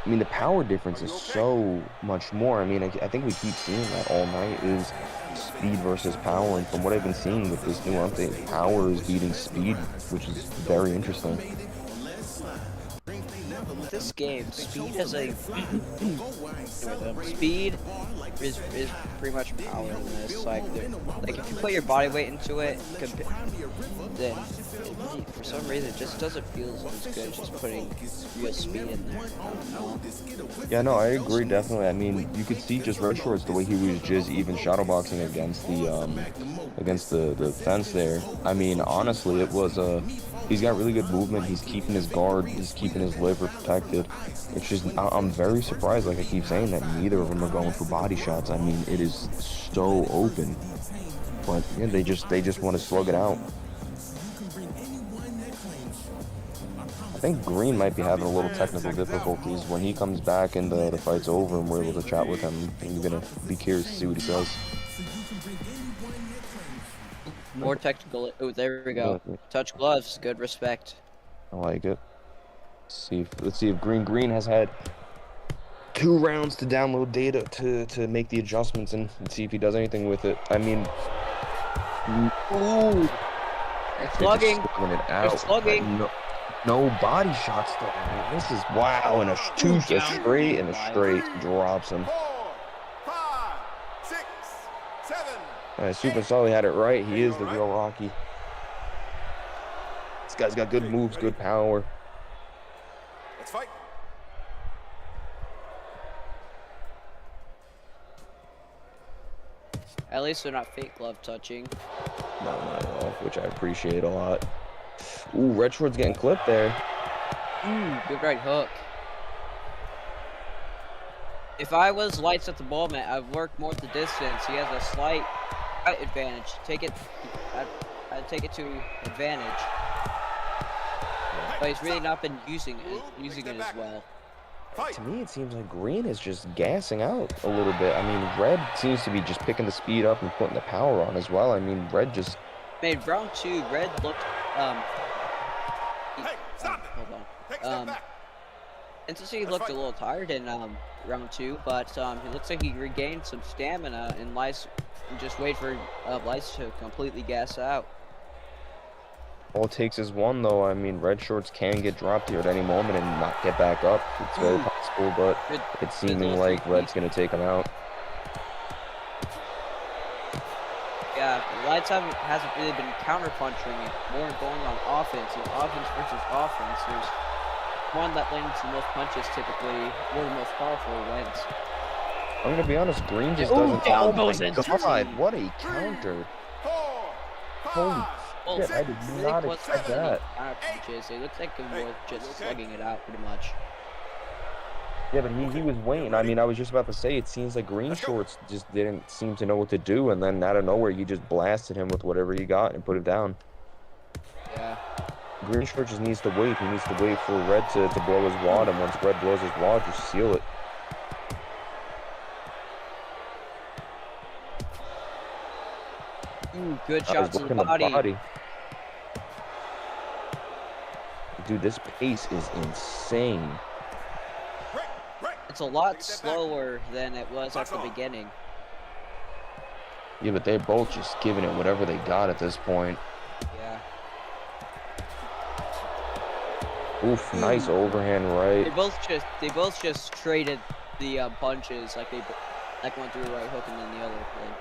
I mean, the power difference is so much more. I mean, I think we keep seeing that all night is speed versus power. And from what I've been seeing with this new update, power is beating speed, which is very interesting.
This game, speed has a speed is pretty much power in this. Like if you put your body weight into it, then for some reason it just doesn't feel as good just putting real speed in there.
Yeah, no, I agree definitely. I mean, you could see just Red Shorts the way he was just even shadowboxing against the fence there. I mean, honestly, it was he's got really good movement. He's keeping his guard. He's keeping his liver protected. It's just I'm very surprised, like I keep saying, that neither of them are going for body shots. I mean, it is so open, but yeah, they just want to slug it out. I think Green might be having a little technical difficulties. When he comes back and the fight's over and we're able to chat with him, I'm gonna be curious to see what he says.
More technical. Oh, there we go. Touch gloves. Good respect.
I like it. Let's see if Green has had 2 rounds to download data to make the adjustments and see if he does anything with it. I mean,
ooh, slugging.
They're slugging. No body shots though. This is wow, and a straight and a straight drops him.
4, 5, 6, 7.
Super Sully had it right. He is the real Rocky. This guy's got good moves, good power.
Let's fight.
At least they're not fake glove touching.
No, not at all, which I appreciate a lot. Ooh, Red Short's getting clipped there.
Good right hook. If I was Lights at the moment, I'd work more at the distance. He has a slight height advantage. I'd take it to advantage. But he's really not been using it as well.
To me, it seems like Green is just gassing out a little bit. I mean, Red seems to be just picking the speed up and putting the power on as well. I mean, Red just...
Made round 2, Red looked, hold on. Entity looked a little tired in round 2, but he looks like he regained some stamina and Lights just wait for Lights to completely gas out.
All it takes is one, though. I mean, Red Shorts can get dropped here at any moment and not get back up. It's very possible, but it's seeming like Red's going to take him out.
Yeah, Lights hasn't really been counter-punching it, more going on offense. And offense versus offense, there's one that lands the most punches typically, or the most powerful wins.
I'm going to be honest, Green just doesn't...
elbows
oh
into
my God, what a counter. Holy shit, I did not expect that.
Punches. It looks like he was just slugging it out pretty much.
Yeah, but he was waiting. I mean, I was just about to say, it seems like Green Shorts just didn't seem to know what to do, and then out of nowhere, you just blasted him with whatever he got and put him down.
Yeah.
Green Short just needs to wait. He needs to wait for Red to blow his wad, and once Red blows his wad, just seal it.
Good shots in the body.
Dude, this pace is insane.
It's a lot slower than it was at the beginning.
Yeah, but they're both just giving it whatever they got at this point.
Yeah.
Oof, nice overhand right.
They both just traded the punches, like one threw a right hook and then the other thing.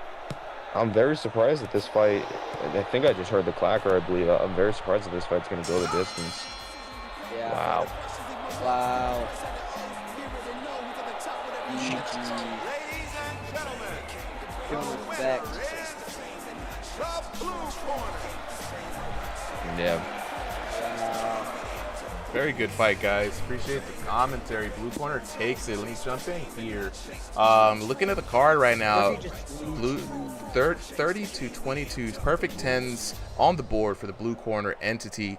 I'm very surprised that this fight, I think I just heard the clacker, I believe. I'm very surprised that this fight's going to go the distance.
Yeah.
Wow.
Wow. Respect.
Yeah.
Very good fight, guys. Appreciate the commentary. Blue corner takes it. Let me jump in here. Looking at the card right now, blue 30 to 22, perfect 10s on the board for the blue corner entity.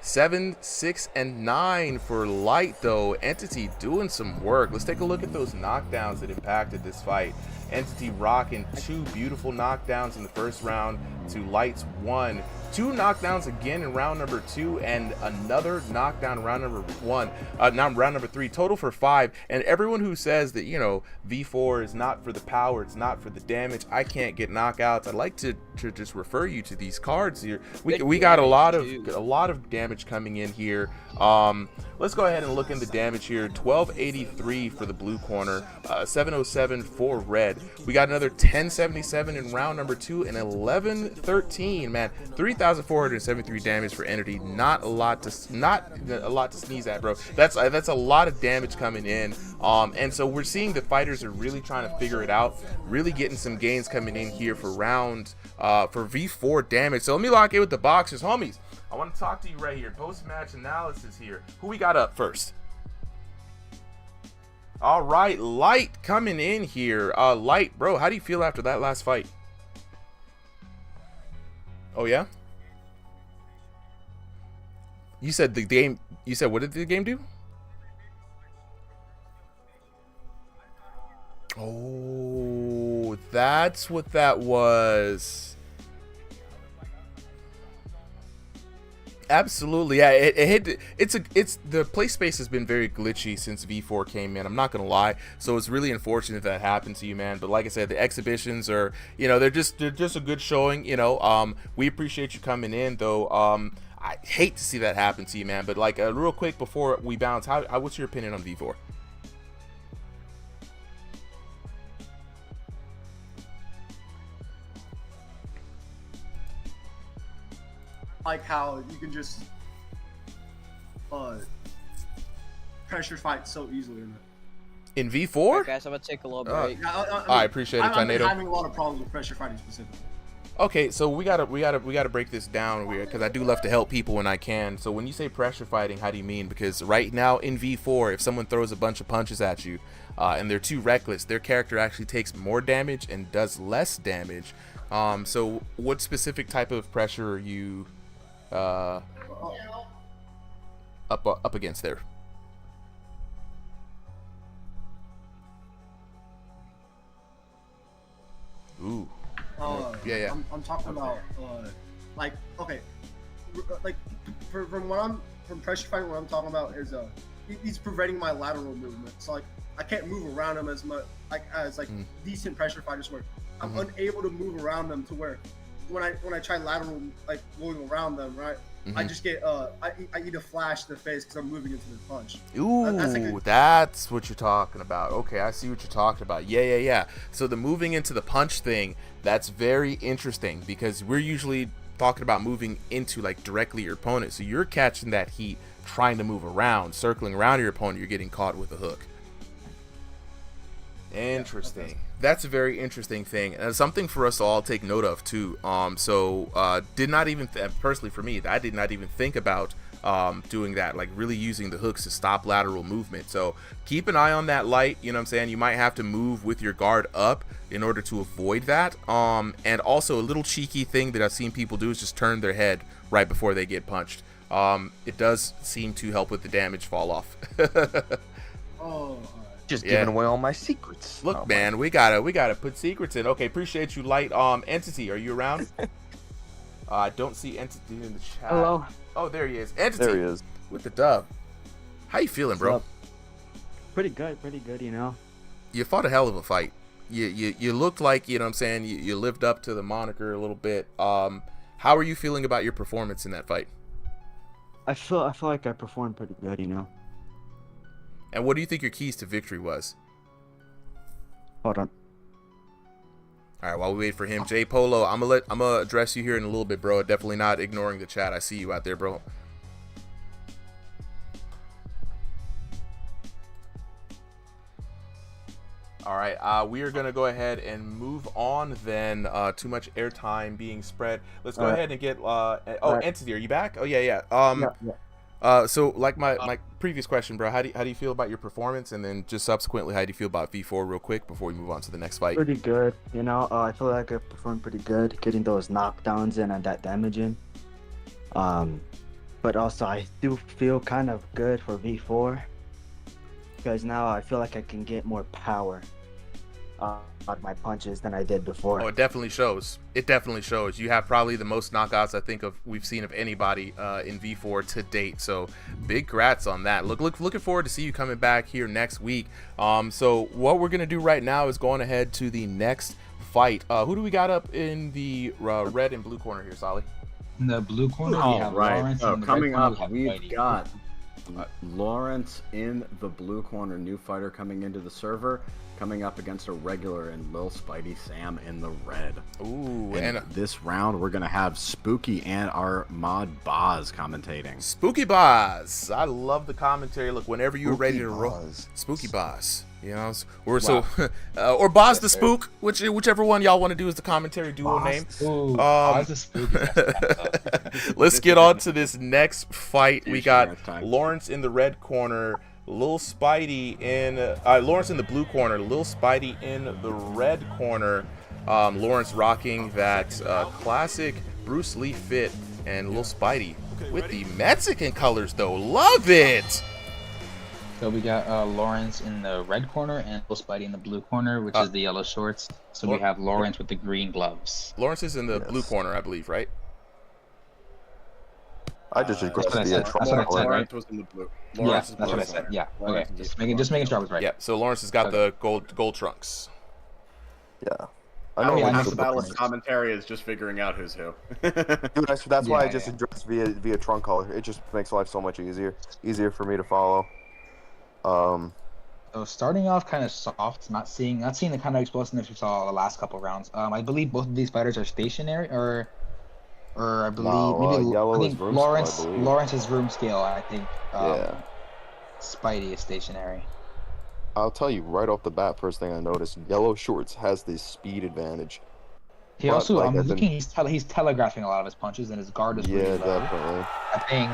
7, 6, and 9 for Light, though. Entity doing some work. Let's take a look at those knockdowns that impacted this fight. Entity rocking 2 beautiful knockdowns in the first round to Light's 1. 2 knockdowns again in round number 2 and another knockdown in round number 1. Now round number 3, total for 5. And everyone who says that, you know, V4 is not for the power, it's not for the damage, I can't get knockouts, I'd like to just refer you to these cards here. We got a lot of damage coming in here. Let's go ahead and look in the damage here. 1283 for the blue corner, 707 for red. We got another 1077 in round number 2 and 1113. Man, 3,473 damage for entity. Not a lot to sneeze at, bro. That's a lot of damage coming in. And so we're seeing the fighters are really trying to figure it out, really getting some gains coming in here for round for V4 damage. So let me lock in with the boxers, homies. I want to talk to you right here. Post-match analysis here. Who we got up first? All right, Light coming in here. Light, bro, how do you feel after that last fight? Oh, yeah? You said the game, what did the game do? Oh, that's what that was. Absolutely, yeah. It's the play space has been very glitchy since V4 came in. I'm not gonna lie, so it's really unfortunate that happened to you, man. But like I said, the exhibitions are, you know, they're just a good showing. You know, we appreciate you coming in, though. I hate to see that happen to you, man. But like, real quick before we bounce, what's your opinion on V4?
Like how you can just pressure fight so easily in it.
In V4?
Alright, guys, I'm gonna take a little break.
I appreciate it,
I've been
Tornado.
having a lot of problems with pressure fighting specifically.
Okay, so we gotta break this down here because I do love to help people when I can. So when you say pressure fighting, how do you mean? Because right now in V4, if someone throws a bunch of punches at you and they're too reckless, their character actually takes more damage and does less damage. So what specific type of pressure are you up against there? Ooh. Yeah.
I'm talking about like okay, like from pressure fighting. What I'm talking about is he's preventing my lateral movement. So like I can't move around him as much as decent pressure fighters where I'm unable to move around them to where when I try lateral like going around them, right? I just get I eat a flash to the face because I'm moving into the punch.
Ooh, that's what you're talking about. Okay, I see what you're talking about. Yeah. So the moving into the punch thing, that's very interesting because we're usually talking about moving into like directly your opponent. So you're catching that heat, trying to move around, circling around your opponent. You're getting caught with a hook. Interesting. That's a very interesting thing, and something for us to all take note of too. Did not even personally for me, I did not even think about doing that, like really using the hooks to stop lateral movement. So keep an eye on that light. You know what I'm saying? You might have to move with your guard up in order to avoid that. And also a little cheeky thing that I've seen people do is just turn their head right before they get punched. It does seem to help with the damage fall off.
Just giving away all my secrets.
Look, man, we gotta put secrets in. Okay, appreciate you, Light. Entity, are you around? I don't see Entity in the chat.
Hello.
Oh, there he is. Entity.
There he is.
With the dub. How you feeling, bro?
Pretty good, you know.
You fought a hell of a fight. You looked like, you know what I'm saying, you lived up to the moniker a little bit. How are you feeling about your performance in that fight?
I feel like I performed pretty good, you know.
And what do you think your keys to victory was?
Hold on.
All right, while we wait for him, J Polo, I'm gonna address you here in a little bit, bro. Definitely not ignoring the chat. I see you out there, bro. All right, we are gonna go ahead and move on then. Too much airtime being spread. Let's go ahead and get. Entity, are you back? Oh yeah. So like my previous question, bro, how do you feel about your performance, and then just subsequently, how do you feel about V4 real quick before we move on to the next fight?
Pretty good, you know. I feel like I performed pretty good, getting those knockdowns in and that damage in. But also I do feel kind of good for V4 because now I feel like I can get more power on my punches than I did before.
Oh, it definitely shows. It definitely shows. You have probably the most knockouts I think we've seen of anybody in V4 to date. So big congrats on that. Looking forward to see you coming back here next week. So what we're gonna do right now is going ahead to the next fight. Who do we got up in the red and blue corner here, Solly?
In the blue corner, we have Lawrence.
So
in the
coming
red corner,
up, we've got Lawrence in the blue corner, new fighter coming into the server, coming up against a regular and Lil Spidey Sam in the red.
Ooh,
and this round we're gonna have Spooky and our mod Boz commentating.
Spooky Boz, I love the commentary. Look, whenever you're ready to roll, Spooky Boz. You know, or Boz the Spook, whichever one y'all want to do is the commentary duo name.
Boz the Spook.
Let's get on to this next fight. We got Lawrence in the red corner, Lil Spidey in Lawrence in the blue corner, Lil Spidey in the red corner. Lawrence rocking that classic Bruce Lee fit, and Lil Spidey with the Mexican colors though. Love it.
So we got Lawrence in the red corner and Lil Spidey in the blue corner, which is the yellow shorts. So we have Lawrence with the green gloves.
Lawrence is in the blue corner, I believe, right?
I just
That's what I said, right?
Lawrence was in the blue.
Lawrence that's what I said. Yeah. Okay. Just making sure I was right.
Yeah. So Lawrence has got the gold trunks.
Yeah.
I know half the battle of commentary is just figuring out who's who.
Dude, that's why I just address via trunk color. It just makes life so much easier for me to follow.
So starting off kind of soft, not seeing the kind of explosiveness we saw the last couple rounds. I believe both of these fighters are stationary, or I believe I think Lawrence's room scale. I think Spidey is stationary.
I'll tell you right off the bat, first thing I noticed, Yellow Shorts has the speed advantage.
He
But,
also,
like,
I'm
I've been-
looking, he's telegraphing a lot of his punches, and his guard is really
Yeah,
low.
definitely.
I think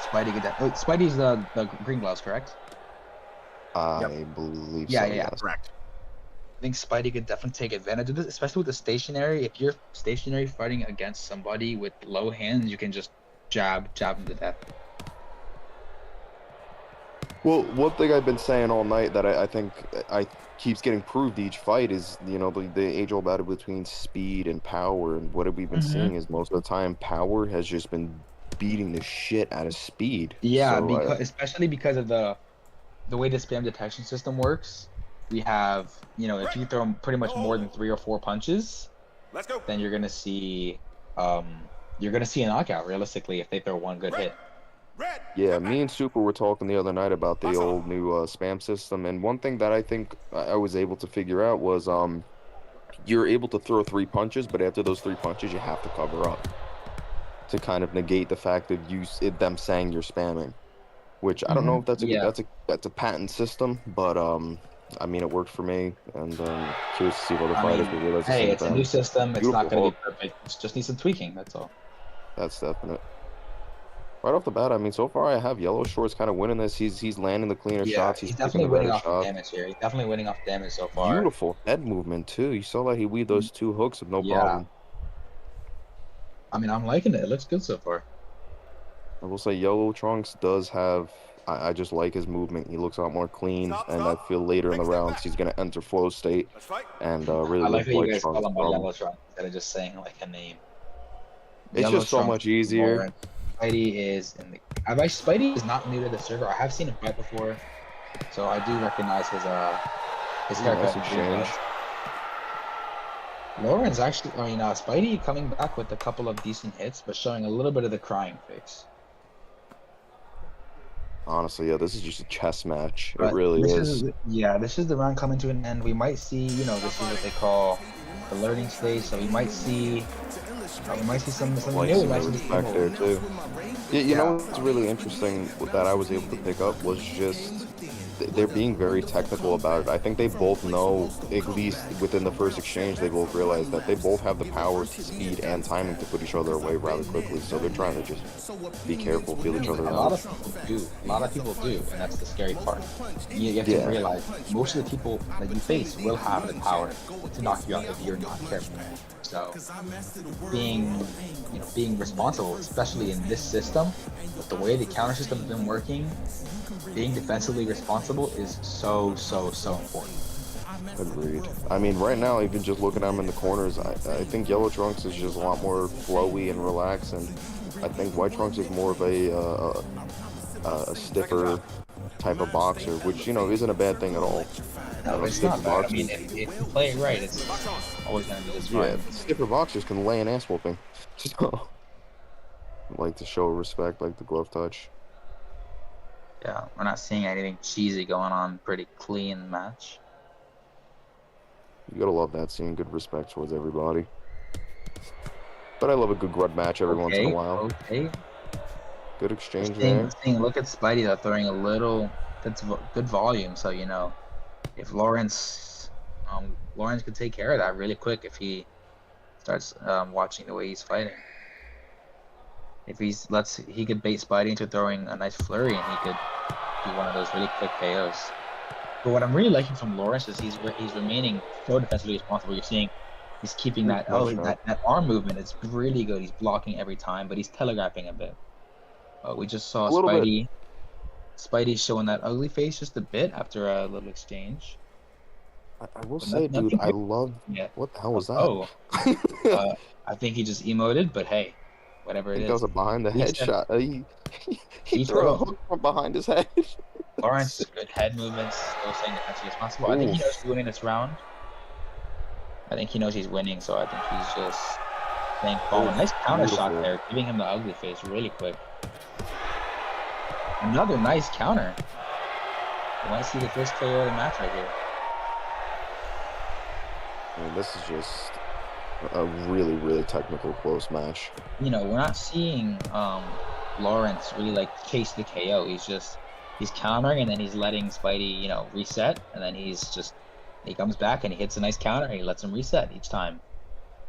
Spidey could. Spidey's the green gloves, correct?
I believe
Yeah,
so,
yeah,
yes.
Correct.
I think Spidey could definitely take advantage of this, especially with the stationary. If you're stationary fighting against somebody with low hands, you can just jab him to death.
Well, one thing I've been saying all night that I think I keeps getting proved each fight is, you know, the age-old battle between speed and power. And what we've been seeing is most of the time, power has just been beating the shit out of speed.
Yeah,
So,
because especially because of the way the spam detection system works. We have, you know, if you throw pretty much more than 3 or 4 punches, then you're gonna see a knockout realistically if they throw one good hit.
yeah, me and Super were talking the other night about the old new spam system, and one thing that I think I was able to figure out was you're able to throw 3 punches, but after those 3 punches, you have to cover up to kind of negate the fact of them saying you're spamming. Which I don't know if that's a patent system, but I mean it worked for me, and curious to see if other fighters will realize the
Hey,
same
it's a
thing.
new system. It's not
Beautiful
gonna be
hook.
perfect. It just needs some tweaking. That's all.
That's definite. Right off the bat, I mean, so far I have Yellow Shorts kind of winning this. He's landing the cleaner
Yeah,
shots.
he's
He's
definitely
picking the
winning
better
off the
shots.
damage here. He's definitely winning off damage so far.
Beautiful head movement too. You saw that he weaved those 2 hooks with no
Yeah.
problem.
I mean, I'm liking it. It looks good so far.
I will say Yellow Trunks does have. I just like his movement. He looks a lot more clean, and I feel later in the rounds he's gonna enter flow state and really
I like
live
how you
White
guys
Trunks'
call him by
problem.
Yellow Trunk instead of just saying like a name.
It's
Yellow
just so
Trunk,
much easier.
Lauren. Spidey is in the. Spidey is not new to the server. I have seen him fight before, so I do recognize his haircut.
Nice
and
exchange.
Lauren's actually, Spidey coming back with a couple of decent hits, but showing a little bit of the crying face.
Honestly, yeah, this is just a chess match.
But
It really
this
is.
This is the round coming to an end. We might see, this is what they call the learning stage. So we might see some
Like
new.
some
Nice
respect there too. Yeah, you know what's really interesting that I was able to pick up was just they're being very technical about it. I think they both know, at least within the first exchange, they both realize that they both have the power, speed, and timing to put each other away rather quickly. So they're trying to just be careful, feel each other
A
out.
lot of people do, and that's the scary part. You have to realize most of the people that you face will have the power to knock you out if you're not careful. So being responsible, especially in this system, with the way the counter system has been working, being defensively responsible is so important.
Agreed. I mean, right now, even just looking at them in the corners, I think Yellow Trunks is just a lot more flowy and relaxed, and I think White Trunks is more of a stiffer type of boxer, which, isn't a bad thing at all.
No, it's not bad. I mean, if you play it right, it's always going to be this fun.
Yeah, stiffer boxers can lay an ass whooping. So, I like to show respect, like the glove touch.
Yeah, we're not seeing anything cheesy going on. Pretty clean match.
You gotta love that, seeing good respect towards everybody. But I love a good grud match every once in a while.
Okay.
Good exchange there.
Look at Spidey though, throwing a little. That's good volume. So if Lawrence could take care of that really quick if he starts watching the way he's fighting. If he could bait Spidey into throwing a nice flurry, and he could do one of those really quick KOs. But what I'm really liking from Lawrence is he's remaining so defensively responsible. You're seeing he's keeping that arm movement. It's really good. He's blocking every time, but he's telegraphing a bit. We just saw Spidey showing that ugly face just a bit after a little exchange.
I will say, dude, I love.
Yeah.
What the hell was that?
Oh, I think he just emoted, but hey, whatever it is.
That was a behind the head shot. He threw a hook from behind his head.
Lawrence, good head movements, still staying defensively responsible. I think he knows he's winning this round. I think he knows he's winning, so I think he's just staying calm. Nice counter shot there, giving him the ugly face really quick. Another nice counter. You want to see the first KO of the match right here.
I mean, this is just a really, really technical close match.
We're not seeing Lawrence really chase the KO. He's just He's countering, and then he's letting Spidey, reset, and then he comes back and he hits a nice counter, and he lets him reset each time.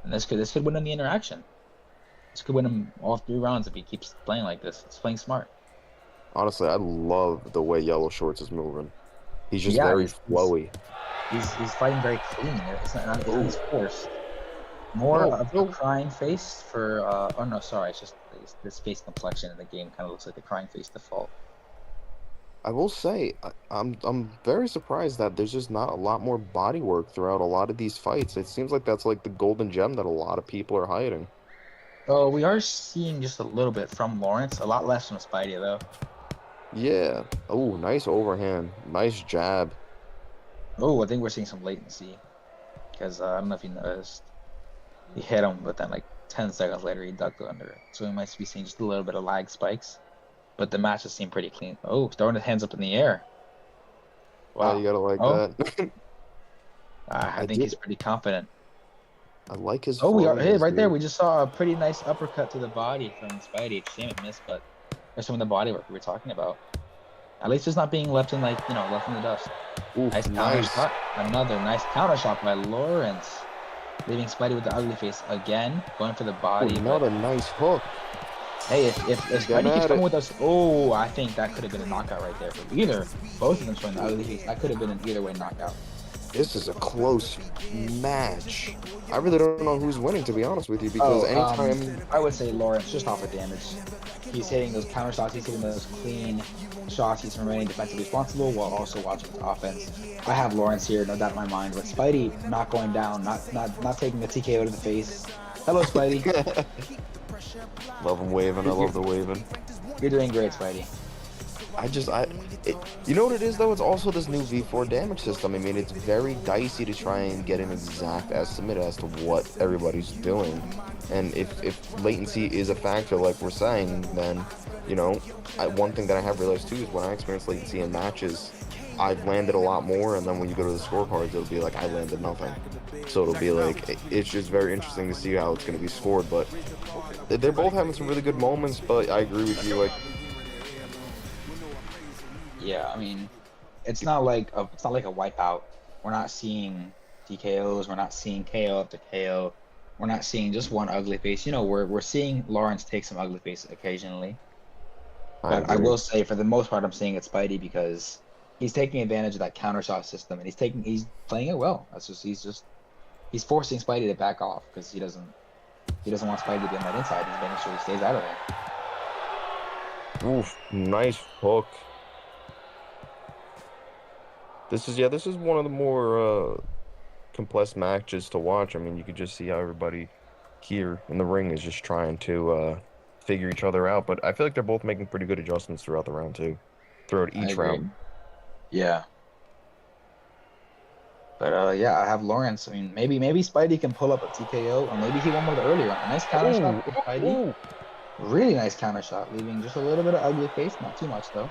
And this could win him the interaction. This could win him all 3 rounds if he keeps playing like this. He's playing smart.
Honestly, I love the way Yellow Shorts is moving. He's just very flowy.
He's fighting very clean. It's not forced. More of a crying face for oh no, sorry, it's just this face complexion in the game kind of looks like the crying face default.
I will say, I'm very surprised that there's just not a lot more body work throughout a lot of these fights. It seems like that's like the golden gem that a lot of people are hiding.
Oh, we are seeing just a little bit from Lawrence, a lot less from Spidey though.
Yeah. Oh, nice overhand. Nice jab.
Oh, I think we're seeing some latency. Because I don't know if you noticed. He hit him, but then like 10 seconds later he ducked under. So we might be seeing just a little bit of lag spikes. But the matches seem pretty clean. Oh, throwing his hands up in the air.
Wow, you gotta like that.
I think he's pretty confident.
I like his.
Oh, right there. We just saw a pretty nice uppercut to the body from Spidey. Shame it missed, but there's some of the body work we were talking about. At least it's not being left in left in the dust.
Oof,
nice counter shot. Another nice counter shot by Lawrence, leaving Spidey with the ugly face again, going for the body.
Another nice hook.
Hey, if Spidey keeps coming with us, I think that could have been a knockout right there for either. Both of them showing the ugly face. That could have been an either way knockout.
This is a close match. I really don't know who's winning, to be honest with you, because anytime...
I would say Lawrence, just off of damage. He's hitting those counter shots, he's hitting those clean shots, he's remaining defensively responsible while also watching the offense. I have Lawrence here, no doubt in my mind, but Spidey not going down, not taking the TKO to the face. Hello, Spidey.
Love him waving, I love the waving.
You're doing great, Spidey.
You know what it is though? It's also this new V4 damage system. I mean, it's very dicey to try and get an exact estimate as to what everybody's doing. And if latency is a factor, like we're saying, then, one thing that I have realized too is when I experience latency in matches, I've landed a lot more, and then when you go to the scorecards, it'll be like I landed nothing. So it'll be like, it's just very interesting to see how it's going to be scored. But they're both having some really good moments, but I agree with you, like,
yeah, I mean, it's not like a wipeout. We're not seeing TKOs. We're not seeing KO after KO. We're not seeing just one ugly face. We're seeing Lawrence take some ugly face occasionally. But I will say, for the most part, I'm seeing it Spidey because he's taking advantage of that counter shot system, and he's playing it well. He's forcing Spidey to back off because he doesn't want Spidey to be on that inside. He's making sure he stays out of there.
Oof, nice hook. This is one of the more complex matches to watch. I mean, you could just see how everybody here in the ring is just trying to figure each other out. But I feel like they're both making pretty good adjustments throughout the round too, throughout each round.
Yeah. But I have Lawrence. I mean, maybe Spidey can pull up a TKO, or maybe he won one earlier. A nice counter shot from Spidey. Really nice counter shot, leaving just a little bit of ugly face, not too much though.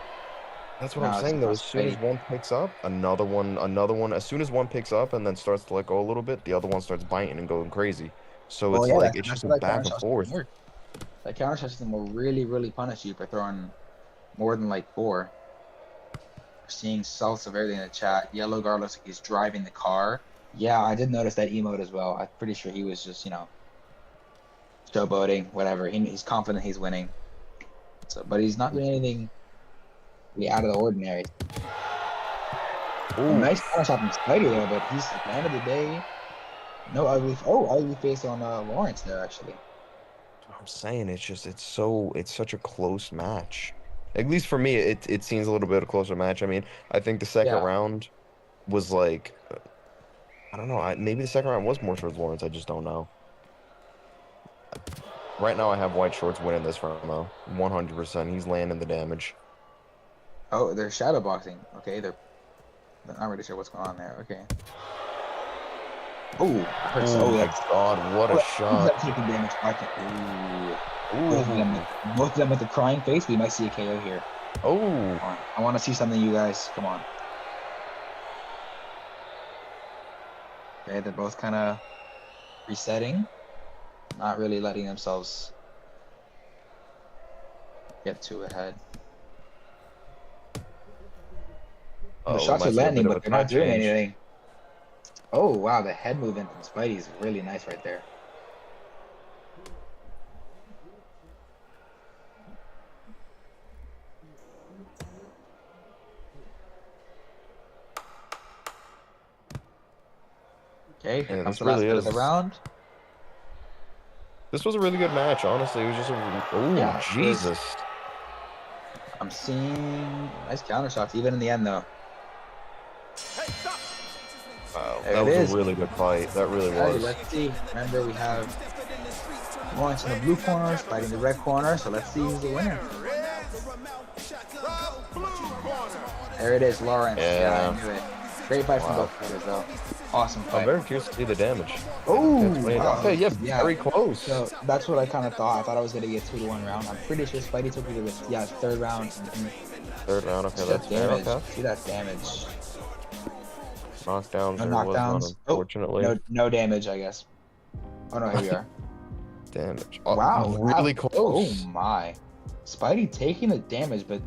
That's what I'm saying though. As soon as one picks up, another one. As soon as one picks up and then starts to let go a little bit, the other one starts biting and going crazy. So it's just a back and forth.
That counter shot system will really, really punish you for throwing more than like 4. We're seeing Salt severely in the chat. Yellow Guard looks like he's driving the car. Yeah, I did notice that emote as well. I'm pretty sure he was just, showboating, whatever. He's confident he's winning. So, but he's not doing anything out of the ordinary. Ooh. Nice counter shot from Spidey there, but he's at the end of the day, no ugly face on Lawrence there actually.
I'm saying it's such a close match. At least for me, it seems a little bit of a closer match. I mean, I think the second round was like, I don't know. Maybe the second round was more towards Lawrence. I just don't know. Right now, I have White Shorts winning this round though, 100%. He's landing the damage.
Oh, they're shadow boxing. Okay, they're not really sure what's going on there. Okay. Oh,
my God, what a shot!
Taking damage. Both of them with the crying face. We might see a KO here.
Oh,
I want to see something, you guys. Come on. Okay, they're both kind of resetting, not really letting themselves get too ahead.
Oh,
The
we
shots
might
are
see a
landing,
bit of
but
a
they're not
time
doing
change.
anything. Oh, wow. The head movement from Spidey is really nice right there. Okay, here
Yeah,
comes
this
the last
really
bit of
is.
the round.
This was a really good match, honestly. It was just a... Oh,
Yeah, it was-
Jesus.
I'm seeing nice counter shots, even in the end, though.
Wow,
There
that
it
was
is.
a really good fight. That really
Alrighty,
was.
let's see. Remember, we have Lawrence in the blue corner, Spidey in the red corner, so let's see who's the winner. There it is, Lawrence. Yeah, I knew it. Great fight from
Wow.
both fighters, though. Awesome
I'm
fight.
very curious to see the damage.
Oh,
Wow. Okay, yeah, very close.
So that's what I kind of thought. I thought it was going to be a 2-1 round. I'm pretty sure Spidey took it to the third round.
Third round, okay,
See
that's
that
fair.
damage.
Okay.
See that damage.
Knockdowns,
No
there was
knockdowns.
none, unfortunately.
No damage, I guess. Oh no, here we are.
Damage.
Wow,
really
wow.
close.
Oh my. Spidey taking the damage, but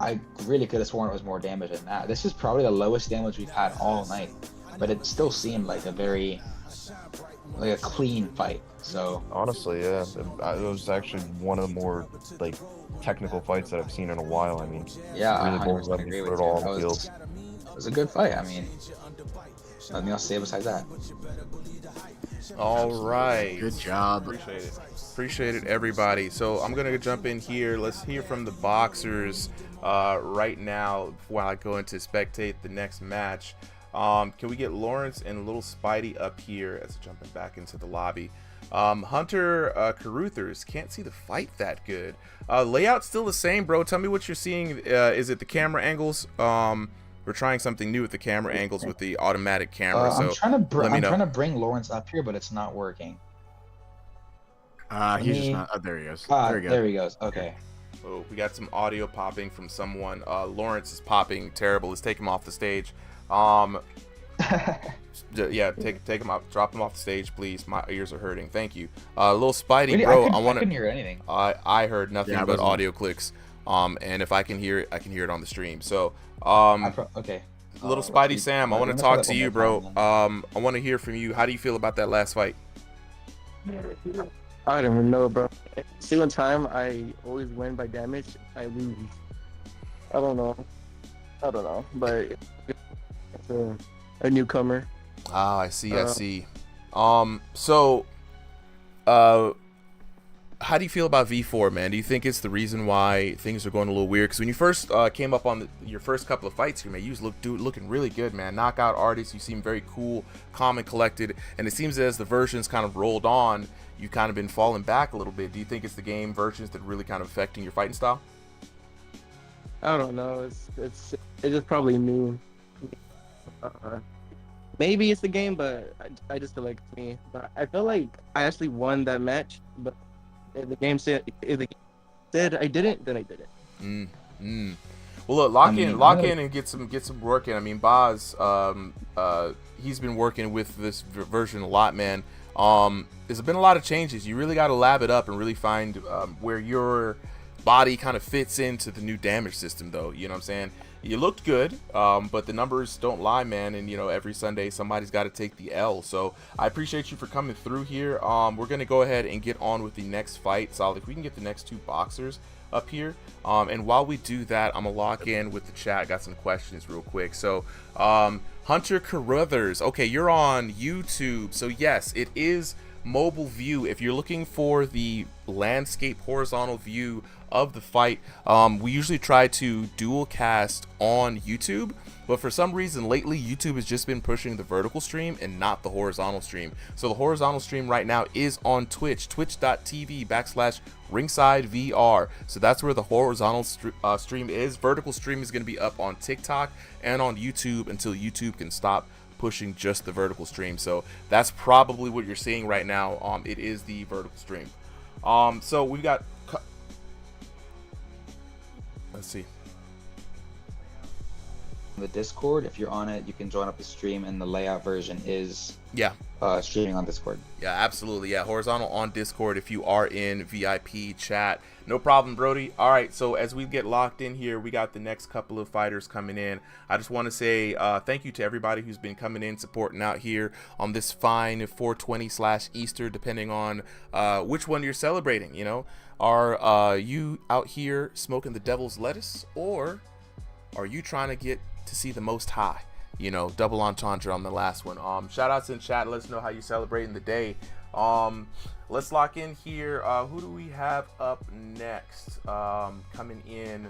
I really could have sworn it was more damage than that. This is probably the lowest damage we've had all night, but it still seemed like a clean fight. So
honestly, yeah, it was actually one of the more like technical fights that I've seen in a while. I mean,
yeah,
really
I
both
100%
of them
agree
put
with
it
you.
all
That
on the
was,
field.
it was a good fight. I mean, nothing else to say besides that.
All right.
Good job.
Appreciate it. Appreciate it, everybody. So I'm going to jump in here. Let's hear from the boxers right now while I go into spectate the next match. Can we get Lawrence and little Spidey up here as jumping back into the lobby? Hunter Caruthers, can't see the fight that good. Layout still the same, bro. Tell me what you're seeing. Is it the camera angles? We're trying something new with the camera angles with the automatic camera. So
I'm trying
know.
to bring Lawrence up here, but it's not working.
He's just not. There he goes.
There he goes. Okay.
Oh, we got some audio popping from someone. Lawrence is popping terrible. Let's take him off the stage. Yeah, take him out, drop him off the stage, please. My ears are hurting. Thank you. Little Spidey,
Really?
bro.
I couldn't hear anything.
I heard nothing but audio clicks. And if I can hear it, I can hear it on the stream. So,
okay.
Little Spidey Sam, I want to talk to you, bro. I want to hear from you. How do you feel about that last fight?
I don't even know, bro. Single time, I always win by damage. I lose. I don't know, but it's a newcomer.
Ah, I see. I see. So, how do you feel about V4, man? Do you think it's the reason why things are going a little weird? Because when you first came up on your first couple of fights here, man, you was looking really good, man. Knockout artist, you seem very cool, calm, and collected. And it seems as the versions kind of rolled on, you've kind of been falling back a little bit. Do you think it's the game versions that really kind of affecting your fighting style?
I don't know. It's just probably me. Maybe it's the game, but I just feel like it's me. But I feel like I actually won that match, but if the game said I didn't, then I did it.
Well, look, lock in and get some work in. I mean, Boz, he's been working with this version a lot, man. There's been a lot of changes. You really got to lab it up and really find where your body kind of fits into the new damage system, though. You know what I'm saying? You looked good, but the numbers don't lie, man. And, you know, every Sunday somebody's got to take the L. So I appreciate you for coming through here. We're going to go ahead and get on with the next fight. Solid. If we can get the next two boxers up here. And while we do that, I'm going to lock in with the chat. Got some questions real quick. So Hunter Caruthers. Okay, you're on YouTube. So, yes, it is mobile view. If you're looking for the landscape horizontal view of the fight, we usually try to dual cast on YouTube, but for some reason lately YouTube has just been pushing the vertical stream and not the horizontal stream. So the horizontal stream right now is on Twitch, twitch.tv/ringsidevr. So that's where the horizontal stream is. Vertical stream is going to be up on TikTok and on YouTube until YouTube can stop pushing just the vertical stream. So that's probably what you're seeing right now. It is the vertical stream. So we've got, let's see.
the Discord. If you're on it, you can join up the stream, and the layout version is streaming on Discord.
Yeah, absolutely. Yeah, horizontal on Discord if you are in VIP chat. No problem, Brody. All right, so as we get locked in here, we got the next couple of fighters coming in. I just want to say thank you to everybody who's been coming in, supporting out here on this fine 420/Easter, depending on which one you're celebrating. You know, are you out here smoking the devil's lettuce, or are you trying to get to see the Most High? You know, double entendre on the last one. Shout outs in chat. Let us know how you're celebrating the day. Let's lock in here. Who do we have up next? Coming in.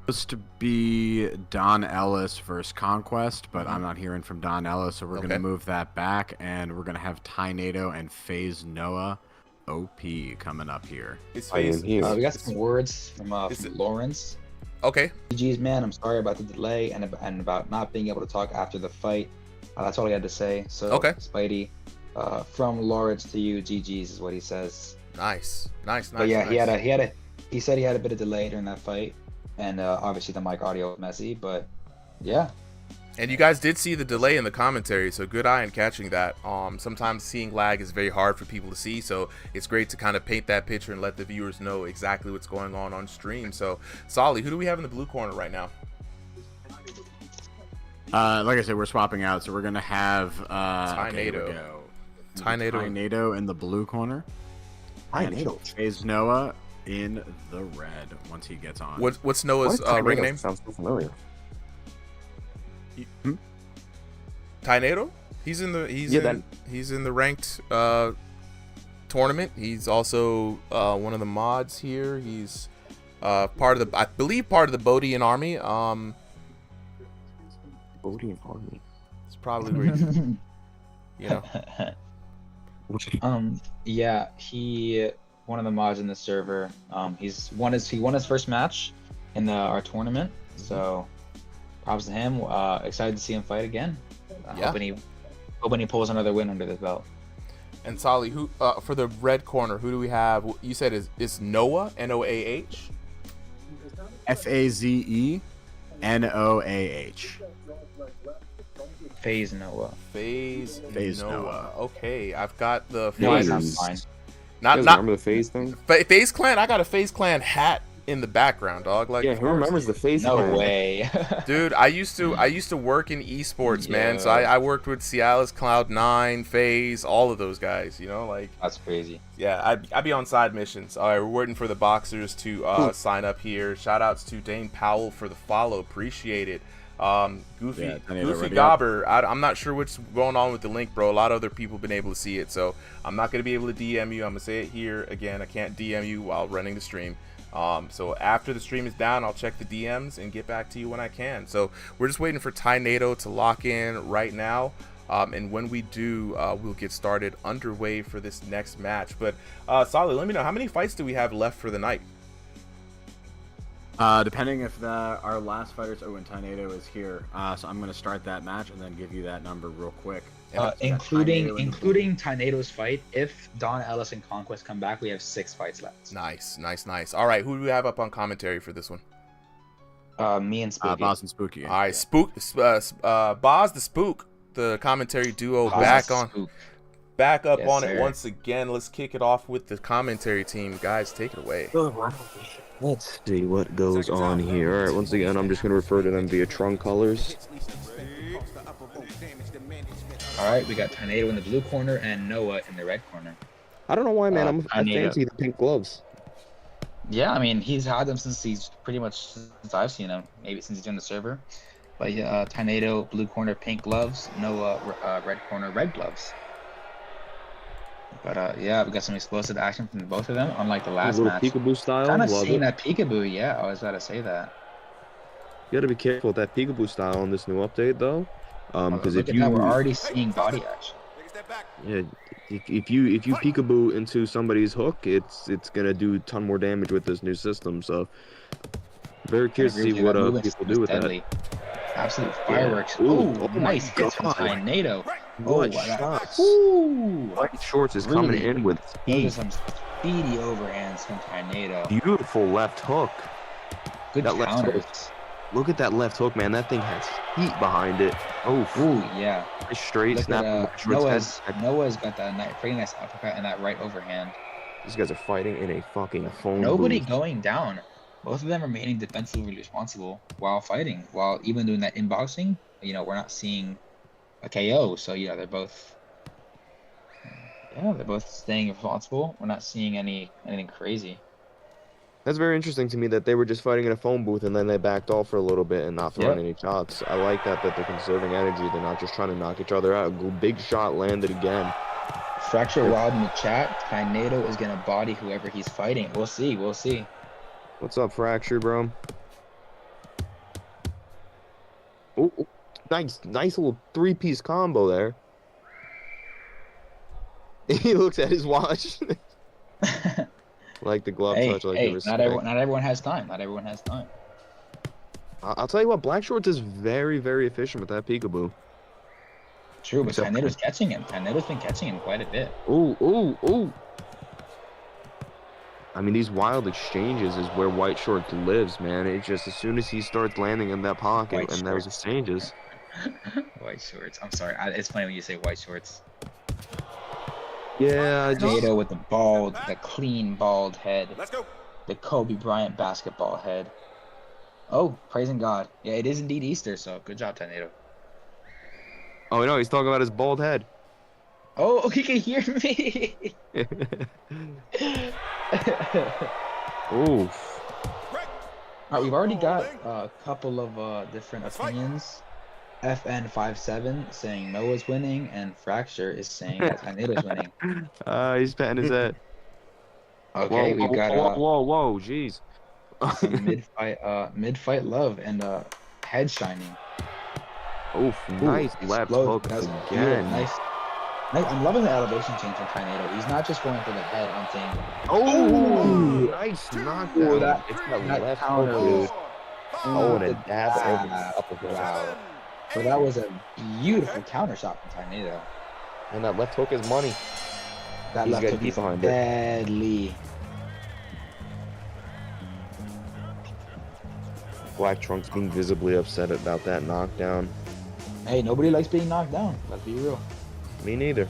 Supposed to be Don Ellis versus Conquest, but I'm not hearing from Don Ellis, so we're gonna move that back, and we're gonna have Tornado and FaZe Noah OP coming up here.
We got some words from Lawrence.
Okay.
GG's, man, I'm sorry about the delay and about not being able to talk after the fight. That's all he had to say. So, Spidey, from Lawrence to you, GG's is what he says.
Nice.
But yeah, he said he had a bit of delay during that fight, and obviously the mic audio was messy, but yeah.
And you guys did see the delay in the commentary, so good eye in catching that. Sometimes seeing lag is very hard for people to see, so it's great to kind of paint that picture and let the viewers know exactly what's going on stream. So, Solly, who do we have in the blue corner right now?
Like I said, we're swapping out, so we're gonna have
Tornado.
Tornado in the blue corner.
Tornado.
FaZe Noah in the red once he gets on.
What's Noah's ring name?
Sounds so familiar.
Tornado? He's in the ranked tournament. He's also one of the mods here. He's part of the, I believe, part of the Bodian army.
Bodian army.
It's probably where you know.
Yeah, he one of the mods in the server. He won his first match in our tournament. So props to him. Excited to see him fight again. Hoping he pulls another win under his belt.
And Solly, who for the red corner, who do we have? You said is Noah, Noah?
FaZe Noah.
FaZe Noah.
FaZe Noah. Okay, I've got the
FaZe.
Not
remember the FaZe thing?
FaZe Clan. I got a FaZe Clan hat in the background, dog. Like,
yeah, who remembers the FaZe Clan?
No way.
Dude, I used to work in esports, man. So I worked with Cialis, Cloud9, FaZe, all of those guys. You know, like,
that's crazy.
Yeah, I'd be on side missions. All right, we're waiting for the boxers to sign up here. Shout outs to Dane Powell for the follow. Appreciate it. Goofy Gobber, I'm not sure what's going on with the link, bro. A lot of other people have been able to see it, so I'm not going to be able to DM you. I'm going to say it here again. I can't DM you while running the stream. So after the stream is down, I'll check the DMs and get back to you when I can. So we're just waiting for Tornado to lock in right now. And when we do, we'll get started underway for this next match. But Solly, let me know, how many fights do we have left for the night?
Depending if our last fighters, and Tornado is here, so I'm going to start that match and then give you that number real quick.
Including Tornado's fight, if Don Ellis and Conquest come back, we have 6 fights left.
Nice. All right, who do we have up on commentary for this one?
Me and Spooky.
Boz and Spooky.
All right, Boz the Spook, the commentary duo, back up on it once again. Let's kick it off with the commentary team. Guys, take it away.
Let's see what goes on here. All right, once again, I'm just going to refer to them via trunk colors.
All right, we got Tornado in the blue corner and Noah in the red corner.
I don't know why, man. I fancy the pink gloves.
Yeah, I mean, he's had them since I've seen him. Maybe since he's doing the server. But yeah, Tornado, blue corner, pink gloves. Noah, red corner, red gloves. But yeah, we got some explosive action from both of them, unlike the last match.
Peekaboo style.
Kind of seeing that peekaboo, yeah. I was about to say that.
You got to be careful with that peekaboo style on this new update, though, because
we're already seeing body action.
Yeah, if you peekaboo into somebody's hook, it's gonna do a ton more damage with this new system. So, very curious to see what people do with that.
Absolute fireworks! Yeah. Oh, nice hits from Tornado.
What shots? White Shorts is coming in with speed.
Those are some speedy overhands from Tornado.
Beautiful left hook.
Good counters.
Look at that left hook, man. That thing has heat behind it. Oh,
ooh, yeah.
Straight
Look
snap.
at, Noah's got that pretty nice uppercut and that right overhand.
These guys are fighting in a fucking phone
Nobody
booth.
going down. Both of them remaining defensively responsible while fighting, while even doing that inboxing. You know, we're not seeing a KO, so yeah, they're both staying responsible. We're not seeing anything crazy.
That's very interesting to me that they were just fighting in a phone booth and then they backed off for a little bit and not throwing any shots. I like that they're conserving energy. They're not just trying to knock each other out. Big shot landed again.
Fracture Wild in the chat. Tornado is gonna body whoever he's fighting. We'll see. We'll see.
What's up, Fracture, bro? Oh, nice little 3-piece combo there. He looks at his watch. Like the glove touch, like the respect.
Not everyone has time. Not everyone has time.
I'll tell you what, Black Shorts is very, very efficient with that peekaboo.
True, but Tornado's catching him. Tornado's been catching him quite a bit.
Ooh. I mean, these wild exchanges is where White Shorts lives, man. It's just as soon as he starts landing in that pocket and those exchanges.
White Shorts. I'm sorry. It's funny when you say White Shorts.
Yeah,
Tornado with the clean bald head. Let's go. The Kobe Bryant basketball head. Oh, praising God. Yeah, it is indeed Easter, so good job, Tornado.
Oh, no, he's talking about his bald head.
Oh, he can hear me.
Oof.
All right, we've already got a couple of different opinions. FN57 saying Noah's winning, and Fracture is saying that Tornado's winning.
He's patting his head.
Okay, we've got
whoa, jeez.
mid-fight love and head shining.
Oof, nice left hook again.
Nice. I'm loving the elevation change from Tornado. He's not just going for the head. I'm saying.
Oh, nice knockdown.
Ooh, that
left
counter
hook, dude. Oh, and a dab over the upper.
Wow. But that was a beautiful counter shot from Tornado.
And that left hook is money.
That left hook is deadly.
Black Trunks being visibly upset about that knockdown.
Hey, nobody likes being knocked down. Let's be real.
Me neither.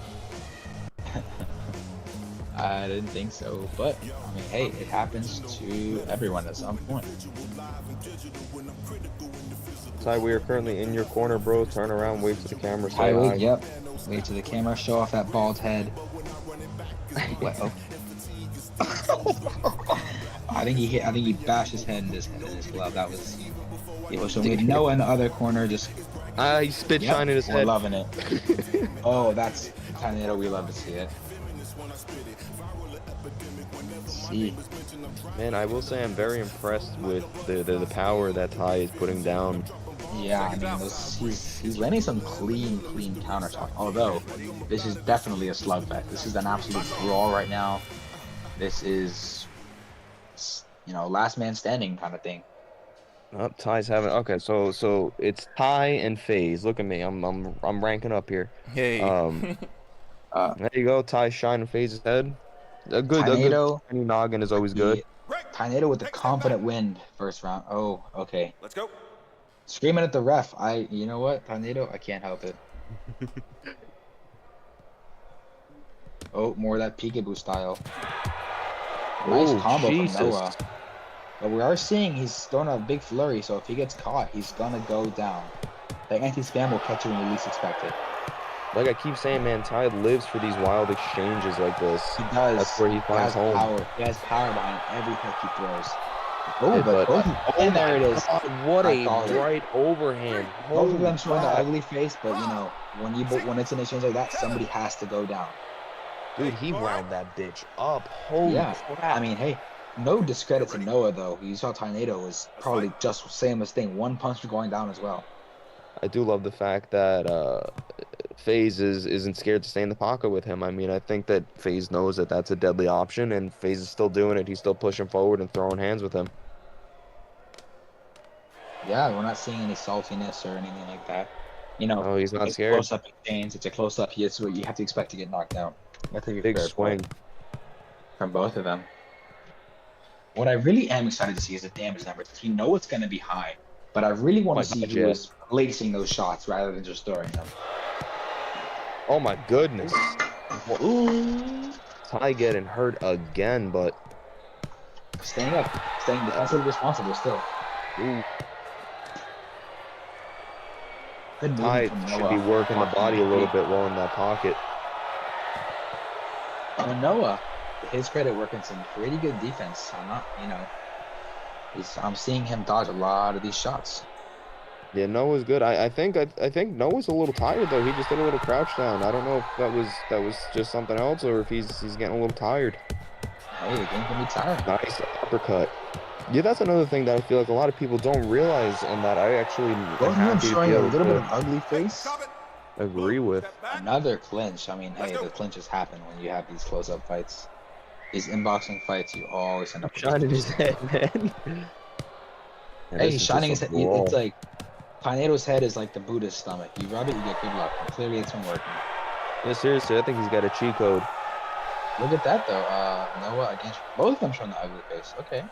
I didn't think so, but I mean, hey, it happens to everyone at some point.
Ty, we are currently in your corner, bro. Turn around, wave to the camera. Say hi.
Yep. Wave to the camera. Show off that bald head. Well, I think he bashed his head in his glove. That was. So we had Noah in the other corner, just.
He spit shine in his head.
Loving it. Oh, that's Tornado. We love to see it. See.
Man, I will say I'm very impressed with the power that Ty is putting down.
Yeah, I mean, he's landing some clean counter talk. Although, this is definitely a slugfest. This is an absolute brawl right now. This is, last man standing kind of thing.
Ty's having okay. So it's Ty and FaZe. Look at me. I'm ranking up here.
Hey.
There you go. Ty shining FaZe's head. A good noggin is always good.
Tornado with the confident win first round. Oh, okay. Let's go. Screaming at the ref. You know what, Tornado? I can't help it. Oh, more of that peekaboo style. Nice combo from Noah. But we are seeing he's throwing a big flurry, so if he gets caught, he's gonna go down. The anti-spam will catch you when you least expect it.
Like I keep saying, man, Ty lives for these wild exchanges like this.
He does.
That's where he finds home.
Power. He has power behind every hook he throws. And there it is.
What a right overhand.
Both of them showing the ugly face, but when it's an exchange like that, somebody has to go down.
Dude, he wound that bitch up. Holy crap.
I mean, hey, no discredit to Noah though. You saw Tornado was probably just same as thing. One punch for going down as well.
I do love the fact that FaZe isn't scared to stay in the pocket with him. I mean, I think that FaZe knows that that's a deadly option, and FaZe is still doing it. He's still pushing forward and throwing hands with him.
Yeah, we're not seeing any saltiness or anything like that.
Oh, he's not scared.
Close-up exchange. It's a close-up. It's what you have to expect to get knocked down.
Big swing
from both of them. What I really am excited to see is the damage numbers. We know it's going to be high. But I really want
My
to see
God,
who
yeah.
is placing those shots rather than just throwing them.
Oh my goodness. Ty getting hurt again, but
staying defensively responsible still.
Ooh.
Good
Ty
movement from
should
Noah.
be working the body a little bit while in that pocket.
And Noah, to his credit, working some pretty good defense. I'm seeing him dodge a lot of these shots.
Yeah, Noah's good. I think Noah's a little tired though. He just did a little crouch down. I don't know if that was just something else or if he's getting a little tired.
Hey, the game can be tired.
Nice uppercut. Yeah, that's another thing that I feel like a lot of people don't realize, and that I actually am
Both of them
happy to
showing
be
a
able
little bit of
to
ugly face.
agree with.
Another clinch. I mean, hey, the clinches happen when you have these close-up fights. These inboxing fights, you always end up
Shining his head, man.
Hey, he's shining his head. It's like Tornado's head is like the Buddha's stomach. You rub it, you get good luck. And clearly, it's been working.
Yeah, seriously, I think he's got a cheat code.
Look at that, though. Noah against both of them showing the ugly face. Okay.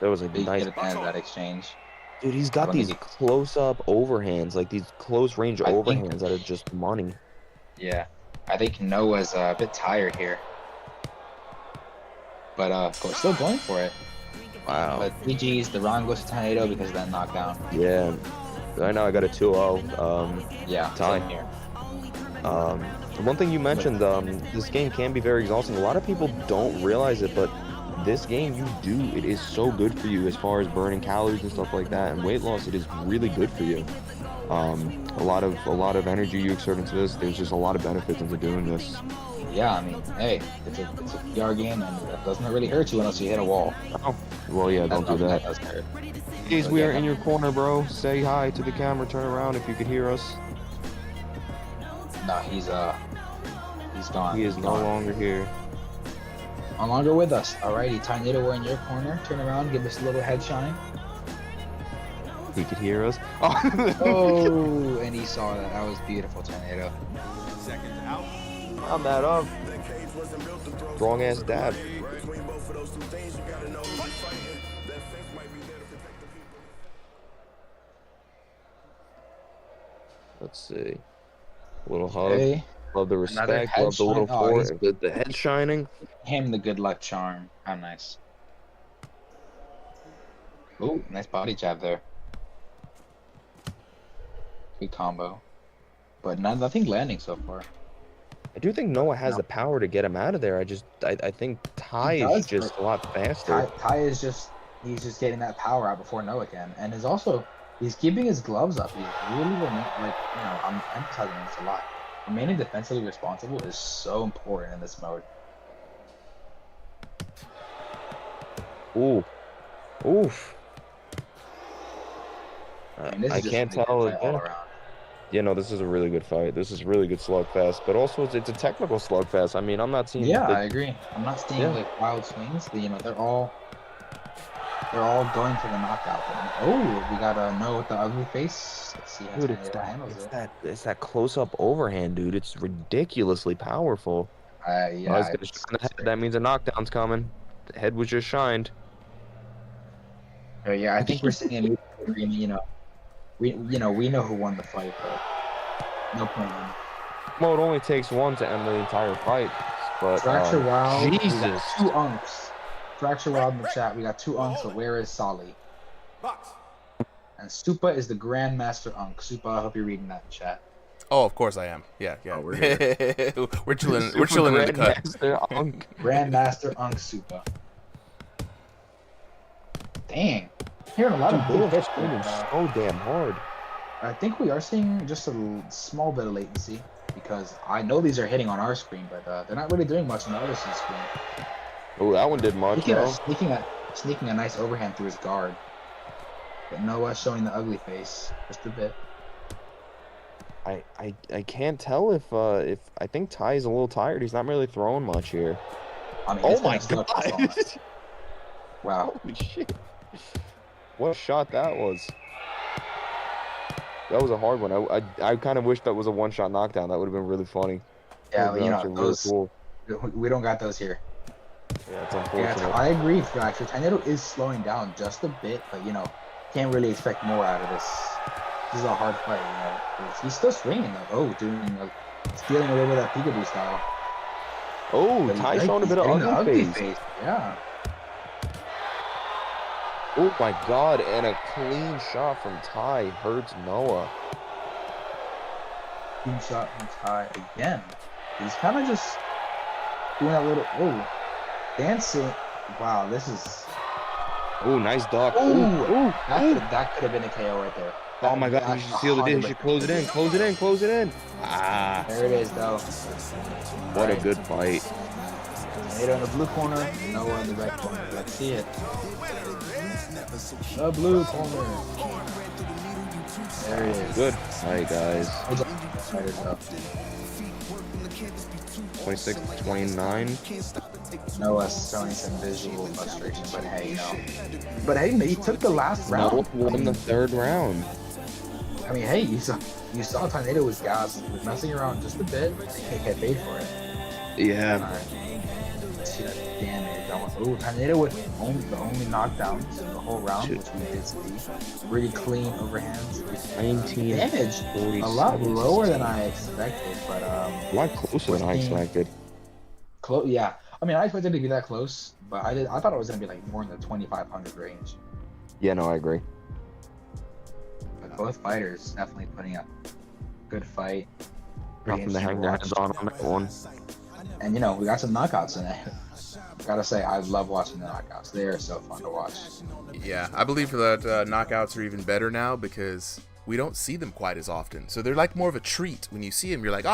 That was a
Big
nice
hit at the end of that exchange.
Dude, he's got these close-up overhands, like these close-range overhands that are just money.
Yeah, I think Noah's a bit tired here, but still going for it.
Wow.
But GG's, the round goes to Tornado because of that knockdown.
Yeah. Right now I got a 2-0.
Yeah,
tie.
same here.
One thing you mentioned, this game can be very exhausting. A lot of people don't realize it, but this game, it is so good for you as far as burning calories and stuff like that, and weight loss. It is really good for you. A lot of energy you exert into this. There's just a lot of benefits into doing this.
Yeah, I mean, hey, it's a PR game, and that doesn't really hurt you unless you hit a wall.
Oh, well, yeah, don't do that.
That does hurt.
Please, we are in your corner, bro. Say hi to the camera. Turn around if you could hear us.
No, he's gone.
He is no longer here.
No longer with us. Alrighty, Tornado, we're in your corner. Turn around, give us a little head shine.
He could hear us.
Oh, and he saw that. That was beautiful, Tornado.
I'm that up. Wrong ass dad. Let's see. A little hug.
Hey.
Love the
Another
respect.
head
Love the little
shine. Oh,
the head shining.
Him the good luck charm. How nice. Ooh, nice body jab there. Good combo. But nothing landing so far.
I do think Noah has the power to get him out of there. I think Ty is just a lot faster.
Ty is he's just getting that power out before Noah can. And he's keeping his gloves up. He's really I'm emphasizing this a lot. Remaining defensively responsible is so important in this mode.
Ooh. Oof. I can't tell. Yeah, no, this is a really good fight. This is a really good slugfest, but also it's a technical slugfest. I mean, I'm not seeing.
Yeah, I agree. I'm not seeing like wild swings. They're all going for the knockout. Oh, we got a Noah with the ugly face. Let's see how Tornado handles it.
It's that close-up overhand, dude. It's ridiculously powerful.
Yeah.
That means a knockdown's coming. The head was just shined.
Yeah, I think we're seeing a new agreement. We know who won the fight, but no point in.
Well, it only takes one to end the entire fight. But
Fracture Wild.
Jesus.
We got 2 unks. Fracture Wild in the chat. We got 2 unks. So where is Sali? And Supa is the Grandmaster Unk. Supa, I hope you're reading that in chat.
Oh, of course I am. Yeah.
Oh,
we're here. we're chilling. We're chilling in the cut.
Grandmaster Unk Supa. Dang. Hearing a lot of big hits.
So damn hard.
I think we are seeing just a small bit of latency because I know these are hitting on our screen, but they're not really doing much on the other side screen.
Oh, that one did much.
Sneaking a nice overhand through his guard. But Noah showing the ugly face just a bit.
I can't tell if I think Ty is a little tired. He's not really throwing much here.
I mean,
oh my god!
Wow.
Holy shit! What a shot that was. That was a hard one. I kind of wish that was a one-shot knockdown. That would have been really funny.
Yeah, but
those.
Really cool. We don't got those here.
Yeah, it's
Yeah,
unfortunate.
I agree. Actually, Tornado is slowing down just a bit, but you know, can't really expect more out of this. This is a hard fight, you know. 'Cause he's still swinging, like, stealing a little bit of that peekaboo style.
Oh,
But
Ty showing a
he's
bit of
getting the
ugly face.
Yeah.
Oh my God, and a clean shot from Ty hurts Noah.
Clean shot from Ty again. He's kind of just doing that little, dancing. Wow, this is.
Oh, nice duck.
Ooh, that could have been a KO right there.
Oh my God, you should seal it in. You should close it in. Close it in. Close it in. Ah.
There it is, though.
What a good fight.
Tornado in the blue corner, Noah in the red corner. Let's see it. The blue corner. There it is.
Good fight, guys. 26-29.
Noah's showing some visual frustration, but hey, you know. But hey, he took the last round.
Noah won the third round.
I mean, hey, you saw Tornado was gas, was messing around just a bit. He can't get paid for it.
Yeah.
All right. Let's see that damage. Oh, Tornado with the only knockdowns in the whole round, which we did see. Really clean overhands.
19
damage.
47.
A lot lower than I expected, but
a lot closer than I expected.
Yeah. I mean, I expected it to be that close, but I thought it was gonna be like more in the 2,500 range.
Yeah, no, I agree.
But both fighters definitely putting up good fight.
Nothing to hang their heads on that one.
And you know, we got some knockouts in it. Gotta say, I love watching the knockouts. They are so fun to watch.
Yeah, I believe that knockouts are even better now because we don't see them quite as often. So they're like more of a treat. When you see them, you're like,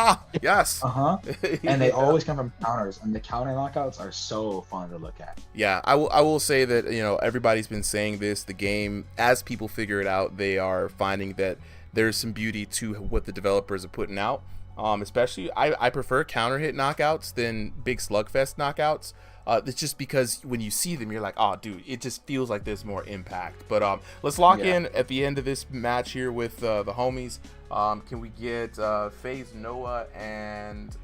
yes.
And they always come from counters, and the counter knockouts are so fun to look at.
Yeah, I will say that, you know, everybody's been saying this. The game, as people figure it out, they are finding that there's some beauty to what the developers are putting out. Especially, I prefer counter hit knockouts than big slugfest knockouts. It's just because when you see them, you're like, oh, dude, it just feels like there's more impact. But let's lock in at the end of this match here with the homies. Can we get FaZe Noah and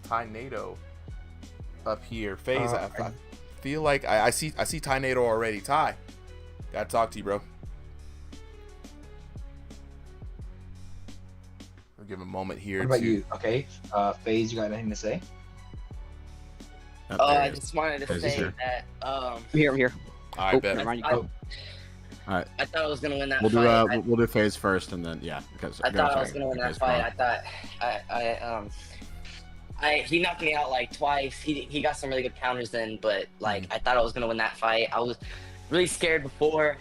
Tornado up here? FaZe, I feel like I see Tornado already. Ty, gotta talk to you, bro. I'll give him a moment here.
What about you? Okay, FaZe, you got anything to say?
I just wanted to say that
I'm here.
All right, bet.
All right.
I thought I was gonna win that
we'll
fight.
We'll do FaZe first, and then because
I thought I was gonna win that fight. I thought he knocked me out like twice. He got some really good counters in, but like I thought I was gonna win that fight. I was really scared before.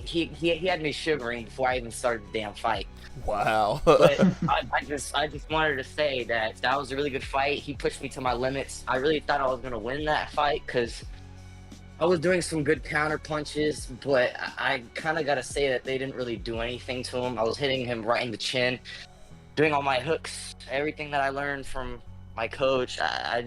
He had me shivering before I even started the damn fight.
Wow.
But I just wanted to say that was a really good fight. He pushed me to my limits. I really thought I was gonna win that fight because I was doing some good counter punches, but I kind of gotta say that they didn't really do anything to him. I was hitting him right in the chin, doing all my hooks, everything that I learned from my coach. I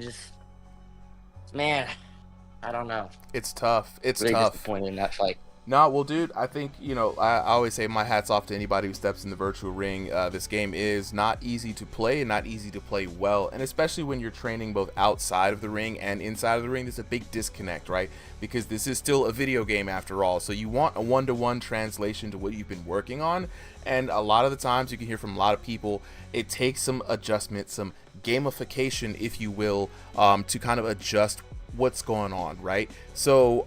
don't know.
It's tough. It's
really
tough.
Disappointed in that fight.
No, well, dude, I think, you know, I always say my hat's off to anybody who steps in the virtual ring. This game is not easy to play and not easy to play well. And especially when you're training both outside of the ring and inside of the ring, there's a big disconnect, right? Because this is still a video game after all. So you want a one-to-one translation to what you've been working on. And a lot of the times you can hear from a lot of people, it takes some adjustment, some gamification, if you will, to kind of adjust what's going on, right? So,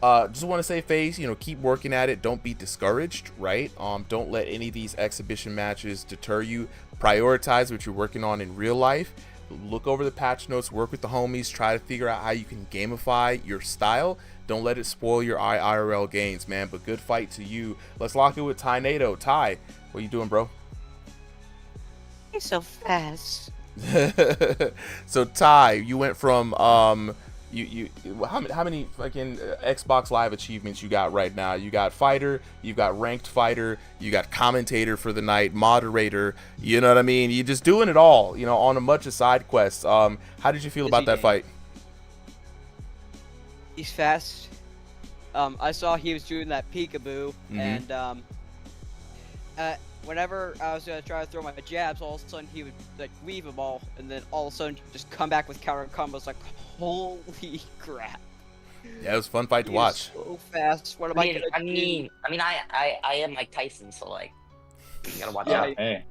just want to say, FaZe, you know, keep working at it. Don't be discouraged, right? Don't let any of these exhibition matches deter you. Prioritize what you're working on in real life. Look over the patch notes, work with the homies, try to figure out how you can gamify your style. Don't let it spoil your IRL gains, man. But good fight to you. Let's lock it with Tornado. Ty, what you doing, bro?
You're so fast.
So Ty, you went from how many fucking Xbox Live achievements you got right now? You got fighter, you got ranked fighter, you got commentator for the night, moderator, you know what I mean? You're just doing it all, you know, on a bunch of side quests. How did you feel about that fight?
He's fast. I saw he was doing that peekaboo, and whenever I was gonna try to throw my jabs, all of a sudden he would like weave them all, and then all of a sudden just come back with counter combos like, Holy crap.
Yeah, it was a fun fight to
He is
watch.
so fast. What am I gonna do?
I am Mike Tyson, so like, you gotta watch
Yeah.
out.
Hey.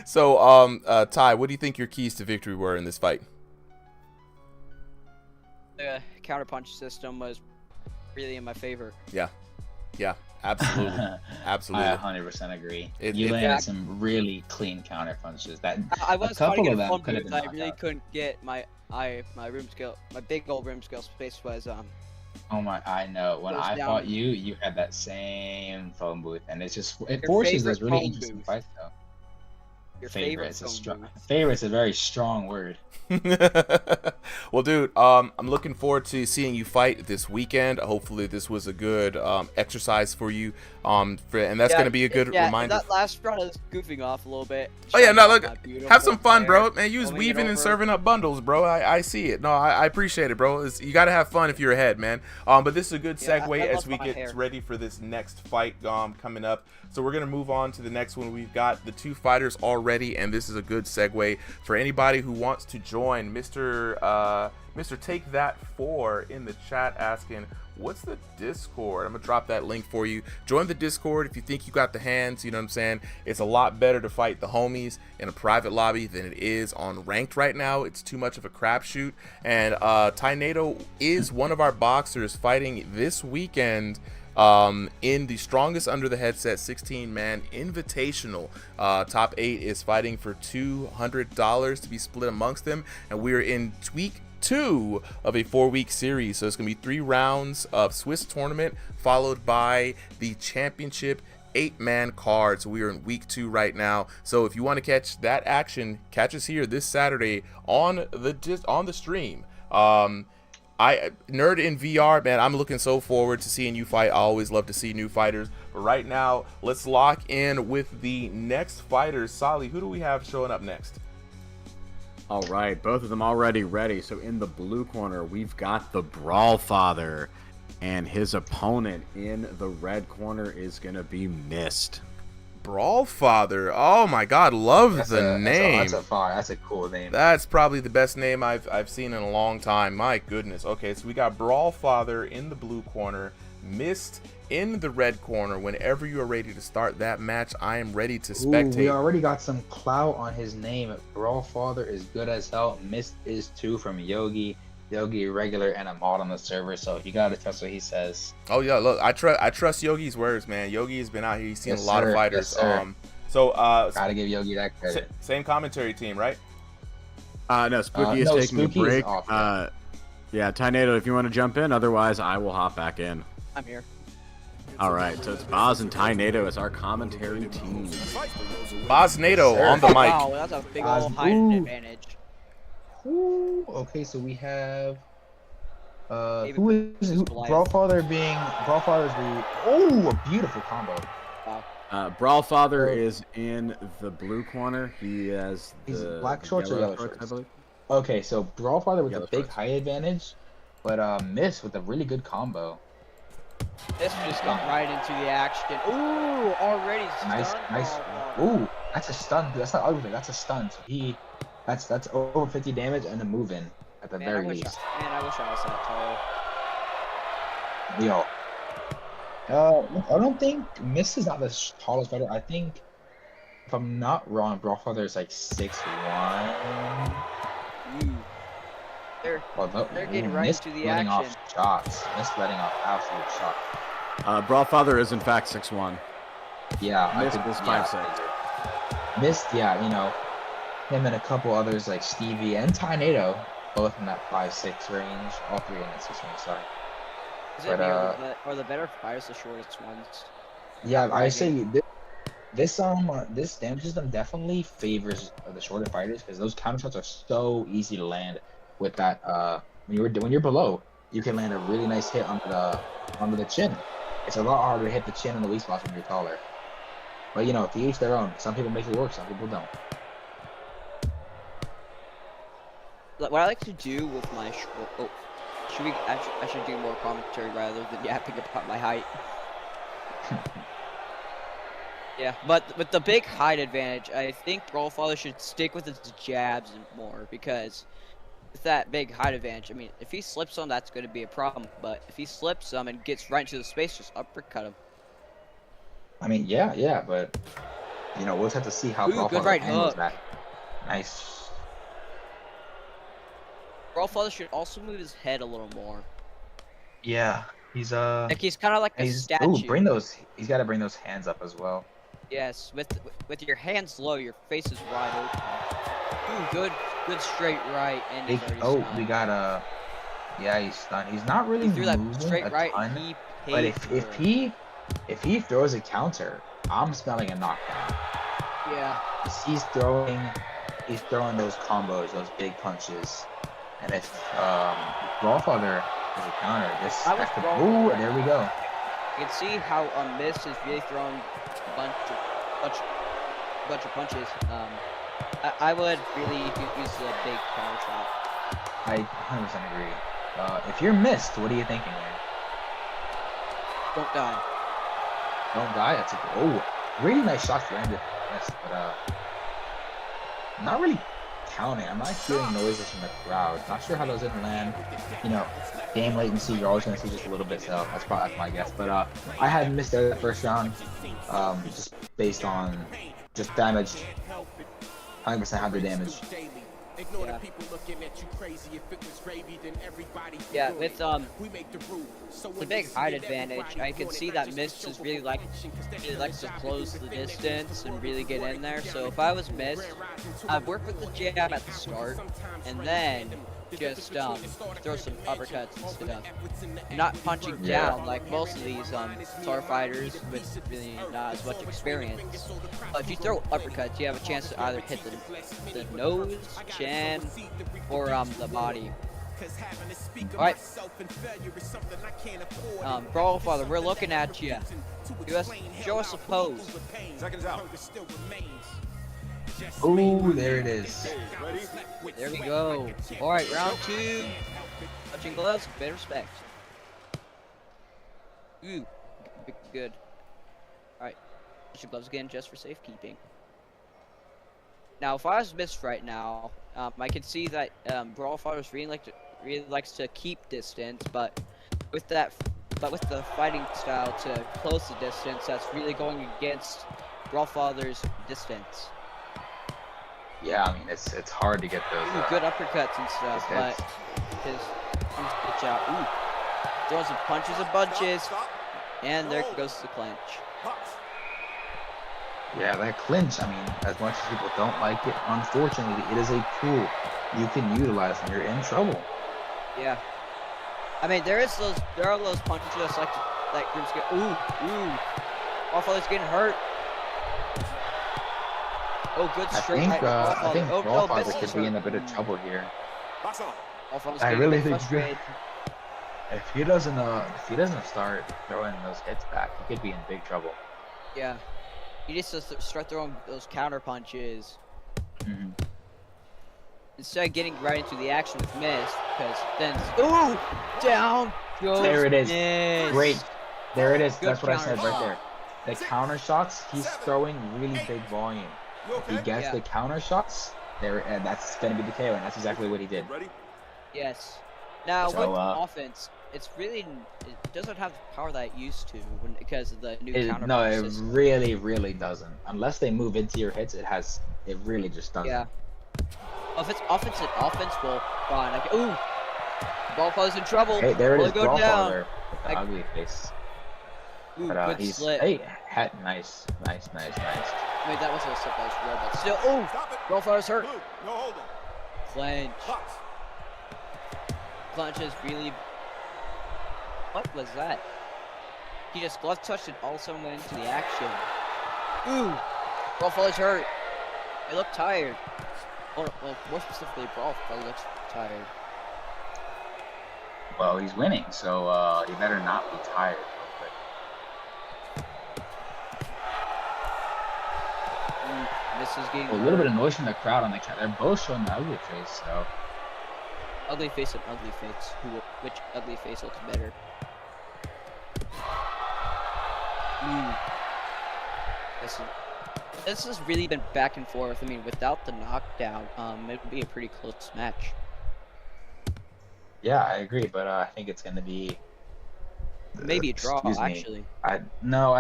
So, Ty, what do you think your keys to victory were in this fight?
The counterpunch system was really in my favor.
Yeah, absolutely, absolutely.
I 100% agree.
It-
You
it-
landed some really clean counter punches. That
I
a
was
couple
fighting
of
in a
them
phone
could have
booth.
been
I
knocked
really
out.
couldn't get my room scale, my big old room scale space was
Oh my! I know. When
goes
I
down.
fought you, you had that same phone booth, and it
Your
forces those
favorite
really
phone
interesting
booth.
fights though.
Your
Favorite's a
phone
strong.
booth.
Favorite's a very strong word.
Well, dude, I'm looking forward to seeing you fight this weekend. Hopefully, this was a good exercise for you. And that's
Yeah,
gonna be a good
yeah,
reminder.
That last run I was goofing off a little bit.
Oh yeah, no,
showing
look,
off my beautiful
have some fun,
hair,
bro. Man, you was
combing it
weaving and
over.
serving up bundles, bro. I see it. No, I appreciate it, bro. You gotta have fun if you're ahead, man. But this is a good
Yeah,
segue
I
as
love
we
my
get
hair.
ready for this next fight coming up. So we're gonna move on to the next one. We've got the two fighters already, and this is a good segue for anybody who wants to join. Mr. Take That 4 in the chat asking, what's the Discord? I'm gonna drop that link for you. Join the Discord if you think you got the hands. You know what I'm saying? It's a lot better to fight the homies in a private lobby than it is on ranked right now. It's too much of a crapshoot. And Tynado is one of our boxers fighting this weekend in the strongest under the headset 16-man invitational. Top 8 is fighting for $200 to be split amongst them, and we're in week 2 of a 4-week series. So it's gonna be 3 rounds of Swiss tournament followed by the championship 8-man card. So we are in week 2 right now. So if you want to catch that action, catch us here this Saturday on the stream. Nerd in VR, man, I'm looking so forward to seeing you fight. I always love to see new fighters. But right now, let's lock in with the next fighters. Sally, who do we have showing up next?
All right, both of them already ready. So in the blue corner, we've got the Brawlfather, and his opponent in the red corner is going to be Mist.
Brawlfather. Oh my God, love the name.
That's a cool name.
That's probably the best name I've seen in a long time. My goodness. Okay, so we got Brawlfather in the blue corner, Mist in the red corner. Whenever you are ready to start that match, I am ready to spectate.
We already got some clout on his name. Brawlfather is good as hell. Mist is too from Yogi. Yogi regular and a mod on the server, so you gotta trust what he says.
Oh yeah, look, I trust Yogi's words, man. Yogi has been out here. He's seen
Yes,
a lot
sir.
of fighters.
Yes, sir. Gotta give Yogi that credit.
Same commentary team, right?
No, Spooky is taking
Spooky
a break.
is off.
Yeah, Tynado, if you want to jump in, otherwise I will hop back in.
I'm here.
All right, so it's Boz and Tynado as our commentary team.
Boznado on the mic.
Wow, that's a big old height advantage.
Ooh, okay, so we have
David
Brawlfather Brawlfather's a beautiful combo.
Brawlfather is in the blue corner. He has
He's
the
black shorts or
yellow
yellow
shorts, I
shorts?
believe.
Okay, so Brawlfather with
Yellow
a big
shorts.
height advantage, but Mist with a really good combo.
This just got right into the action. Ooh, already
Nice.
stunned.
Ooh, that's a stun. That's not ugly. That's a stun. So that's over 50 damage and a move in at the very least.
I wish I was that tall.
Yo. I don't think Mist is not the tallest fighter. I think, if I'm not wrong, Brawlfather is like 6'1".
They're getting right
Mist
to the
letting
action.
off shots. Mist letting off absolute shots.
Brawlfather is in fact 6'1".
Yeah,
Mist is 5'6".
Mist, yeah, you know, him and a couple others like Stevie and Tynado, both in that 5'6" range. All three in that 6 range. Sorry.
Is it me or the better fighters the shortest ones?
Yeah, I say this damage system definitely favors the shorter fighters because those counter shots are so easy to land. With that, when you're below, you can land a really nice hit under the chin. It's a lot harder to hit the chin and the weak spots when you're taller. But you know, to each their own. Some people make it work, some people don't.
What I like to do with my I should do more commentary rather than yapping about my height. Yeah, but with the big height advantage, I think Brawlfather should stick with his jabs more because with that big height advantage, I mean, if he slips some, that's going to be a problem. But if he slips some and gets right into the space, just uppercut him.
I mean, yeah, but you know, we'll just have to see how
Ooh, good
Brawlfather
right
handles
hook.
that. Nice.
Brawlfather should also move his head a little more.
Yeah, he's
Like he's kind of like a statue.
Ooh, bring those. He's got to bring those hands up as well.
Yes, with your hands low, your face is wide open. Ooh, good straight right, and he's already
Oh,
stunned.
we got yeah, he's stunned. He's not really
He threw that
moving
straight
a
right,
ton,
he
but
paid
if he throws a counter, I'm smelling a knockdown.
Yeah.
'Cause he's throwing those combos, those big punches, and if Brawlfather is a counter, that could. Ooh, there we go.
You can see how Mist is really throwing a bunch of punches. I would really use the big counter shot.
I 100% agree. If you're missed, what are you thinking here?
Don't die.
Don't die. That's really nice shots landed. Yes, but not really counting. I'm not hearing noises from the crowd. Not sure how those didn't land. You know, game latency. You're always gonna see just a little bit. So that's my guess. But I had missed out the first round, just based on just damage. 100% had the damage.
Yeah, with the big height advantage, I can see that Mist is really likes to close the distance and really get in there. So if I was Mist, I'd work with the jab at the start, and then just throw some uppercuts and stuff. Not punching down like most of these star fighters with really not as much experience. But if you throw uppercuts, you have a chance to either hit the nose, chin, or the body. Alright. Brawlfather, we're looking at you. Show us a pose.
Ooh, there it is.
There we go. Alright, round 2. Touching gloves, bit of respect. Ooh, good. Alright, touching gloves again just for safekeeping. Now, if I was missed right now, I can see that Brawlfather really likes to keep distance, but with the fighting style to close the distance, that's really going against Brawlfather's distance.
Yeah, I mean it's hard to get those.
Ooh, good uppercuts and stuff, but his pitch out. Ooh, throws some punches and bunches, and there goes the clinch.
Yeah, that clinch. I mean, as much as people don't like it, unfortunately, it is a tool you can utilize when you're in trouble.
Yeah. I mean, there are those punches that groups get. Ooh. Brawlfather's getting hurt. Oh, good straight.
I think Brawlfather
Mist
could
is
be in a
hurt.
bit of trouble here.
Brawlfather's
I
getting
really
a bit
think
frustrated.
if he doesn't start throwing those hits back, he could be in big trouble.
Yeah. He needs to start throwing those counter punches.
Mm-hmm.
Instead of getting right into the action with Mist, because then ooh, down goes
There it is.
Mist.
Great. There it is.
Good
That's what I said
counter
right there. The counter shots, he's throwing really big volume. If he gets the counter shots, and that's going to be the KO, and that's exactly what he did.
Yes. Now
So,
with offense, it doesn't have the power that it used to because of the new counter
No,
punch
it
system.
really doesn't. Unless they move into your hits, it really just doesn't.
Yeah. If it's offense, well, fine. Like, ooh, Brawlfather's in trouble.
Hey, there it
Will
is,
go
Brawlfather
down?
with the ugly face.
Ooh,
But
good
he's
slip.
hey, nice.
I mean, that wasn't a slip, that was real, but still. Ooh, Brawlfather's hurt. Clench. Clench is really. What was that? He just glove touched and all of a sudden went into the action. Ooh, Brawlfather's hurt. He looked tired. Well, more specifically, Brawlfather looks tired.
Well, he's winning, so he better not be tired.
This is getting
A little bit of noise from the crowd on the count. They're both showing the ugly face, so.
Ugly face and ugly face. Which ugly face looks better? This has really been back and forth. I mean, without the knockdown, it would be a pretty close match.
Yeah, I agree, but I think it's gonna be
Maybe a draw,
excuse me.
actually.
I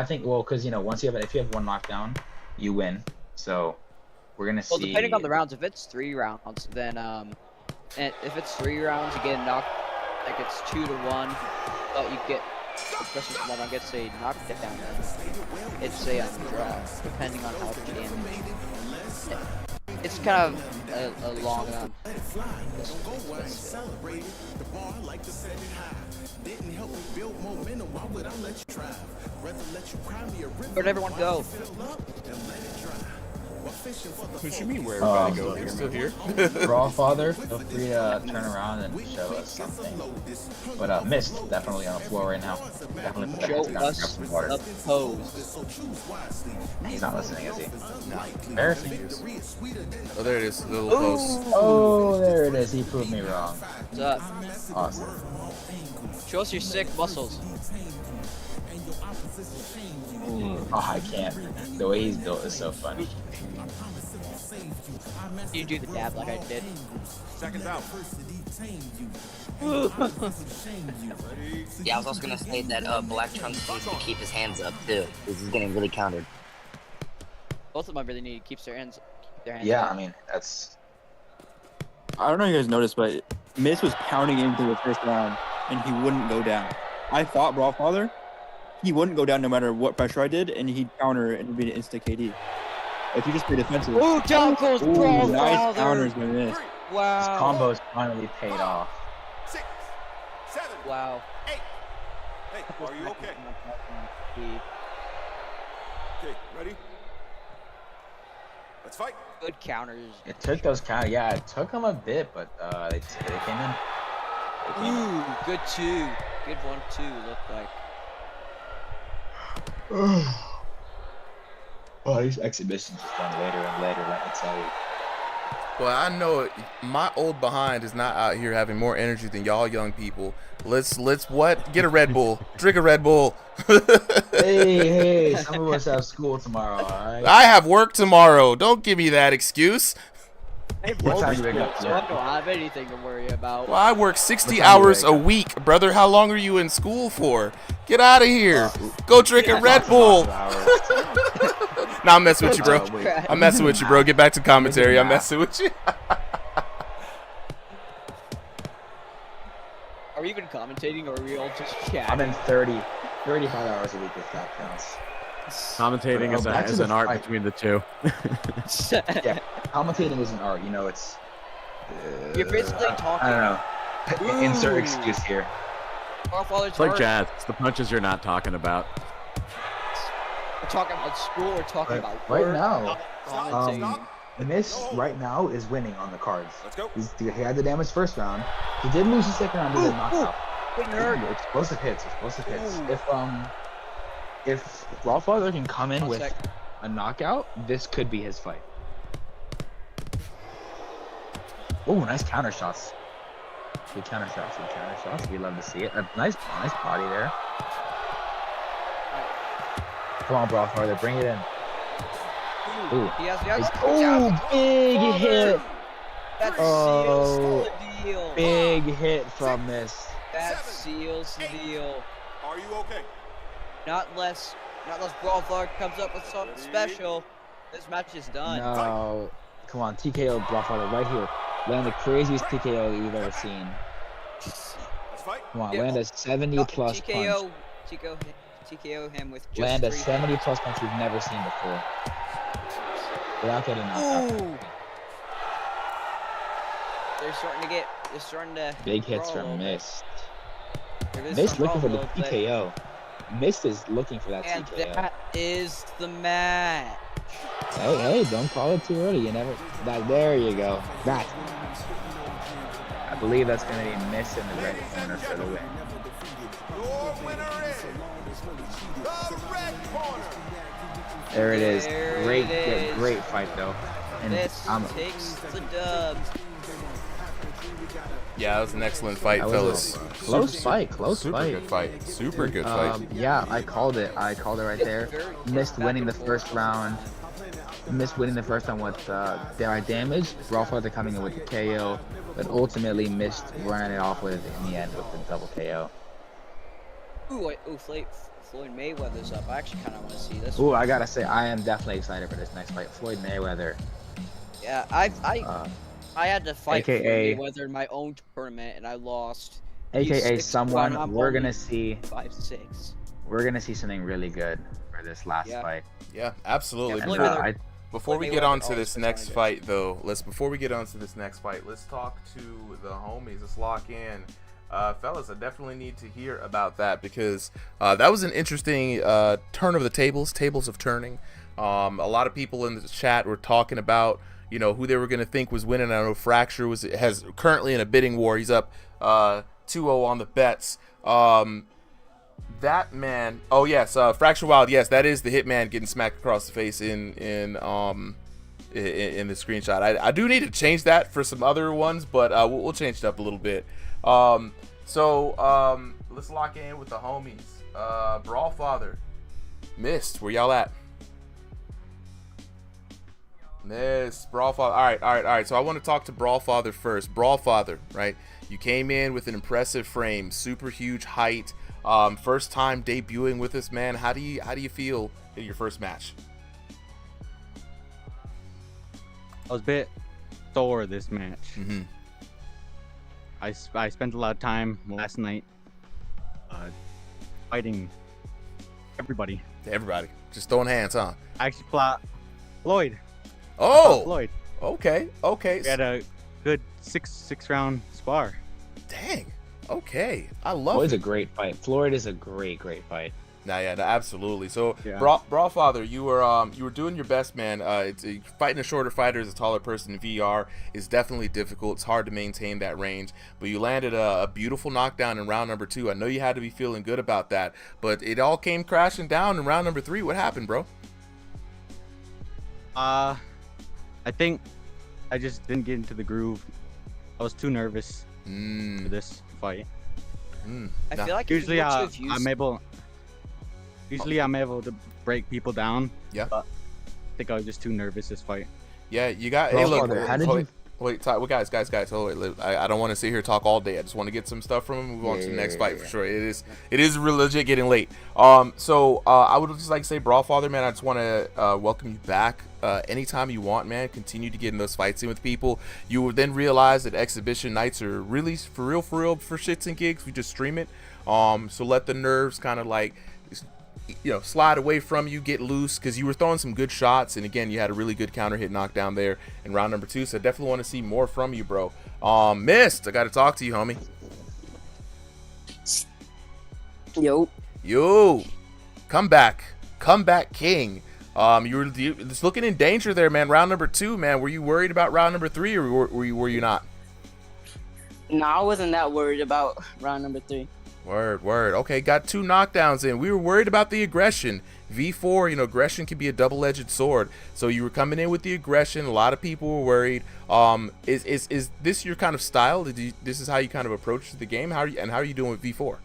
think because once if you have one knockdown, you win. So we're gonna
Well,
see.
depending on the rounds, if it's 3 rounds, then and if it's 3 rounds, you get knocked, like it's 2-1, but you get, especially if one gets a knockdown, it's a draw, depending on how much damage. It's kind of a long Where'd everyone go?
What you mean where everybody go? You're still here?
Brawlfather, feel free to turn around and show us something. But Mist, definitely on the floor right now. Definitely put the hands down and grab some water. He's not listening, is he? No. Embarrassing.
Oh, there it is. The little post.
Oh, there it is. He proved me wrong.
What's up?
Awesome.
Show us your sick muscles.
Oh, I can't. The way he's built is so funny.
You do the dab like I did.
Seconds out.
Yeah, I was also gonna say that Black Trunks needs to keep his hands up too. This is getting really countered.
Both of them really need to keep their hands
Yeah,
up.
I mean, that's...
I don't know if you guys noticed, but Mist was pounding into the first round, and he wouldn't go down. I thought Brawlfather, he wouldn't go down no matter what pressure I did, and he'd counter and it'd be an insta KD. If you just play defensive.
Ooh, down goes Brawlfather!
Nice counters by Mist.
Wow.
His combos finally paid off.
6, 7,
Wow.
8. Hey, are you okay? Okay, ready? Let's fight.
Good counters.
It took those counters. Yeah, it took him a bit, but they came in.
Ooh, good 2. Good 1-2, looked like.
Oh, these exhibitions just run later and later, let me tell you.
Well, I know it. My old behind is not out here having more energy than y'all young people. Let's what? Get a Red Bull. Drink a Red Bull.
Hey, some of us have school tomorrow, alright?
I have work tomorrow. Don't give me that excuse.
What time do you wake up?
So I don't have anything to worry about.
Well, I work 60 hours a week, brother. How long are you in school for? Get out of here. Go drink a Red Bull. Nah, I'm messing with you, bro. I'm messing with you, bro. Get back to commentary. I'm messing with you.
Are we even commentating, or are we all just chatting?
I'm in 35 hours a week if that counts.
Commentating is an art between the two.
Yeah, commentating is an art. You know, it's...
You're basically talking.
I don't know. Insert excuse here.
It's like jazz. It's the punches you're not talking about.
We're talking about school. We're talking about
Right
work.
now,
Commentating.
Mist right now is winning on the cards. Let's go. He had the damage first round. He did lose the second round to the knockout. Explosive hits. If Brawlfather can come in with a knockout, this could be his fight. Oh, nice counter shots. Good counter shots. We love to see it. A nice body there. Come on, Brawlfather, bring it in. Ooh.
He has
Big hit.
That seals the deal.
Big hit from this.
That seals the deal.
Are you okay?
Not unless Brawlfather comes up with something special. This match is done.
No. Come on, TKO Brawlfather right here. Land the craziest TKO that you've ever seen. Come on, land a 70 plus punch.
TKO him with just
Land a
3
70
hits.
plus punch you've never seen before. Without getting knocked out.
Ooh. They're starting to
Big hits
roll a
from
little
Mist.
bit. They're
Mist looking for the
rolling a little bit.
TKO. Mist is looking for that
And
TKO.
that is the match.
Hey, don't call it too early. You never. There you go. That. I believe that's going to be Mist in the red corner for the win.
Your winner is the red corner.
There it is.
There
Great,
it is.
great fight though. And
This takes the dub.
Yeah, that was an excellent fight,
That
fellas.
was close fight.
Super good fight. Super good fight.
Yeah, I called it right there. Mist winning the first round. Mist winning the first round with damage. Brawlfather coming in with the KO. but ultimately missed running it off with in the end with the double KO.
Floyd Mayweather's up. I actually kind of want to see this.
Ooh, I gotta say, I am definitely excited for this next fight. Floyd Mayweather.
Yeah, I had to fight
AKA
Floyd Mayweather in my own tournament, and I lost.
AKA someone we're gonna see
5-6.
We're gonna see something really good for this last
Yeah.
fight.
Yeah, absolutely.
Yeah,
Before we
Floyd
get
Mayweather
on to
always
this
puts
next
on a
fight, though, let's talk to the homies. Let's lock in. Fellas, I definitely need to hear about that because that was an interesting turn of the tables of turning. A lot of people in the chat were talking about, you know, who they were going to think was winning. I know Fracture has currently in a bidding war. He's up 2-0 on the bets. That man, oh yes, Fracture Wild, yes, that is the Hitman getting smacked across the face in the screenshot. I do need to change that for some other ones, but we'll change it up a little bit. So let's lock in with the homies. Brawlfather, missed. Where y'all at? Missed. Brawlfather. All right. So I want to talk to Brawlfather first. Brawlfather, right? You came in with an impressive frame, super huge height. First time debuting with this, man. How do you feel in your first match?
I was a bit sore this match.
Mm-hmm.
I spent a lot of time last night fighting everybody.
Just throwing hands, huh?
I actually fought Floyd.
Oh,
Floyd.
Okay.
We had a good six round spar.
Dang. Okay. I love
Floyd's
it.
a great fight. Floyd is a great fight.
Nah, yeah, absolutely. So,
Yeah.
Brawlfather, you were doing your best, man. Fighting a shorter fighter as a taller person in VR is definitely difficult. It's hard to maintain that range, but you landed a beautiful knockdown in round number 2. I know you had to be feeling good about that, but it all came crashing down in round number 3. What happened, bro?
I think I just didn't get into the groove. I was too nervous for this fight.
I feel like
usually
if you were
I'm able to break people down.
Yeah.
But I think I was just too nervous this fight.
Yeah, you got. Hey, look. Wait, guys. Hold wait. I don't want to sit here and talk all day. I just want to get some stuff from him. Move on to the next fight for sure. It is real legit getting late. So I would just like to say, Brawlfather, man, I just want to welcome you back. Anytime you want, man. Continue to get in those fights in with people. You will then realize that exhibition nights are really for real for shits and gigs. We just stream it. So let the nerves kind of like, you know, slide away from you, get loose, because you were throwing some good shots, and again, you had a really good counter hit knockdown there in round number 2. So I definitely want to see more from you, bro. Missed. I got to talk to you, homie. Yo, comeback king. You were just looking in danger there, man. Round number 2, man. Were you worried about round number 3, or were you not?
No, I wasn't that worried about round number 3.
Word. Okay, got 2 knockdowns in. We were worried about the aggression. V4, you know, aggression can be a double-edged sword. So you were coming in with the aggression. A lot of people were worried. Is this your kind of style? This is how you kind of approach the game? How are you doing with V4?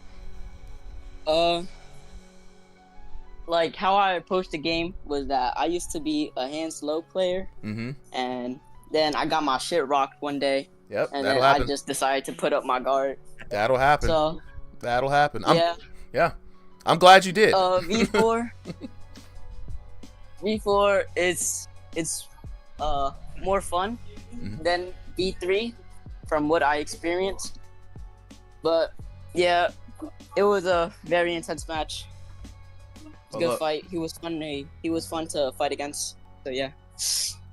Like how I approached the game was that I used to be a hand slow player, and then I got my shit rocked one day.
Yep,
and
that'll
then
happen.
I just decided to put up my guard.
That'll happen.
So
that'll happen.
yeah.
I'm glad you did.
V4. V4 it's more fun than V3 from what I experienced. But yeah, it was a very intense match. It's a good fight. He was fun to fight against. So yeah.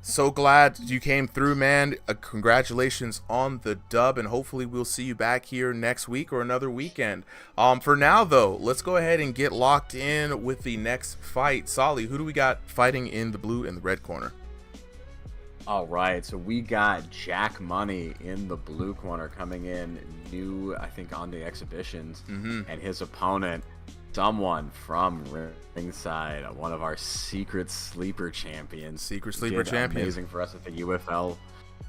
So glad you came through, man. Congratulations on the dub, and hopefully we'll see you back here next week or another weekend. For now, though, let's go ahead and get locked in with the next fight. Solly, who do we got fighting in the blue and the red corner?
All right, so we got Jack Money in the blue corner coming in new, I think, on the exhibitions, and his opponent, someone from ringside, one of our secret sleeper champions.
Champion.
Amazing for us at the UFL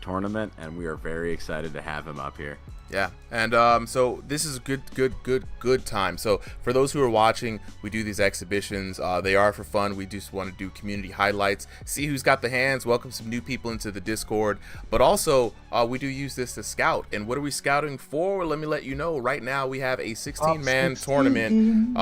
tournament, and we are very excited to have him up here.
Yeah, and so this is a good time. So for those who are watching, we do these exhibitions. They are for fun. We just want to do community highlights, see who's got the hands, welcome some new people into the Discord. But also, we do use this to scout. And what are we scouting for? Let me let you know. Right now, we have a 16-man tournament.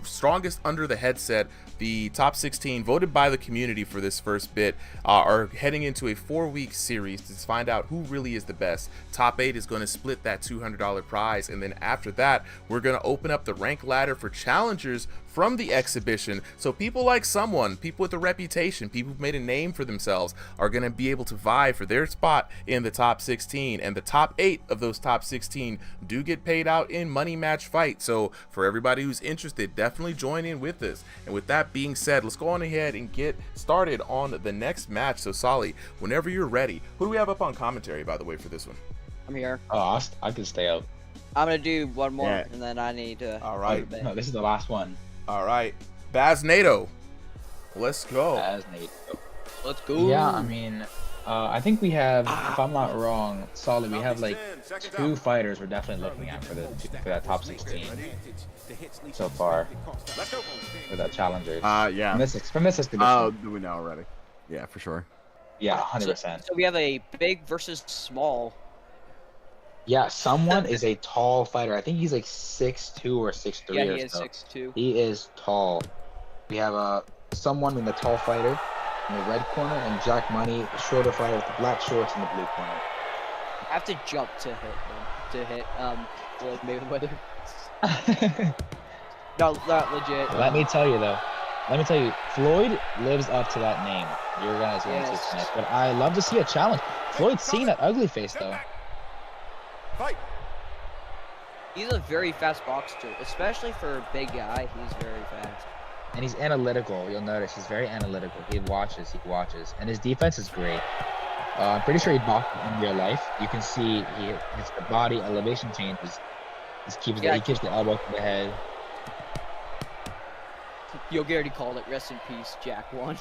Strongest under the headset. The top 16 voted by the community for this first bit are heading into a 4-week series to find out who really is the best. Top 8 is going to split that $200 prize, and then after that, we're going to open up the rank ladder for challengers from the exhibition. So people like people with a reputation, people who've made a name for themselves, are going to be able to vie for their spot in the top 16, and the top 8 of those top 16 do get paid out in money match fight. So for everybody who's interested, definitely join in with this. And with that being said, let's go on ahead and get started on the next match. So Solly, whenever you're ready. Who do we have up on commentary, by the way, for this one?
I'm here.
Oh, I can stay up.
I'm gonna do one more, and then I need to.
All right.
No, this is the last one.
All right, Baznado, let's go.
Let's go.
Yeah, I mean, I think we have, if I'm not wrong, Solid, we have like 2 fighters we're definitely looking at for that top 16 so far. For that challengers.
Yeah.
From this expedition.
Oh, we know already. Yeah, for sure.
Yeah, 100%.
So we have a big versus small.
Yeah, someone is a tall fighter. I think he's like 6'2" or 6'3".
Yeah, he
or
is
so.
6'2".
He is tall. We have someone in the tall fighter in the red corner, and Jack Money, a shorter fighter with the black shorts in the blue corner.
I have to jump to hit Floyd Mayweather. No, not legit.
Let me tell you, Floyd lives up to that name. You're gonna see
Yes.
tonight. But I love to see a challenge. Floyd's seeing that ugly face though.
He's a very fast boxer, especially for a big guy. He's very fast.
And he's analytical. You'll notice he's very analytical. He watches, and his defense is great. I'm pretty sure he boxed in real life. You can see his body elevation changes. He keeps the elbow to the head.
Yo Garrity called it. Rest in peace, Jack 1.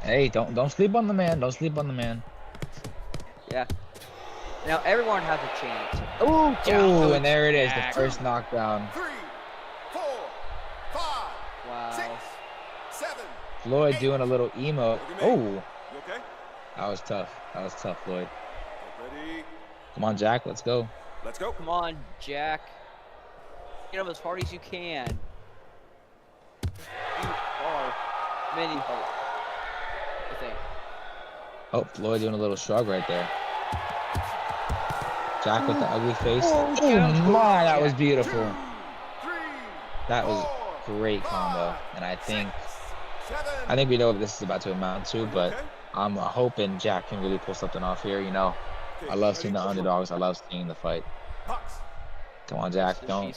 Hey, don't sleep on the man. Don't sleep on the man.
Yeah. Now everyone has a chance.
Oh, and there it is, the first knockdown.
3, 4, 5,
Wow.
6, 7.
Floyd doing a little emo. Oh,
You okay?
that was tough. Floyd.
Ready?
Come on, Jack, let's go.
Let's go.
Come on, Jack. Get him as hard as you can. You are mini Hulk, I think.
Oh, Floyd doing a little shrug right there. Jack with the ugly face. Oh my, that was beautiful. That was great combo, and I think we know what this is about to amount to, but I'm hoping Jack can really pull something off here. You know, I love seeing the underdogs. I love seeing the fight. Come on, Jack, don't.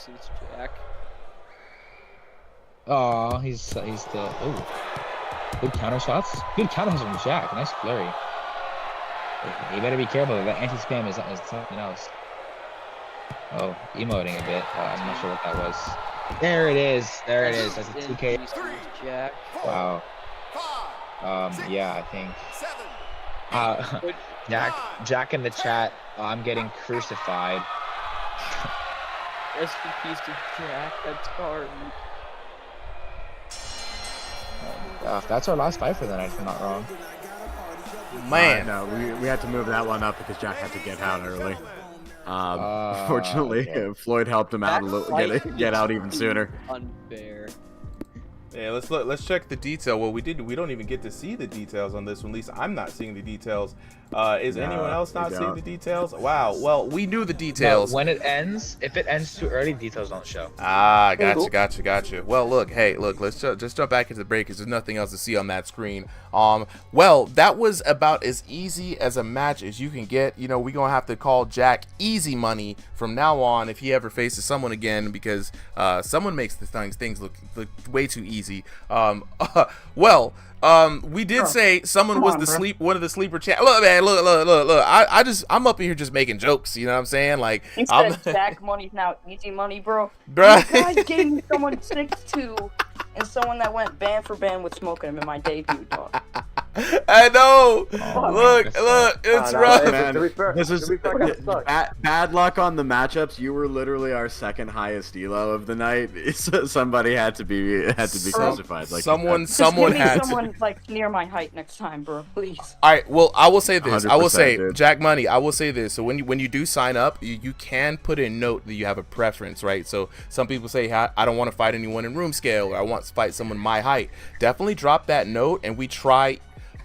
Oh, he's still. Oh, good counter shots. Good counter shots from Jack. Nice flurry. You better be careful. That anti-spam is something else. Oh, emoting a bit. I'm not sure what that was. There it is. That's a 2K.
Jack.
Wow. Yeah, I think. Jack in the chat. I'm getting crucified.
Rest in peace to Jack. That's hard.
That's our last fight for the night, if I'm not wrong.
Man, no, we had to move that one up because Jack had to get out early. Fortunately,
okay.
Floyd helped him out a little, get out even sooner.
Unfair.
Yeah, let's check the detail. Well, we don't even get to see the details on this one. At least I'm not seeing the details. Is anyone else not seeing the details? Wow. Well, we knew the details.
No, when it ends, if it ends too early, details don't show.
Ah, gotcha. Well, look, let's just jump back into the break because there's nothing else to see on that screen. Well, that was about as easy as a match as you can get. You know, we're gonna have to call Jack Easy Money from now on if he ever faces someone again, because someone makes the things look way too easy. We did say someone was one of the sleeper chat. Look, man, look. I'm up here just making jokes. You know what I'm saying? Like,
he said Jack Money's now Easy Money, bro.
Bruh.
You guys gave me someone 6'2" and someone that went band for band with smoking him in my debut, dog.
I know.
Oh,
Look, it's rough.
Man, this is bad luck on the matchups. You were literally our second highest elo of the night. Somebody had to be crucified. Like
someone
Just give me
had
someone like near my height next time, bro. Please.
All right. Well, I will say this. I will
100%,
say,
dude.
Jack Money. I will say this. So when you do sign up, you can put a note that you have a preference, right? So some people say, I don't want to fight anyone in room scale, or I want to fight someone my height. Definitely drop that note, and we try.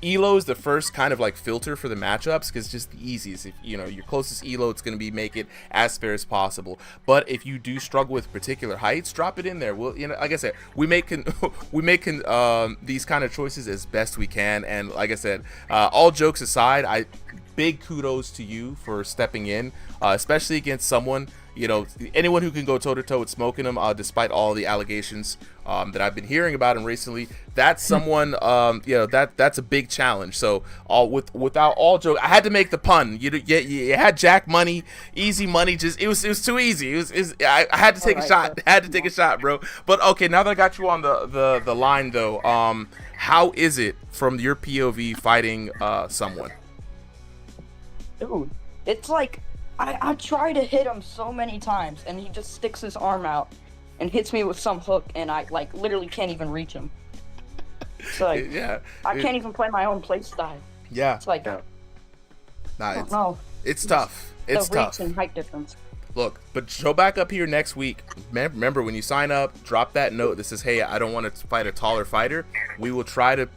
Elo is the first kind of like filter for the matchups because it's just the easiest. If you know your closest elo, it's going to be make it as fair as possible. But if you do struggle with particular heights, drop it in there. Well, you know, like I said, we make these kind of choices as best we can. And like I said, all jokes aside, big kudos to you for stepping in, especially against someone. You know, anyone who can go toe-to-toe with smoking them, despite all the allegations that I've been hearing about him recently, that's someone, you know, that's a big challenge. So, without all joke, I had to make the pun. You had Jack Money, easy money. Just it was too easy. I had to take a shot. Had to take a shot, bro. But okay, now that I got you on the line though, how is it from your POV fighting someone?
Dude, it's like I try to hit him so many times, and he just sticks his arm out and hits me with some hook, and I like literally can't even reach him. It's like I can't even play my own play style.
Yeah,
it's like
it's tough. It's
the
tough.
reach and height difference.
Look, but show back up here next week. Remember, when you sign up, drop that note that says, "Hey, I don't want to fight a taller fighter." We will try to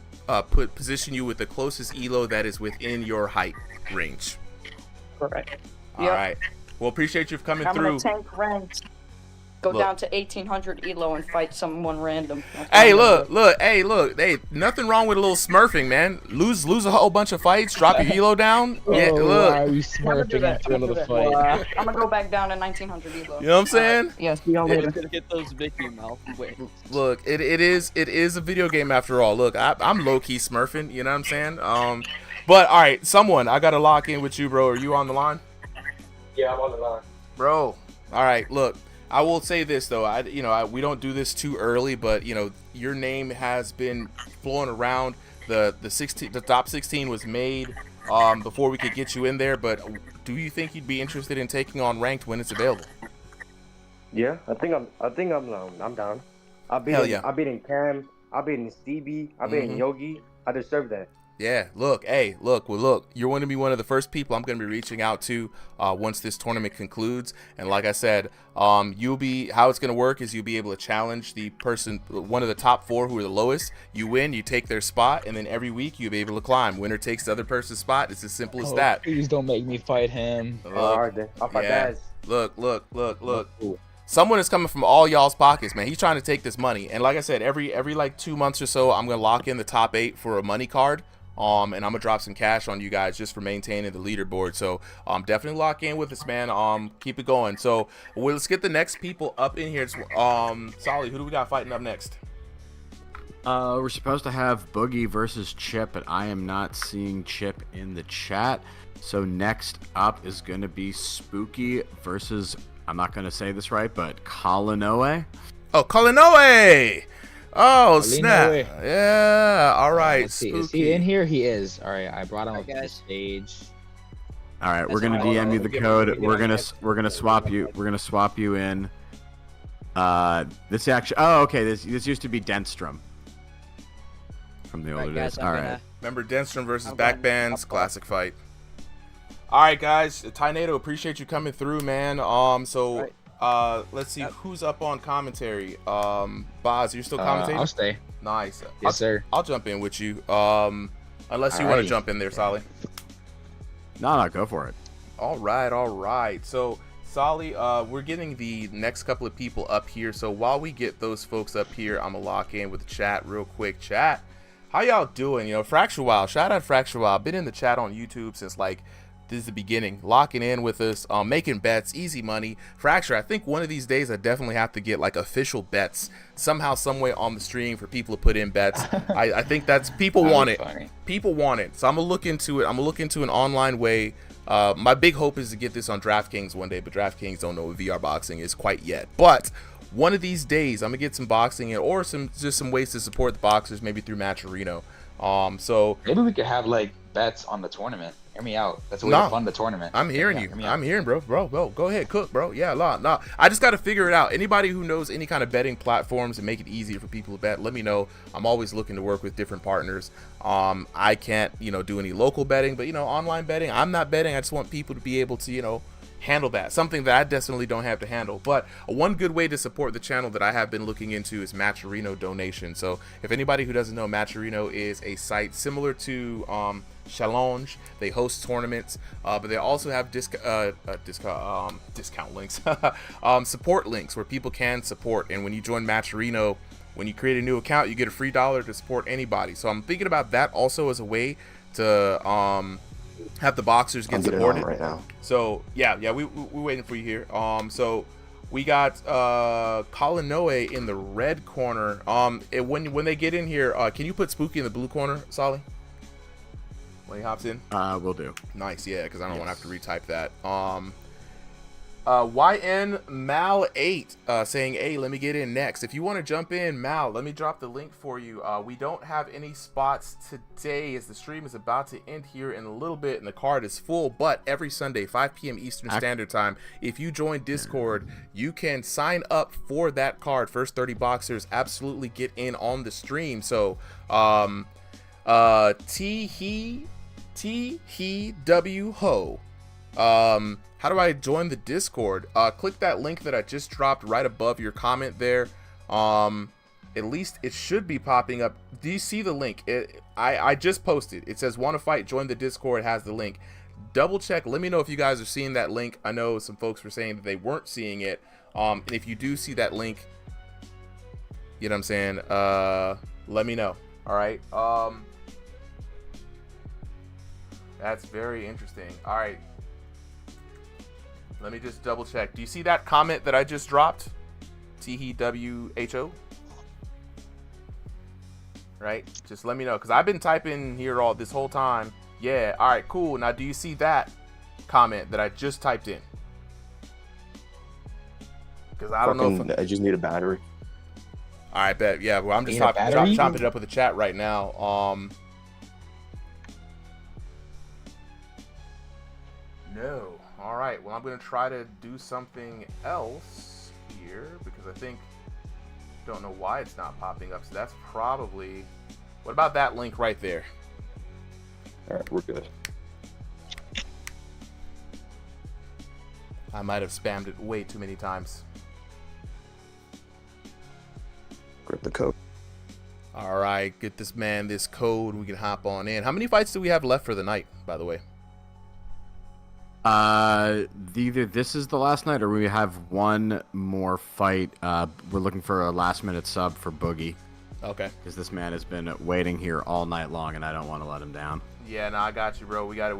position you with the closest elo that is within your height range.
Correct.
All right. Well, appreciate you for coming
I'm
through.
gonna tank ranks, go down to 1800 elo and fight someone random.
Hey, look. Hey, nothing wrong with a little smurfing, man. Lose a whole bunch of fights, drop your elo down. Yeah, look.
Why are you smurfing in the thrill of the fight?
I'm gonna go back down to 1900 elo.
You know what I'm saying?
Yes, see y'all later.
Gonna get those Mickey mouth. Wait.
Look, it is a video game after all. Look, I'm low key smurfing. You know what I'm saying? But all right, I gotta lock in with you, bro. Are you on the line?
Yeah, I'm on the line.
Bro, all right, look, I will say this though, we don't do this too early, but you know, your name has been flowing around. The top 16 was made before we could get you in there, but do you think you'd be interested in taking on ranked when it's available?
Yeah, I think I'm down. I've been in Cam, I've been in Stevie, I've been in Yogi. I deserve that.
Yeah, look, you're going to be one of the first people I'm going to be reaching out to once this tournament concludes. And like I said, how it's going to work is you'll be able to challenge the person, one of the top 4 who are the lowest. You win, you take their spot, and then every week you'll be able to climb. Winner takes the other person's spot. It's as simple as that.
Please don't make me fight him.
All right, then. I'll fight guys.
Look. Someone is coming from all y'all's pockets, man. He's trying to take this money. And like I said, every like 2 months or so, I'm going to lock in the top 8 for a money card. And I'm gonna drop some cash on you guys just for maintaining the leaderboard. So definitely lock in with us, man. Keep it going. So let's get the next people up in here. Solly, who do we got fighting up next?
We're supposed to have Boogie versus Chip, but I am not seeing Chip in the chat. So next up is gonna be Spooky versus, I'm not gonna say this right, but Kalinoe.
Oh, Kalinoe! Oh, snap.
Away.
Yeah, all right.
Let's see. Is he in here? He is. All right, I brought him up to the stage.
All right, we're gonna DM you the code. We're gonna swap you. We're gonna swap you in. This actually. Oh, okay. This used to be Denstrom from the older days. All right.
Remember Denstrom versus Backbands, classic fight. All right, guys. Tornado, appreciate you coming through, man. Let's see who's up on commentary. Boz, you're still commentating?
I'll stay.
Nice.
Yes, sir.
I'll jump in with you. Unless you want to jump in there, Solly.
No, go for it.
All right. So, Solly, we're getting the next couple of people up here. So while we get those folks up here, I'm gonna lock in with the chat real quick. Chat, how y'all doing? You know, Fracture Wild. Shout out Fracture Wild. Been in the chat on YouTube since this is the beginning, locking in with us, making bets, easy money. Fracture, I think one of these days I definitely have to get official bets somehow, some way on the stream for people to put in bets. I think that's people want it.
Funny.
People want it, so I'm gonna look into it. I'm gonna look into an online way. My big hope is to get this on DraftKings one day, but DraftKings don't know what VR boxing is quite yet. But one of these days, I'm gonna get some boxing in, or just some ways to support the boxers, maybe through Matcherino. So
maybe we could have like bets on the tournament. Hear me out. That's a way to fund the tournament.
I'm hearing you. I'm hearing, bro. Go ahead, cook, bro. Yeah, nah. I just got to figure it out. Anybody who knows any kind of betting platforms and make it easier for people to bet, let me know. I'm always looking to work with different partners. I can't, do any local betting, but online betting. I'm not betting. I just want people to be able to, handle that. Something that I definitely don't have to handle. But one good way to support the channel that I have been looking into is Matcherino donation. So if anybody who doesn't know, Matcherino is a site similar to Challenge. They host tournaments, but they also have discount links, support links where people can support. And when you join Matcherino, when you create a new account, you get a free $1 to support anybody. So I'm thinking about that also as a way to have the boxers get supported
right now.
So yeah, we're waiting for you here. So we got Colin Noe in the red corner. When they get in here, can you put Spooky in the blue corner, Solly? When he hops in?
Will do.
Nice, yeah, because I don't want to have to retype that. YN Mal 8 saying, hey, let me get in next. If you want to jump in, Mal, let me drop the link for you. We don't have any spots today as the stream is about to end here in a little bit and the card is full, but every Sunday 5 p.m. Eastern Standard Time, if you join Discord, you can sign up for that card. First 30 boxers absolutely get in on the stream. So T-He-W Ho. How do I join the Discord? Click that link that I just dropped right above your comment there. At least it should be popping up. Do you see the link? I just posted. It says want to fight, join the Discord. It has the link. Double check. Let me know if you guys are seeing that link. I know some folks were saying that they weren't seeing it. And if you do see that link, you know what I'm saying? Let me know. All right. That's very interesting. All right. Let me just double check. Do you see that comment that I just dropped? T-E-W-H-O? Right? Just let me know. Because I've been typing here all this whole time. Yeah. All right, cool. Now, do you see that comment that I just typed in? Because I don't know if...
I just need a battery.
All right, bet. Yeah, well, I'm just chopping it up with the chat right now. No. All right, well, I'm going to try to do something else here because I don't know why it's not popping up. So that's probably, what about that link right there?
All right, we're good.
I might have spammed it way too many times.
Grab the code.
All right, get this man this code. We can hop on in. How many fights do we have left for the night, by the way?
Either this is the last night or we have one more fight. We're looking for a last minute sub for Boogie.
Okay.
Because this man has been waiting here all night long and I don't want to let him down.
Yeah, no, I got you, bro. We gotta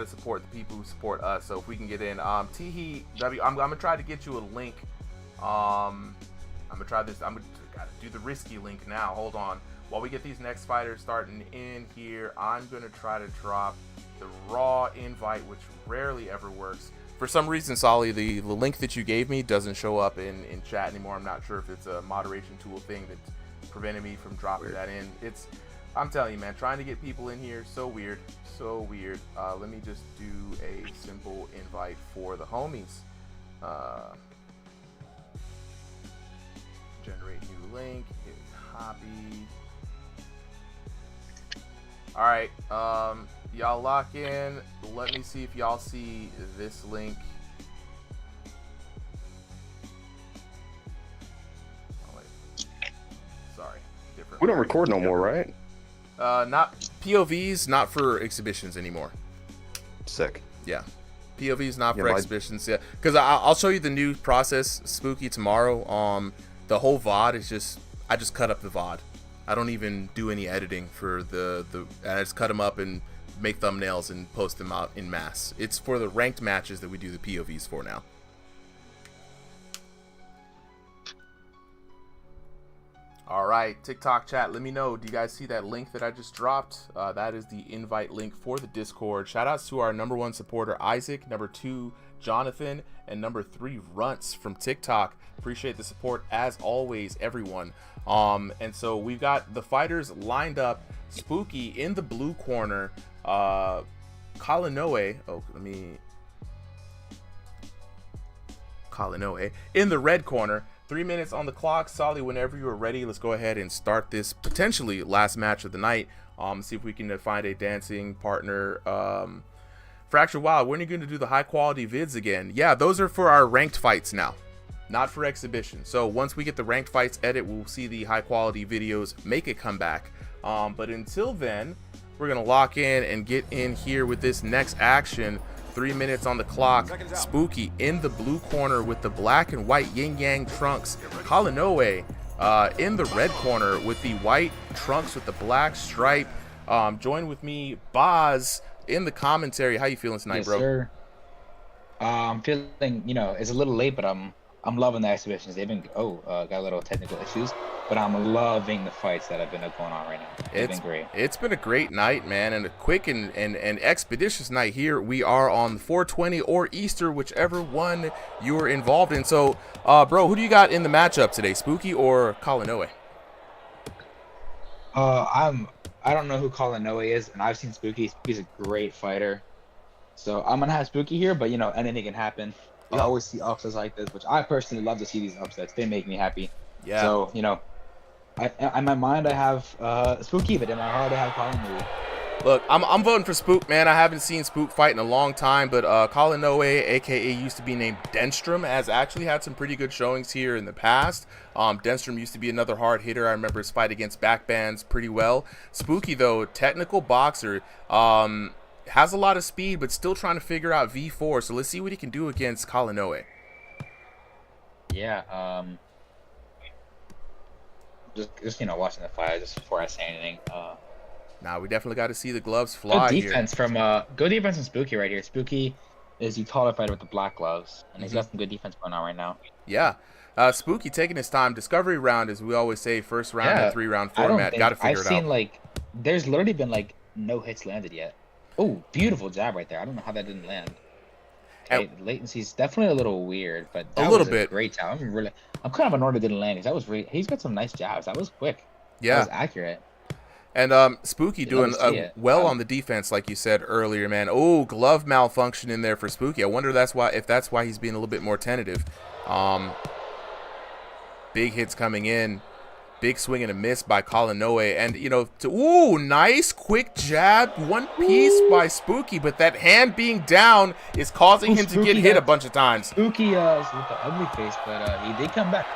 support the people who support us. So if we can get in, T-He-W, I'm gonna try to get you a link. I'm gonna try this. I'm gonna gotta do the risky link now. Hold on. While we get these next fighters starting in here, I'm gonna try to drop the raw invite, which rarely ever works. For some reason, Solly, the link that you gave me doesn't show up in chat anymore. I'm not sure if it's a moderation tool thing that's preventing me from dropping that in. I'm telling you, man, trying to get people in here, so weird, so weird. Let me just do a simple invite for the homies. Generate new link, hit copy. All right, y'all lock in. Let me see if y'all see this link. Oh, wait. Sorry, different.
We don't record no more, right?
Not POVs, not for exhibitions anymore.
Sick.
Yeah, POVs not for exhibitions. Yeah, because I'll show you the new process, Spooky, tomorrow. The whole VOD is just, I just cut up the VOD. I don't even do any editing for I just cut them up and make thumbnails and post them out in mass. It's for the ranked matches that we do the POVs for now. All right, TikTok chat, let me know. Do you guys see that link that I just dropped? That is the invite link for the Discord. Shout outs to our #1 supporter, Isaac, #2, Jonathan, and number 3 Runts from TikTok. Appreciate the support as always, everyone. And so we've got the fighters lined up. Spooky in the blue corner. Kalinoe in the red corner. 3 minutes on the clock. Solly, whenever you are ready, let's go ahead and start this potentially last match of the night. See if we can find a dancing partner. Fracture Wild, when are you going to do the high quality vids again? Yeah, those are for our ranked fights now, not for exhibition. So once we get the ranked fights edit, we'll see the high quality videos make a comeback. But until then, we're going to lock in and get in here with this next action. 3 minutes on the clock. Spooky in the blue corner with the black and white yin yang trunks. Kalinoe in the red corner with the white trunks with the black stripe. Join with me, Boz, in the commentary. How you feeling tonight, bro?
Sir. I'm feeling, it's a little late, but I'm loving the exhibitions. They've been got a little technical issues, but I'm loving the fights that have been going on right now. It's been great.
It's been a great night, man, and a quick and expeditious night here. We are on 420 or Easter, whichever one you are involved in. So, bro, who do you got in the matchup today, Spooky or Kalinoe?
I don't know who Kalinoe is, and I've seen Spooky. Spooky's a great fighter. So I'm going to have Spooky here, but, anything can happen. You always see upsets like this, which I personally love to see these upsets. They make me happy.
Yeah.
So, in my mind, I have Spooky, but in my heart, I have Kalinoe.
Look, I'm voting for Spook, man. I haven't seen Spook fight in a long time, but Kalinoe, a.k.a. used to be named Denstrom, has actually had some pretty good showings here in the past. Denstrom used to be another hard hitter. I remember his fight against Backbands pretty well. Spooky, though, technical boxer, has a lot of speed, but still trying to figure out V4. So let's see what he can do against Kalinoe.
Yeah, just watching the fight just before I say anything.
Now we definitely got to see the gloves fly.
Good defense from good defense from Spooky right here. Spooky is the taller fighter with the black gloves, and he's got some good defense going on right now.
Yeah, Spooky taking his time. Discovery round, as we always say, first round and 3-round format. Got to figure it out.
I've seen there's literally been no hits landed yet. Oh, beautiful jab right there. I don't know how that didn't land. Okay, latency's definitely a little weird, but that was a great jab. I'm kind of annoyed it didn't land because he's got some nice jabs. That was quick.
Yeah,
that was accurate.
And Spooky doing well on the defense, like you said earlier, man. Oh, glove malfunction in there for Spooky. I wonder if that's why he's being a little bit more tentative. Big hits coming in. Big swing and a miss by Kalinoe. And, nice quick jab. One piece by Spooky, but that hand being down is causing him to get hit a bunch of times.
Spooky with the ugly face, but he did come back.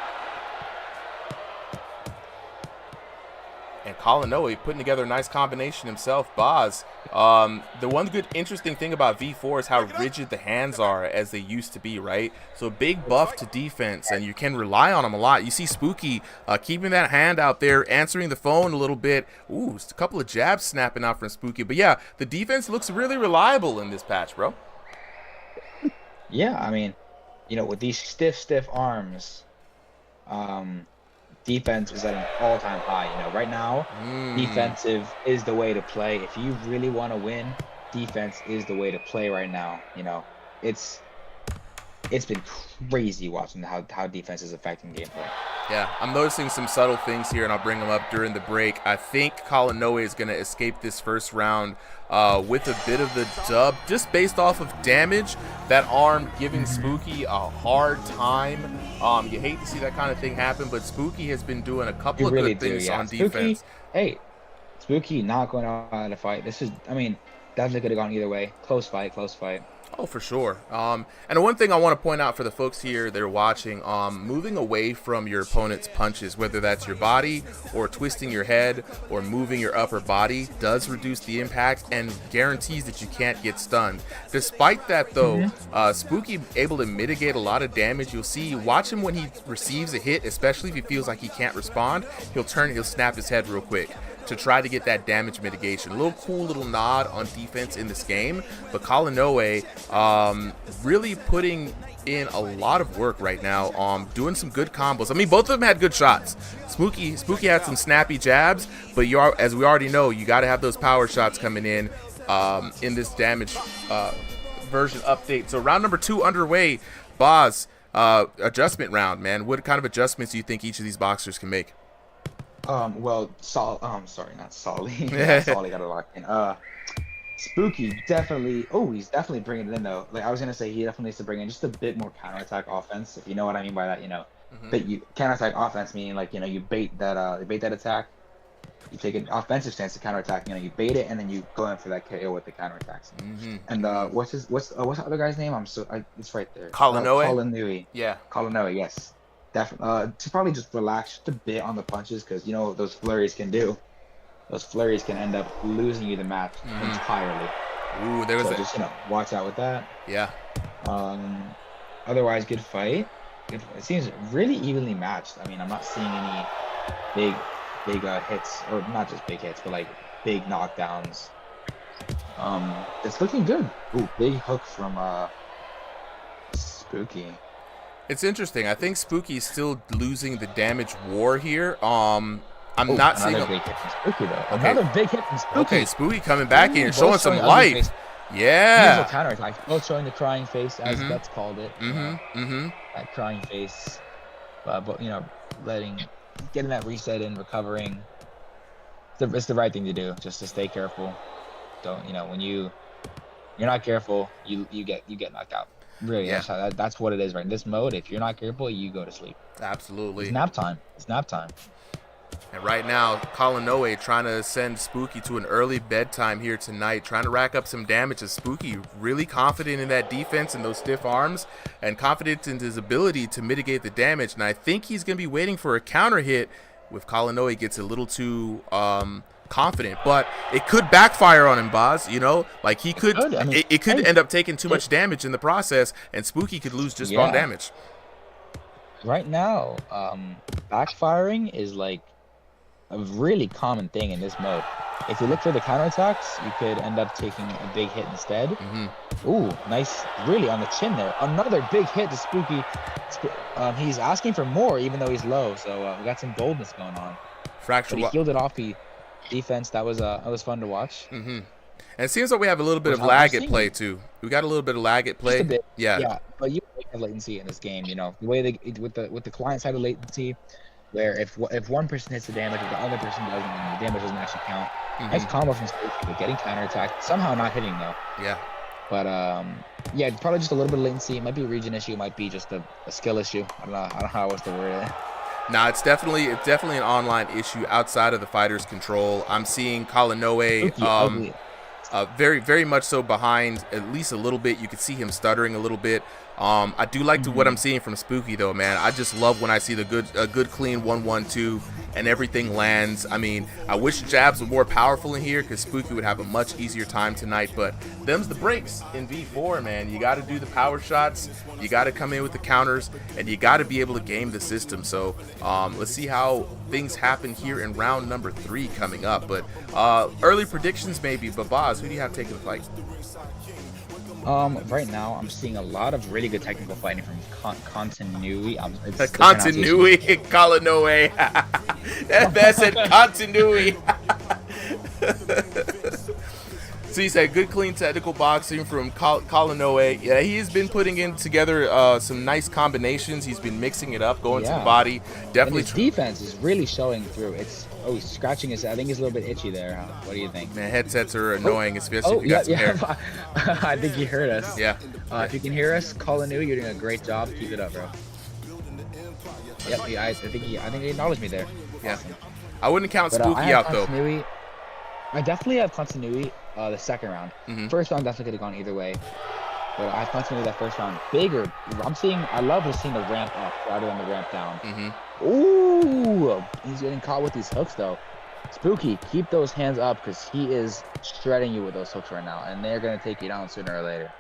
And Kalinoe putting together a nice combination himself. Boz, the one good interesting thing about V4 is how rigid the hands are as they used to be, right? So big buff to defense, and you can rely on them a lot. You see Spooky keeping that hand out there, answering the phone a little bit. Ooh, just a couple of jabs snapping out from Spooky. But yeah, the defense looks really reliable in this patch, bro.
Yeah, I mean, with these stiff arms, defense is at an all-time high. Right now, defensive is the way to play. If you really want to win, defense is the way to play right now. It's been crazy watching how defense is affecting gameplay.
Yeah, I'm noticing some subtle things here, and I'll bring them up during the break. I think Kalinoe is going to escape this first round with a bit of the dub, just based off of damage. That arm giving Spooky a hard time. You hate to see that kind of thing happen, but Spooky has been doing a couple of good things on defense.
Spooky not going out of the fight. Definitely could have gone either way. Close fight.
Oh, for sure. And the one thing I want to point out for the folks here that are watching, moving away from your opponent's punches, whether that's your body or twisting your head or moving your upper body, does reduce the impact and guarantees that you can't get stunned. Despite that, though, Spooky able to mitigate a lot of damage. You'll see, watch him when he receives a hit, especially if he feels like he can't respond. He'll snap his head real quick to try to get that damage mitigation. A little cool little nod on defense in this game, but Kalinoe really putting in a lot of work right now, doing some good combos. I mean, both of them had good shots. Spooky had some snappy jabs, but as we already know, you got to have those power shots coming in this damage version update. So round number 2 underway. Boz, adjustment round, man. What kind of adjustments do you think each of these boxers can make?
Well, sorry, not Solly. Yeah, Solly got it locked in. Spooky definitely. Oh, he's definitely bringing it in though. Like I was gonna say, he definitely needs to bring in just a bit more counterattack offense. If you know what I mean by that, you know. But you counterattack offense meaning like, you know, you bait that attack. You take an offensive stance to counterattack. You know, you bait it and then you go in for that KO with the counterattacks. And what's the other guy's name? It's right there.
Kalinui.
Yeah. Kalinui, yes. Definitely. To probably just relax just a bit on the punches because you know what those flurries can do. Those flurries can end up losing you the match entirely.
Ooh, there was
so just, you know, watch out with that.
Yeah.
Otherwise, good fight. It seems really evenly matched. I mean, I'm not seeing any big hits, or not just big hits, but like big knockdowns. It's looking good. Ooh, big hook from Spooky.
It's interesting. I think Spooky's still losing the damage war here. I'm not seeing
another big hit from Spooky though. Okay. Another big hit from Spooky.
Okay, Spooky coming back in and showing some life. Yeah.
Counterattack. Both showing the crying face, as Guts called it. That crying face. But you know, getting that reset in, recovering. It's the right thing to do. Just to stay careful. Don't, you know, when you're not careful, you get knocked out. Really,
yeah.
That's what it is right in this mode. If you're not careful, you go to sleep.
Absolutely.
It's nap time.
And right now, Kalinui trying to send Spooky to an early bedtime here tonight, trying to rack up some damage. As Spooky really confident in that defense and those stiff arms, and confident in his ability to mitigate the damage. And I think he's going to be waiting for a counter hit if Kalinui gets a little too confident, but it could backfire on him, Boz. You know, like he could, it could end up taking too much damage in the process, and Spooky could lose just on damage.
Right now, backfiring is like a really common thing in this mode. If you look for the counterattacks, you could end up taking a big hit instead. Ooh, nice, really on the chin there. Another big hit to Spooky. He's asking for more, even though he's low. So we got some boldness going on.
Fracture.
But he healed it off. Defense, that was fun to watch.
And it seems like we have a little bit of lag at play too. We got a little bit of lag at play.
Just a bit.
Yeah.
Yeah, but you have latency in this game. You know the way with the client side of latency, where if one person hits the damage, if the other person doesn't, and the damage doesn't actually count. Nice combo from Spooky, but getting counterattacked, somehow not hitting though.
Yeah.
But yeah, probably just a little bit of latency. It might be a region issue. It might be just a skill issue. I don't know how else to word it.
Nah, it's definitely an online issue outside of the fighter's control. I'm seeing Kalinui very, very much so behind at least a little bit. You could see him stuttering a little bit. I do like what I'm seeing from Spooky though, man. I just love when I see a good clean 1-1-2 and everything lands. I mean, I wish jabs were more powerful in here because Spooky would have a much easier time tonight, but them's the breaks in V4, man. You got to do the power shots, you got to come in with the counters, and you got to be able to game the system. So let's see how things happen here in round number 3 coming up. But early predictions maybe, but Boz, who do you have taking the fight?
Right now I'm seeing a lot of really good technical fighting from Continuity.
Continuity, Kalinui. That said Continuity. So you said good, clean technical boxing from Kalinui. Yeah, he has been putting in together some nice combinations. He's been mixing it up, going to the body. Definitely.
And his defense is really showing through. He's scratching his. I think he's a little bit itchy there. Huh? What do you think?
Man, headsets are annoying, especially if you got some hair.
I think he heard us.
Yeah.
If you can hear us, Kalinui, you're doing a great job. Keep it up, bro. Yep. I think he acknowledged me there.
Yeah. I wouldn't count Spooky out though.
I definitely have Continuity the second round. First round definitely could have gone either way. But I have Continuity that first round bigger. I love seeing the ramp up rather than the ramp down. Ooh, he's getting caught with these hooks though. Spooky, keep those hands up because he is shredding you with those hooks right now, and they're gonna take you down sooner or later.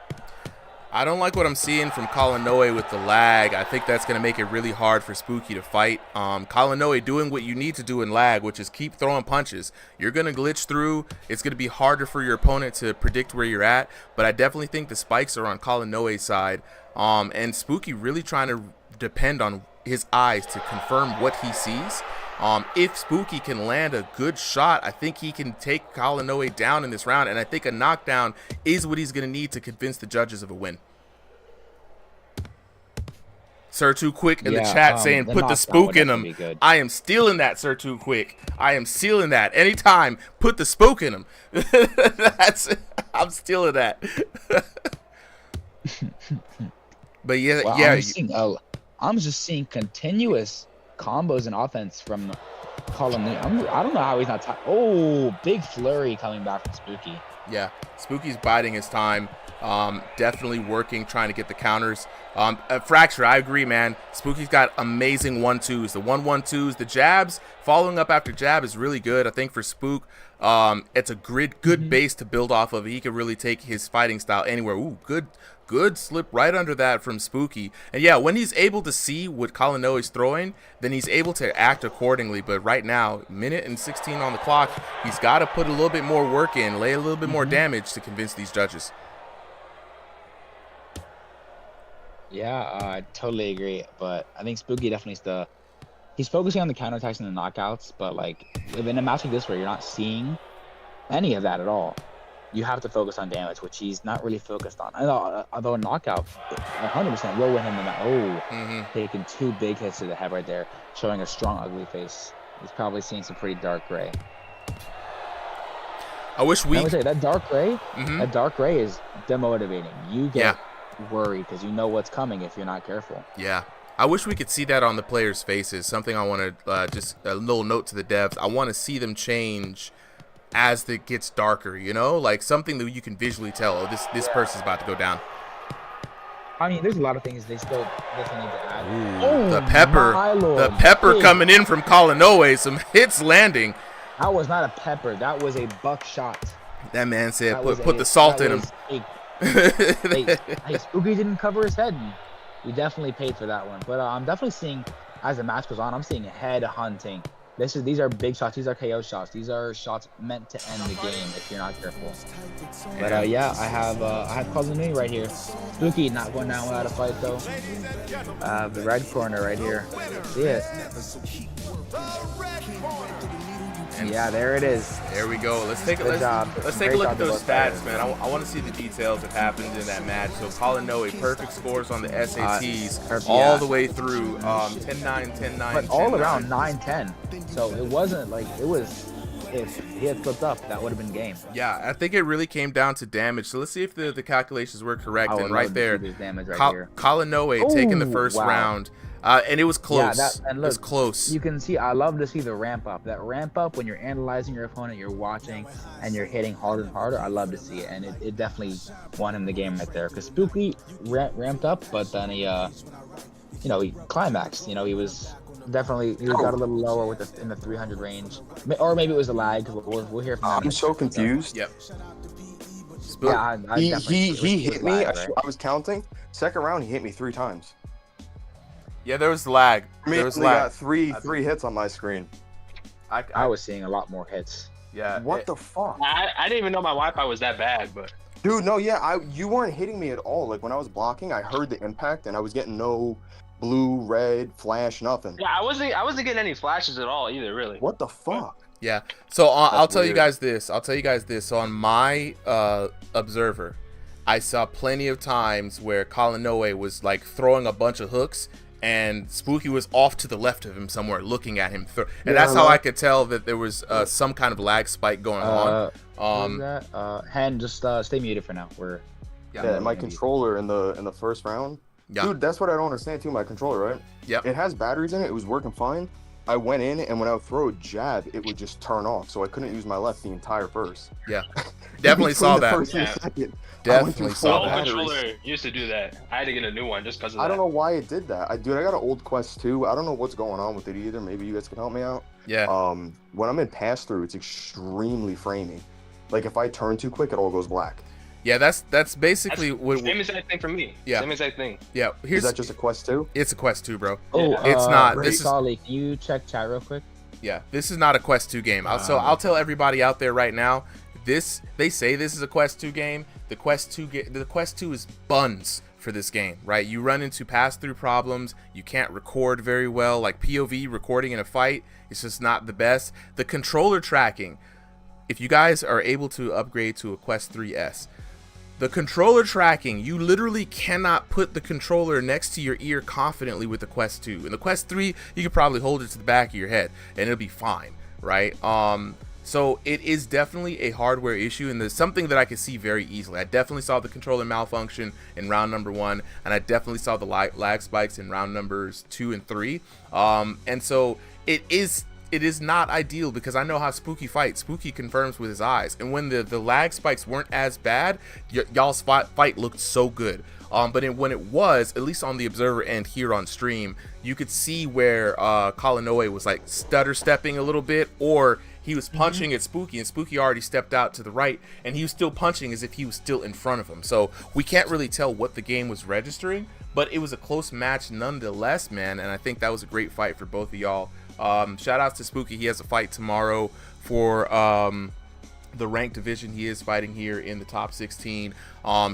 I don't like what I'm seeing from Kalinui with the lag. I think that's going to make it really hard for Spooky to fight. Kalinui doing what you need to do in lag, which is keep throwing punches. You're going to glitch through. It's going to be harder for your opponent to predict where you're at, but I definitely think the spikes are on Kalinui's side. And Spooky really trying to depend on his eyes to confirm what he sees. If Spooky can land a good shot, I think he can take Kalanoe down in this round, and I think a knockdown is what he's going to need to convince the judges of a win. Sir Too Quick in the chat saying, put the spook in him. I am stealing that, Sir Too Quick. I am stealing that. Anytime, put the spook in him. I'm stealing that. But yeah,
well,
yeah.
I'm just seeing continuous combos and offense from Colin. I don't know how he's not. Oh, big flurry coming back from Spooky.
Yeah, Spooky's biding his time. Definitely working, trying to get the counters. Fracture, I agree, man. Spooky's got amazing 1-2s. The 1-1-2s, the jabs, following up after jab is really good. I think for Spook, it's a good base to build off of. He can really take his fighting style anywhere. Ooh, good slip right under that from Spooky. And yeah, when he's able to see what Kalanoe's throwing, then he's able to act accordingly. But right now, minute and 16 on the clock, he's got to put a little bit more work in, lay a little bit more damage to convince these judges.
Yeah, I totally agree. But I think Spooky definitely he's focusing on the counterattacks and the knockouts. But like in a match like this where you're not seeing any of that at all, you have to focus on damage, which he's not really focused on. Although a knockout 100% will win him in that. Taking 2 big hits to the head right there, showing a strong, ugly face. He's probably seeing some pretty dark gray.
I wish we.
I would say that dark gray. That dark gray is demotivating. You get worried because you know what's coming if you're not careful.
Yeah. I wish we could see that on the players' faces. Something I want to just a little note to the devs. I want to see them change as it gets darker, you know, like something that you can visually tell. Oh, this person's about to go down.
I mean, there's a lot of things they still definitely need to add.
Ooh, the pepper coming in from Kalanoe. Some hits landing.
That was not a pepper. That was a buckshot.
That man said, put the salt in him.
Hey, Spooky didn't cover his head. And we definitely paid for that one. But I'm definitely seeing, as the match goes on, I'm seeing head hunting. These are big shots. These are KO shots. These are shots meant to end the game if you're not careful. But yeah, I have Kalanoe right here. Spooky not going down without a fight though. The red corner right here. See it? And yeah, there it is.
There we go. Let's take a look at those stats, man. I want to see the details that happened in that match. So Kalanoe, perfect scores on the SATs all the way through 10-9, 10-9,
but all around 9-10. So it wasn't like it was. If he had flipped up, that would have been game.
Yeah, I think it really came down to damage. So let's see if the calculations were correct. And right there, Kalanoe taking the first round. And it was close.
Yeah,
it was close.
You can see, I love to see the ramp up. That ramp up when you're analyzing your opponent, you're watching, and you're hitting harder and harder. I love to see it, and it definitely won him the game right there. Because Spooky ramped up, but then he climaxed. You know, he got a little lower in the 300 range, or maybe it was a lag. We'll hear from him.
I'm so confused.
Yep.
Yeah, he hit me. I was counting. Second round, he hit me 3 times.
Yeah, there was lag.
There was lag. Got three hits on my screen.
I was seeing a lot more hits.
Yeah.
What the fuck?
I didn't even know my Wi-Fi was that bad, but.
Dude, no, yeah, you weren't hitting me at all. Like when I was blocking, I heard the impact, and I was getting no blue, red, flash, nothing.
Yeah, I wasn't getting any flashes at all either, really.
What the fuck?
Yeah. So I'll tell you guys this. So on my observer, I saw plenty of times where Kalanoe was like throwing a bunch of hooks, and Spooky was off to the left of him somewhere looking at him. And that's how I could tell that there was some kind of lag spike going on.
Hen, just stay muted for now.
My controller in the first round. Yeah. Dude, that's what I don't understand too. My controller, right?
Yeah.
It has batteries in it. It was working fine. I went in, and when I would throw a jab, it would just turn off. So I couldn't use my left the entire first.
Yeah. Definitely saw that.
Definitely saw that. The controller used to do that. I had to get a new one just because of that.
I don't know why it did that. I got an old Quest 2. I don't know what's going on with it either. Maybe you guys can help me out.
Yeah.
When I'm in pass-through, it's extremely framey. Like, if I turn too quick, it all goes black.
Yeah, that's basically what.
Same exact thing for me.
Yeah.
Same exact thing.
Yeah.
Is that just a Quest 2?
It's a Quest 2, bro.
Oh,
it's not.
This is. Can you check chat real quick?
Yeah, this is not a Quest 2 game. So I'll tell everybody out there right now. They say this is a Quest 2 game. The Quest 2 is buns for this game, right? You run into pass-through problems. You can't record very well. Like POV recording in a fight, it's just not the best. The controller tracking, if you guys are able to upgrade to a Quest 3S, the controller tracking, you literally cannot put the controller next to your ear confidently with the Quest 2. In the Quest 3, you could probably hold it to the back of your head and it'll be fine, right? So it is definitely a hardware issue, and there's something that I can see very easily. I definitely saw the controller malfunction in round number 1, and I definitely saw the lag spikes in round numbers 2 and 3. And so it is not ideal, because I know how Spooky fights. Spooky confirms with his eyes, and when the lag spikes weren't as bad, y'all's fight looked so good. But when it was, at least on the observer end here on stream, you could see where Kalinoe was like stutter stepping a little bit, or he was punching at Spooky, and Spooky already stepped out to the right, and he was still punching as if he was still in front of him. So we can't really tell what the game was registering, but it was a close match nonetheless, man, and I think that was a great fight for both of y'all. Shout outs to Spooky. He has a fight tomorrow for the ranked division. He is fighting here in the top 16.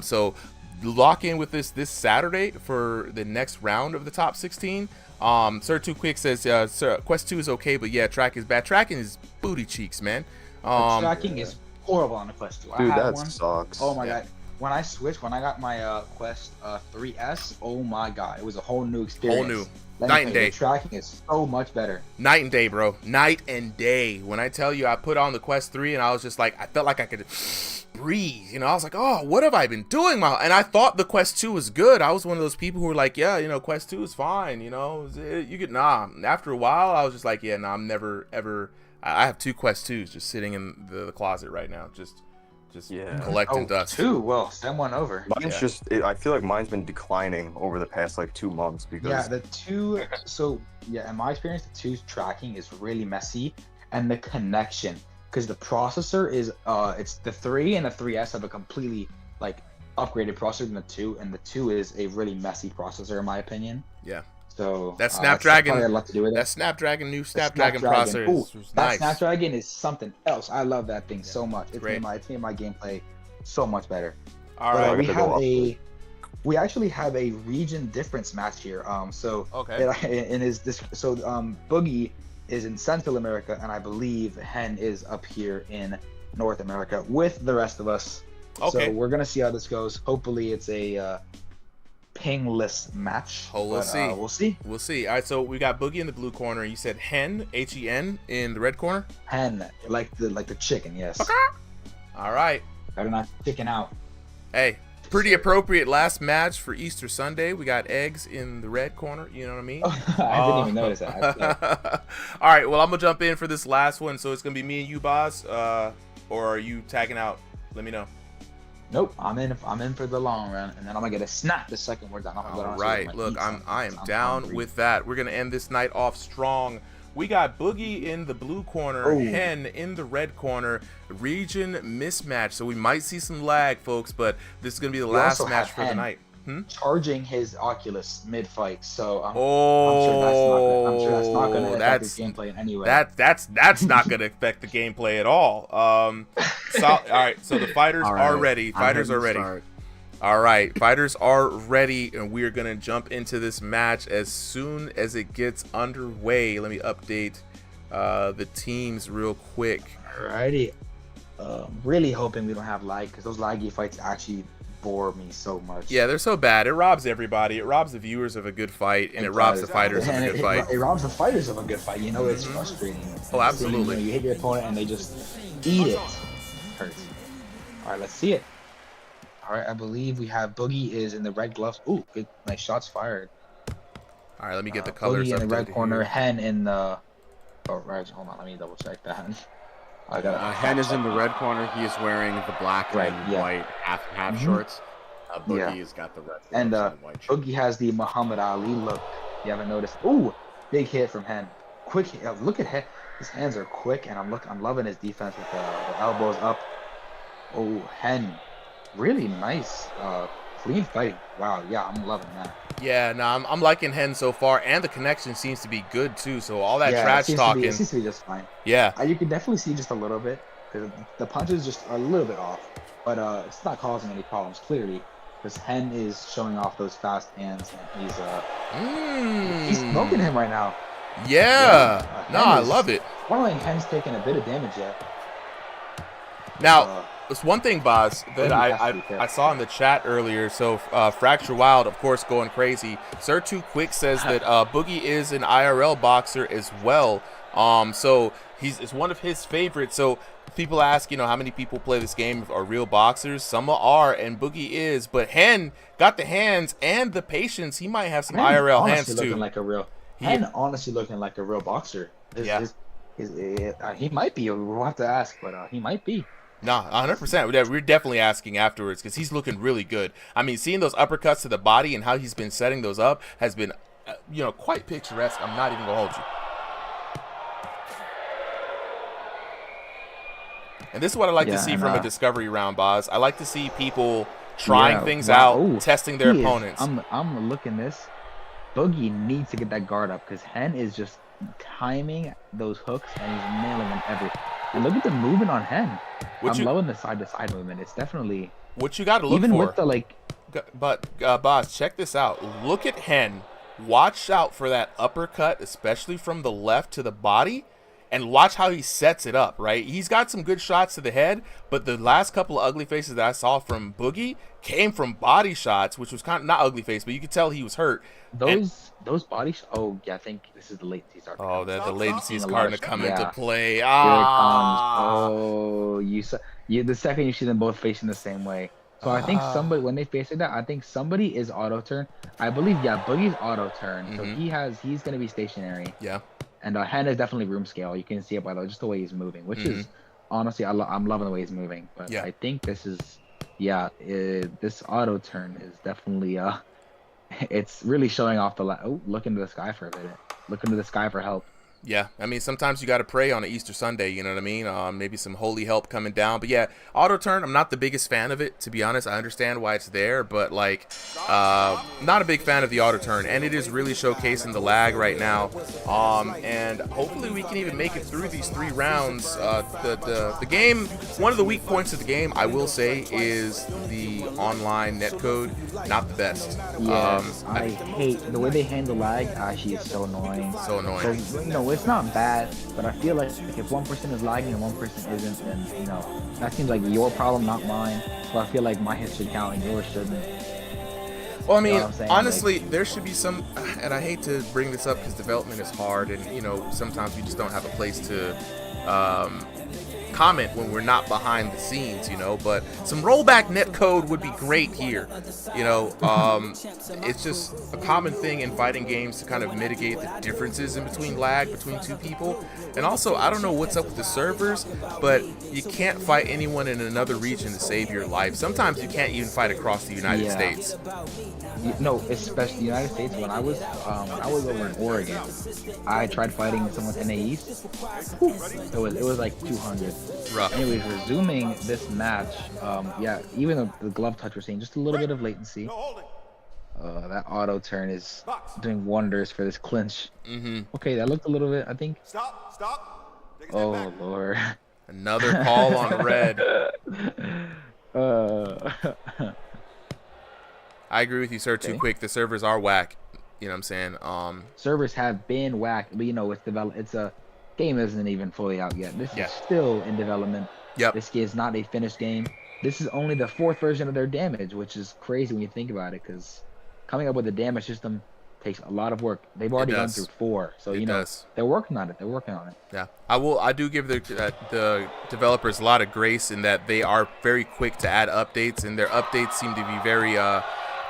So lock in with this Saturday for the next round of the top 16. Sir Too Quick says Sir, Quest 2 is okay, but yeah, track is bad. Tracking is booty cheeks, man.
Tracking is horrible on the Quest 2.
Dude,
I had
that
one.
sucks.
Oh my god. When I switched, when I got my Quest 3S, oh my god, it was a whole new experience.
Whole new.
Let
Night and day.
The tracking is so much better.
Night and day, bro. Night and day. When I tell you, I put on the Quest 3 and I was just like, I felt like I could breathe. You know, I was like, oh, what have I been doing? And I thought the Quest 2 was good. I was one of those people who were like, yeah, you know, Quest 2 is fine. You know, you get, nah. After a while, I was just like, yeah, nah, I'm never, ever. I have 2 Quest 2s just sitting in the closet right now. Just collecting dust.
2? Well, send one over.
Mine's just, I feel like mine's been declining over the past like 2 months because.
Yeah, the 2. So yeah, in my experience, the 2's tracking is really messy, and the connection, because the processor is it's the 3 and the 3S have a completely like upgraded processor than the 2, and the 2 is a really messy processor in my opinion.
Yeah.
So
that Snapdragon,
that's a lot to do with
that
it.
Snapdragon processor was
that
nice.
Snapdragon is something else. I love that thing so much. It's
Great.
made my gameplay so much better.
All right,
we actually have a region difference match here. Boogie is in Central America, and I believe Hen is up here in North America with the rest of us.
Okay.
So we're gonna see how this goes. Hopefully, it's a pingless match.
We'll see.
We'll see.
All right, so we got Boogie in the blue corner. You said Hen, Hen, in the red corner.
Hen, like the chicken. Yes.
Okay. All right.
Better not chicken out.
Hey, pretty appropriate last match for Easter Sunday. We got eggs in the red corner. You know what I mean?
I didn't even notice that.
All right. Well, I'm gonna jump in for this last one. So it's gonna be me and you, Boz. Or are you tagging out? Let me know.
Nope, I'm in for the long run, and then I'm gonna get a snap the second we're done.
All right, look, I am down with that. We're gonna end this night off strong. We got Boogie in the blue corner, Hen in the red corner. Region mismatch, so we might see some lag, folks, but this is gonna be the last match for the night.
Charging his Oculus mid-fight, so I'm
sure
that's not gonna affect the gameplay in any way.
That's not gonna affect the gameplay at all. All right, so the fighters are ready. Fighters are ready. All right, fighters are ready, and we're gonna jump into this match as soon as it gets underway. Let me update the teams real quick.
Alrighty. Really hoping we don't have lag, because those laggy fights actually bore me so much.
Yeah, they're so bad. It robs everybody. It robs the viewers of a good fight, and it robs the fighters of a good fight.
It robs the fighters of a good fight. You know, it's frustrating.
Oh, absolutely.
You hit your opponent and they just eat it. Hurts. All right, let's see it. All right, I believe we have Boogie is in the red gloves. Ooh, good, nice shots fired.
All right, let me get the colors.
Boogie in the red corner, Hen in the. Oh, right. Hold on, let me double check that.
Hen is in the red corner. He is wearing the black and white half shorts. Boogie's got the red
and
white shorts.
Boogie has the Muhammad Ali look. You haven't noticed? Ooh, big hit from Hen. Quick hit. Look at Hen. His hands are quick, and I'm loving his defense with the elbows up. Oh, Hen, really nice, clean fight. Wow, yeah, I'm loving that.
Yeah, no, I'm liking Hen so far, and the connection seems to be good too. So all that trash talking,
it seems to be just fine.
Yeah,
you can definitely see just a little bit because the punches just are a little bit off, but it's not causing any problems clearly. because Hen is showing off those fast hands, and he's smoking him right now.
Yeah. No, I love it.
I don't think Hen's taking a bit of damage yet.
Now, there's one thing, Boz, that I saw in the chat earlier. So, Fracture Wild, of course, going crazy. Sir Too Quick says that Boogie is an IRL boxer as well. So it's one of his favorites. So people ask, how many people play this game are real boxers? Some are, and Boogie is. But Hen got the hands and the patience. He might have some IRL hands too.
Looking like a real. Hen honestly looking like a real boxer. He might be. We'll have to ask, but he might be.
No, 100%. We're definitely asking afterwards because he's looking really good. I mean, seeing those uppercuts to the body and how he's been setting those up has been, quite picturesque. I'm not even going to hold you. And this is what I like to see from a discovery round, Boz. I like to see people trying things out, testing their opponents.
I'm looking this. Boogie needs to get that guard up because Hen is just timing those hooks and he's nailing them everything. And look at the movement on Hen. I'm loving the side-to-side movement. It's definitely
what you got to look
even
for.
With the like.
But Boz, check this out. Look at Hen. Watch out for that uppercut, especially from the left to the body, and watch how he sets it up. Right, he's got some good shots to the head, but the last couple of ugly faces that I saw from Boogie came from body shots, which was kind of not ugly face, but you could tell he was hurt.
Those body shots. Oh yeah, I think this is the latency starting.
Oh, the latency is starting to come into play.
Here it comes. Oh, the second you see them both facing the same way. So I think somebody, when they face like that, I think somebody is auto turn. I believe, Boogie's auto turn. So he's going to be stationary.
Yeah.
And Hen is definitely room scale. You can see it by just the way he's moving, which is honestly, I'm loving the way he's moving. But I think this is, this auto turn is definitely, it's really showing off the, look into the sky for a minute. Look into the sky for help.
Yeah, I mean, sometimes you got to pray on an Easter Sunday, you know what I mean? Maybe some holy help coming down. But yeah, auto turn, I'm not the biggest fan of it, to be honest. I understand why it's there, but not a big fan of the auto turn. And it is really showcasing the lag right now. And hopefully we can even make it through these 3 rounds. The game, one of the weak points of the game, I will say, is the online netcode. Not the best.
Yeah, I hate the way they handle lag. Actually, it's so annoying.
So annoying.
It's not bad, but I feel like if one person is lagging and one person isn't, then that seems like your problem, not mine. So I feel like mine should count and yours shouldn't.
Well, I mean, honestly, there should be some, and I hate to bring this up because development is hard, and sometimes we just don't have a place to comment when we're not behind the scenes, but some rollback netcode would be great here. It's just a common thing in fighting games to kind of mitigate the differences in between lag between 2 people. And also, I don't know what's up with the servers, but you can't fight anyone in another region to save your life. Sometimes you can't even fight across the United States.
No, especially the United States. When I was over in Oregon, I tried fighting someone in NAEs. It was like 200.
Rough.
Anyways, resuming this match, even though the glove touch we're seeing just a little bit of latency. That auto turn is doing wonders for this clinch. Okay, that looked a little bit, I think.
Stop.
Oh Lord.
Another call on red. I agree with you, sir. Too quick. The servers are whack. You know what I'm saying?
Servers have been whack, but it's a game isn't even fully out yet. This is still in development.
Yep.
This is not a finished game. This is only the 4th version of their damage, which is crazy when you think about it, because coming up with a damage system takes a lot of work. They've already gone through 4, so they're working on it.
Yeah, I do give the developers a lot of grace in that they are very quick to add updates, and their updates seem to be very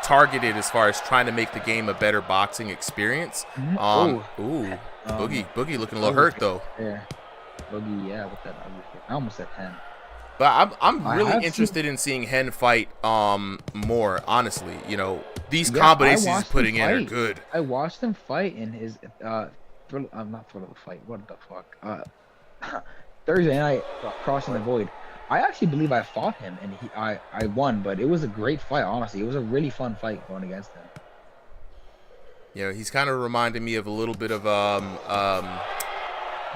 targeted as far as trying to make the game a better boxing experience. Boogie looking a little hurt though.
Yeah, Boogie, with that I almost said 10.
But I'm really interested in seeing Hen fight more, honestly. These combinations he's putting in are good.
I watched him fight in his not Thriller fight. What the fuck? Thursday night, Crossing the Void. I actually believe I fought him and I won, but it was a great fight, honestly. It was a really fun fight going against him.
He's kind of reminding me of a little bit of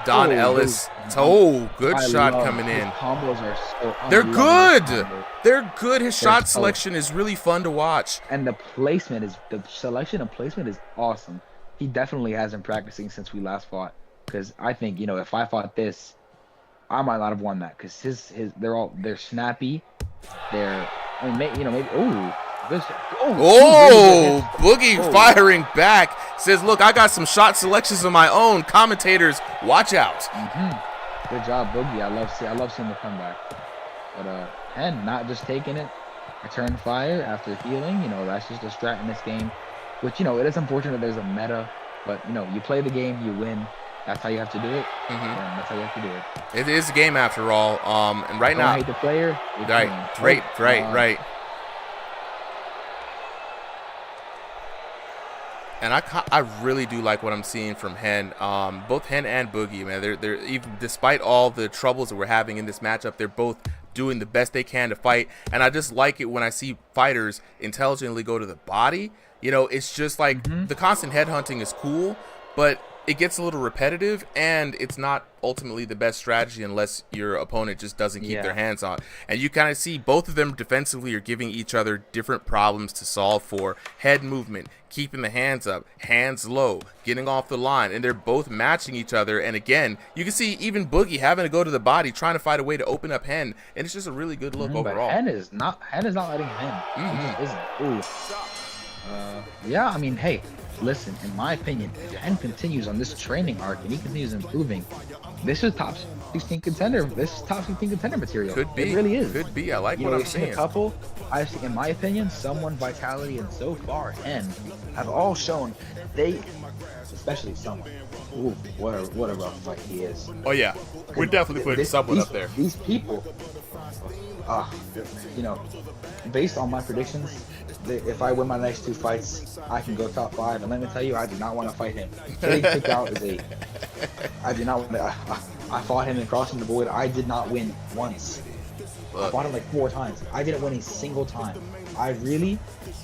Don Ellis. Good shot coming in.
Combos are so
They're good. They're good. His shot selection is really fun to watch.
And the selection and placement is awesome. He definitely has been practicing since we last fought. Because I think, if I fought this, I might not have won that. Because they're snappy. They're, maybe.
Boogie firing back. Says, look, I got some shot selections of my own. Commentators, watch out.
Good job, Boogie. I love seeing the comeback. But and not just taking it, return fire after healing. That's just a strat in this game. Which it is unfortunate there's a meta, but you play the game, you win. That's how you have to do it. And that's how you have to do it.
It is a game after all. And right now,
hate the player.
Right. And I really do like what I'm seeing from Hen. Both Hen and Boogie, man. They're even despite all the troubles that we're having in this matchup, they're both doing the best they can to fight. And I just like it when I see fighters intelligently go to the body. It's just like the constant headhunting is cool, but it gets a little repetitive, and it's not ultimately the best strategy unless your opponent just doesn't keep their hands on. And you kind of see both of them defensively are giving each other different problems to solve for. Head movement, keeping the hands up, hands low, getting off the line, and they're both matching each other. And again, you can see even Boogie having to go to the body, trying to find a way to open up Hen, and it's just a really good look overall.
But Hen is not letting him in. He just isn't. Yeah, hey, listen, in my opinion, if Hen continues on this training arc and he continues improving, this is top 16 contender. This is top 16 contender material.
Could be.
It really is.
Could be. I like what I'm seeing.
A couple, I've seen, in my opinion, someone, Vitality, and so far, Hen have all shown especially someone. Ooh, what a rough fight he is.
Oh yeah, we're definitely putting someone up there.
These people, based on my predictions, if I win my next 2 fights, I can go top 5. And let me tell you, I do not want to fight him. Getting kicked out is I do not want to. I fought him in Crossing the Void. I did not win once. I fought him like 4 times. I didn't win a single time. I really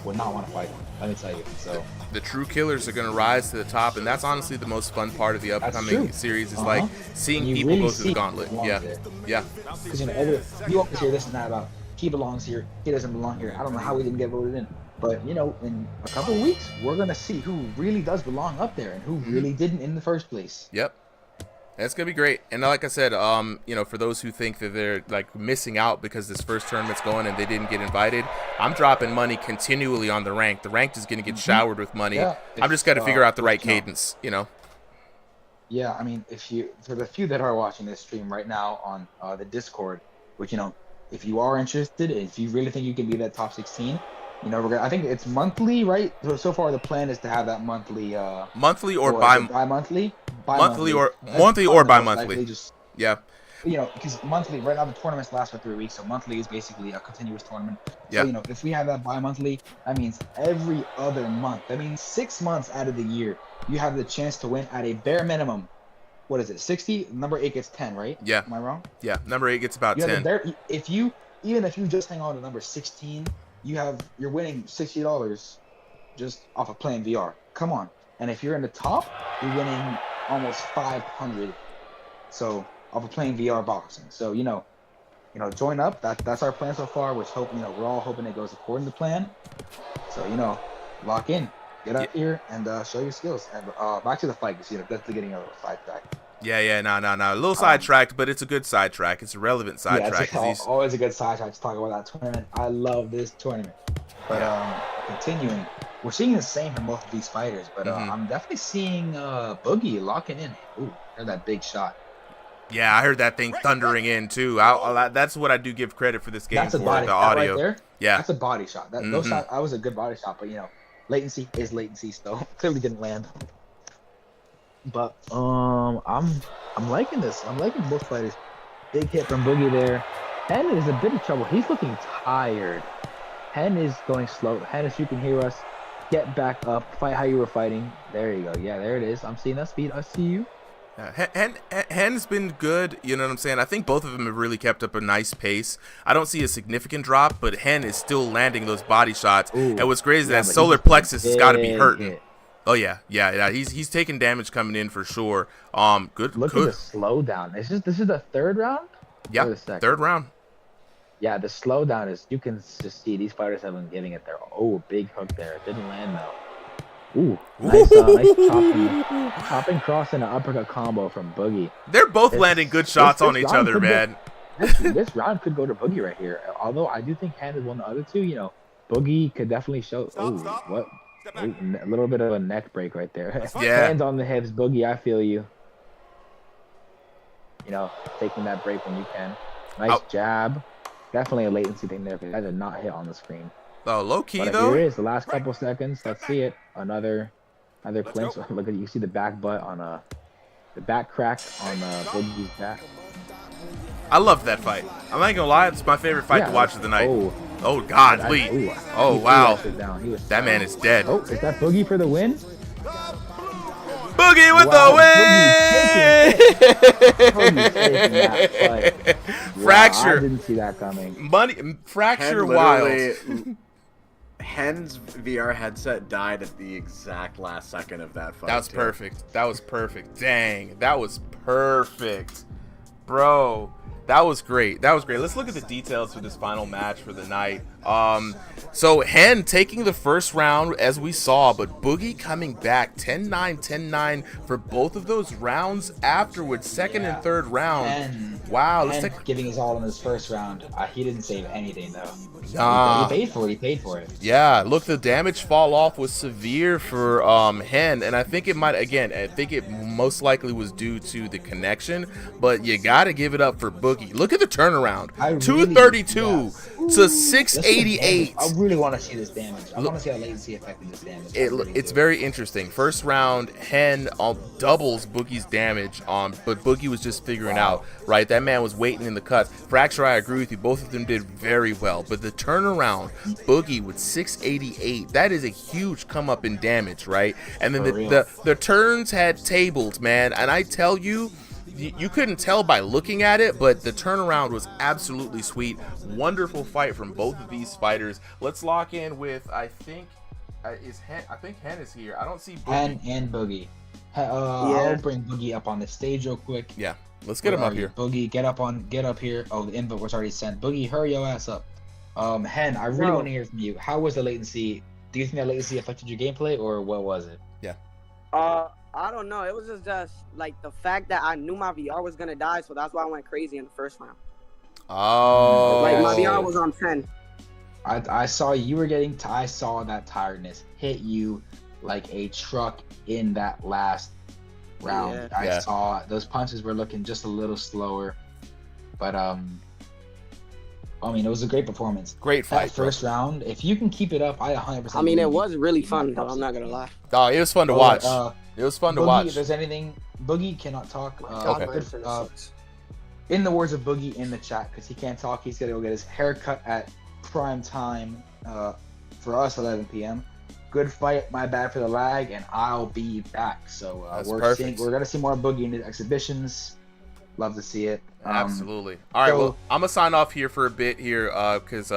would not want to fight him. Let me tell you. So
the true killers are going to rise to the top, and that's honestly the most fun part of the upcoming series is like seeing people go through the gauntlet. Yeah.
Because you always hear this and that about he belongs here, he doesn't belong here. I don't know how we didn't get voted in. But, in a couple of weeks, we're going to see who really does belong up there and who really didn't in the first place.
Yep. That's going to be great. And like I said, for those who think that they're like missing out because this first tournament's going and they didn't get invited, I'm dropping money continually on the ranked. The ranked is going to get showered with money. Yeah, I'm just got to figure out the right cadence,
Yeah, for the few that are watching this stream right now on the Discord, which, if you are interested, if you really think you can be that top 16, I think it's monthly, right? So far the plan is to have that monthly.
Monthly or
bi-monthly?
Monthly or bi-monthly.
Because monthly, right now the tournaments last for 3 weeks, so monthly is basically a continuous tournament.
Yeah.
So, if we have that bi-monthly, that means every other month. That means 6 months out of the year, you have the chance to win at a bare minimum. What is it, 60? Number 8 gets 10, right?
Yeah.
Am I wrong?
Yeah, number 8 gets about 10.
Even if you just hang on to number 16, you're winning $60 just off of playing VR. Come on. And if you're in the top, you're winning almost 500. So off of playing VR boxing. So join up. That's our plan so far. We're all hoping it goes according to plan. So lock in. Get out here and show your skills. And back to the fight, because that's getting a little sidetracked.
Yeah, no. A little sidetracked, but it's a good sidetrack. It's a relevant sidetrack.
It's always a good sidetrack to talk about that tournament. I love this tournament. But continuing, we're seeing the same from both of these fighters. But I'm definitely seeing Boogie locking in. Ooh, heard that big shot.
Yeah, I heard that thing thundering in too. That's what I do give credit for this game.
That's
for
a body
the
shot
audio.
Right there.
Yeah,
that's a body shot. That was a good body shot. But latency is latency still. Clearly didn't land. But I'm liking this. I'm liking both fighters. Big hit from Boogie there. Hen is a bit of trouble. He's looking tired. Hen is going slow. Hen, if you can hear us, get back up. Fight how you were fighting. There you go. Yeah, there it is. I'm seeing that speed. I see you.
Hen's been good, you know what I'm saying? I think both of them have really kept up a nice pace. I don't see a significant drop, but Hen is still landing those body shots. Ooh, and what's crazy is that solar plexus has got to be hurting. Oh yeah. He's taking damage coming in for sure. Good.
Look at the slowdown. This is the third round.
Yeah,
Or the second?
third round.
Yeah, the slowdown is, you can just see these fighters have been getting it there. Oh, big hook there. It didn't land though. Ooh, nice chopping cross and an uppercut combo from Boogie.
They're both landing good shots on each other, man.
This round could go to Boogie right here. Although I do think Hand has won the other two. You know, Boogie could definitely show. Oh, what? Ooh, a little bit of a neck break right there.
Yeah.
Hands on the hips, Boogie. I feel you. You know, taking that break when you can. Nice jab. Definitely a latency thing there, because that did not hit on the screen.
Oh, low key
But
though.
here it is, the last couple seconds. Let's see it. Another clinch. Look at, you see the back butt on the back crack on Boogie's back.
I love that fight. I'm not gonna lie, it's my favorite fight to watch of the night. Oh God, Lee. Oh wow. That man is dead.
Oh, is that Boogie for the win?
Boogie with the win! Fracture.
I didn't see that coming.
Fracture wild.
Hen's VR headset died at the exact last second of that fight.
That was perfect. That was perfect. Dang, that was perfect. Bro, that was great. That was great. Let's look at the details for this final match for the night. So Hen taking the first round as we saw, but Boogie coming back 10-9, 10-9 for both of those rounds afterwards, second and third round. Wow, let's take
giving his all in his first round. He didn't save anything though.
Nah.
He paid for it. He paid for it.
Yeah, look, the damage fall off was severe for Hen, and I think it might, again, I think it most likely was due to the connection, but you gotta give it up for Boogie. Look at the turnaround, 232 to 688.
I really want to see this damage. I want to see how latency affected this damage.
It's very interesting. First round, Hen doubles Boogie's damage, but Boogie was just figuring out, right? That man was waiting in the cuts. Fracture, I agree with you. Both of them did very well, but the turnaround, Boogie with 688, that is a huge come up in damage, right? And then the turns had tabled, man, and I tell you, you couldn't tell by looking at it, but the turnaround was absolutely sweet. Wonderful fight from both of these fighters. Let's lock in with, I think Hen is here. I don't see Boogie.
Hen and Boogie. I'll bring Boogie up on the stage real quick.
Yeah, let's get him up here.
Boogie, get up here. Oh, the invite was already sent. Boogie, hurry your ass up. Hen, I really want to hear from you. How was the latency? Do you think that latency affected your gameplay, or what was it?
Yeah.
I don't know. It was just like the fact that I knew my VR was gonna die, so that's why I went crazy in the first round.
Oh.
Like my VR was on 10.
I saw you were getting. I saw that tiredness hit you like a truck in that last round.
Yeah.
I saw those punches were looking just a little slower, but I mean, it was a great performance.
Great fight.
That first round, if you can keep it up, I 100%.
I mean, it was really fun, though. I'm not gonna lie.
Oh, it was fun to watch. It was fun to watch.
If there's anything, Boogie cannot talk.
Okay.
In the words of Boogie in the chat, because he can't talk, he's gonna go get his haircut at prime time for us, 11 p.m. Good fight. My bad for the lag, and I'll be back. So we're gonna see more Boogie in the exhibitions. Love to see it.
Absolutely. All right, well, I'm gonna sign off here for a bit here because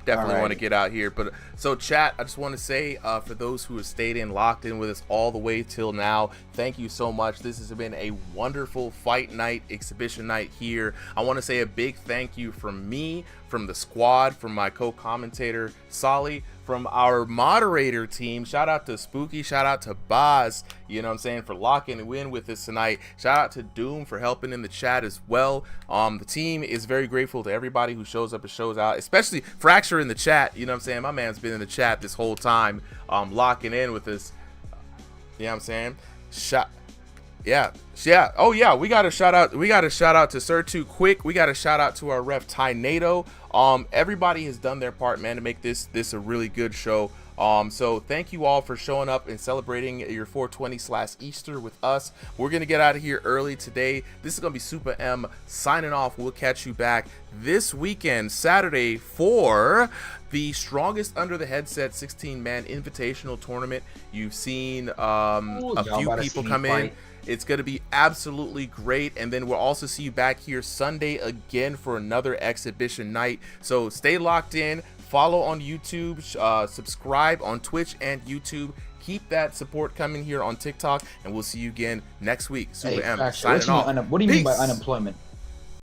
definitely want to get out here. But so chat, I just want to say for those who have stayed in, locked in with us all the way till now, thank you so much. This has been a wonderful fight night, exhibition night here. I want to say a big thank you from me, from the squad, from my co-commentator Solly, from our moderator team. Shout out to Spooky, shout out to Boz, you know what I'm saying, for locking in with us tonight. Shout out to Doom for helping in the chat as well. The team is very grateful to everybody who shows up and shows out, especially Fracture in the chat. You know what I'm saying, my man's been in the chat this whole time, locking in with us. You know what I'm saying? Oh yeah, we got a shout out to Sir Too Quick. We got a shout out to our ref Tynado. Everybody has done their part, man, to make this a really good show. So thank you all for showing up and celebrating your 420/Easter with us. We're gonna get out of here early today. This is gonna be Super M signing off. We'll catch you back this weekend, Saturday, for the Strongest Under the Headset 16-man invitational tournament. You've seen a few people come in. It's going to be absolutely great. And then we'll also see you back here Sunday again for another exhibition night. So stay locked in. follow on YouTube, subscribe on Twitch and YouTube. Keep that support coming here on TikTok, and we'll see you again next week. Super M signing off.
What do you mean by
Peace.
unemployment?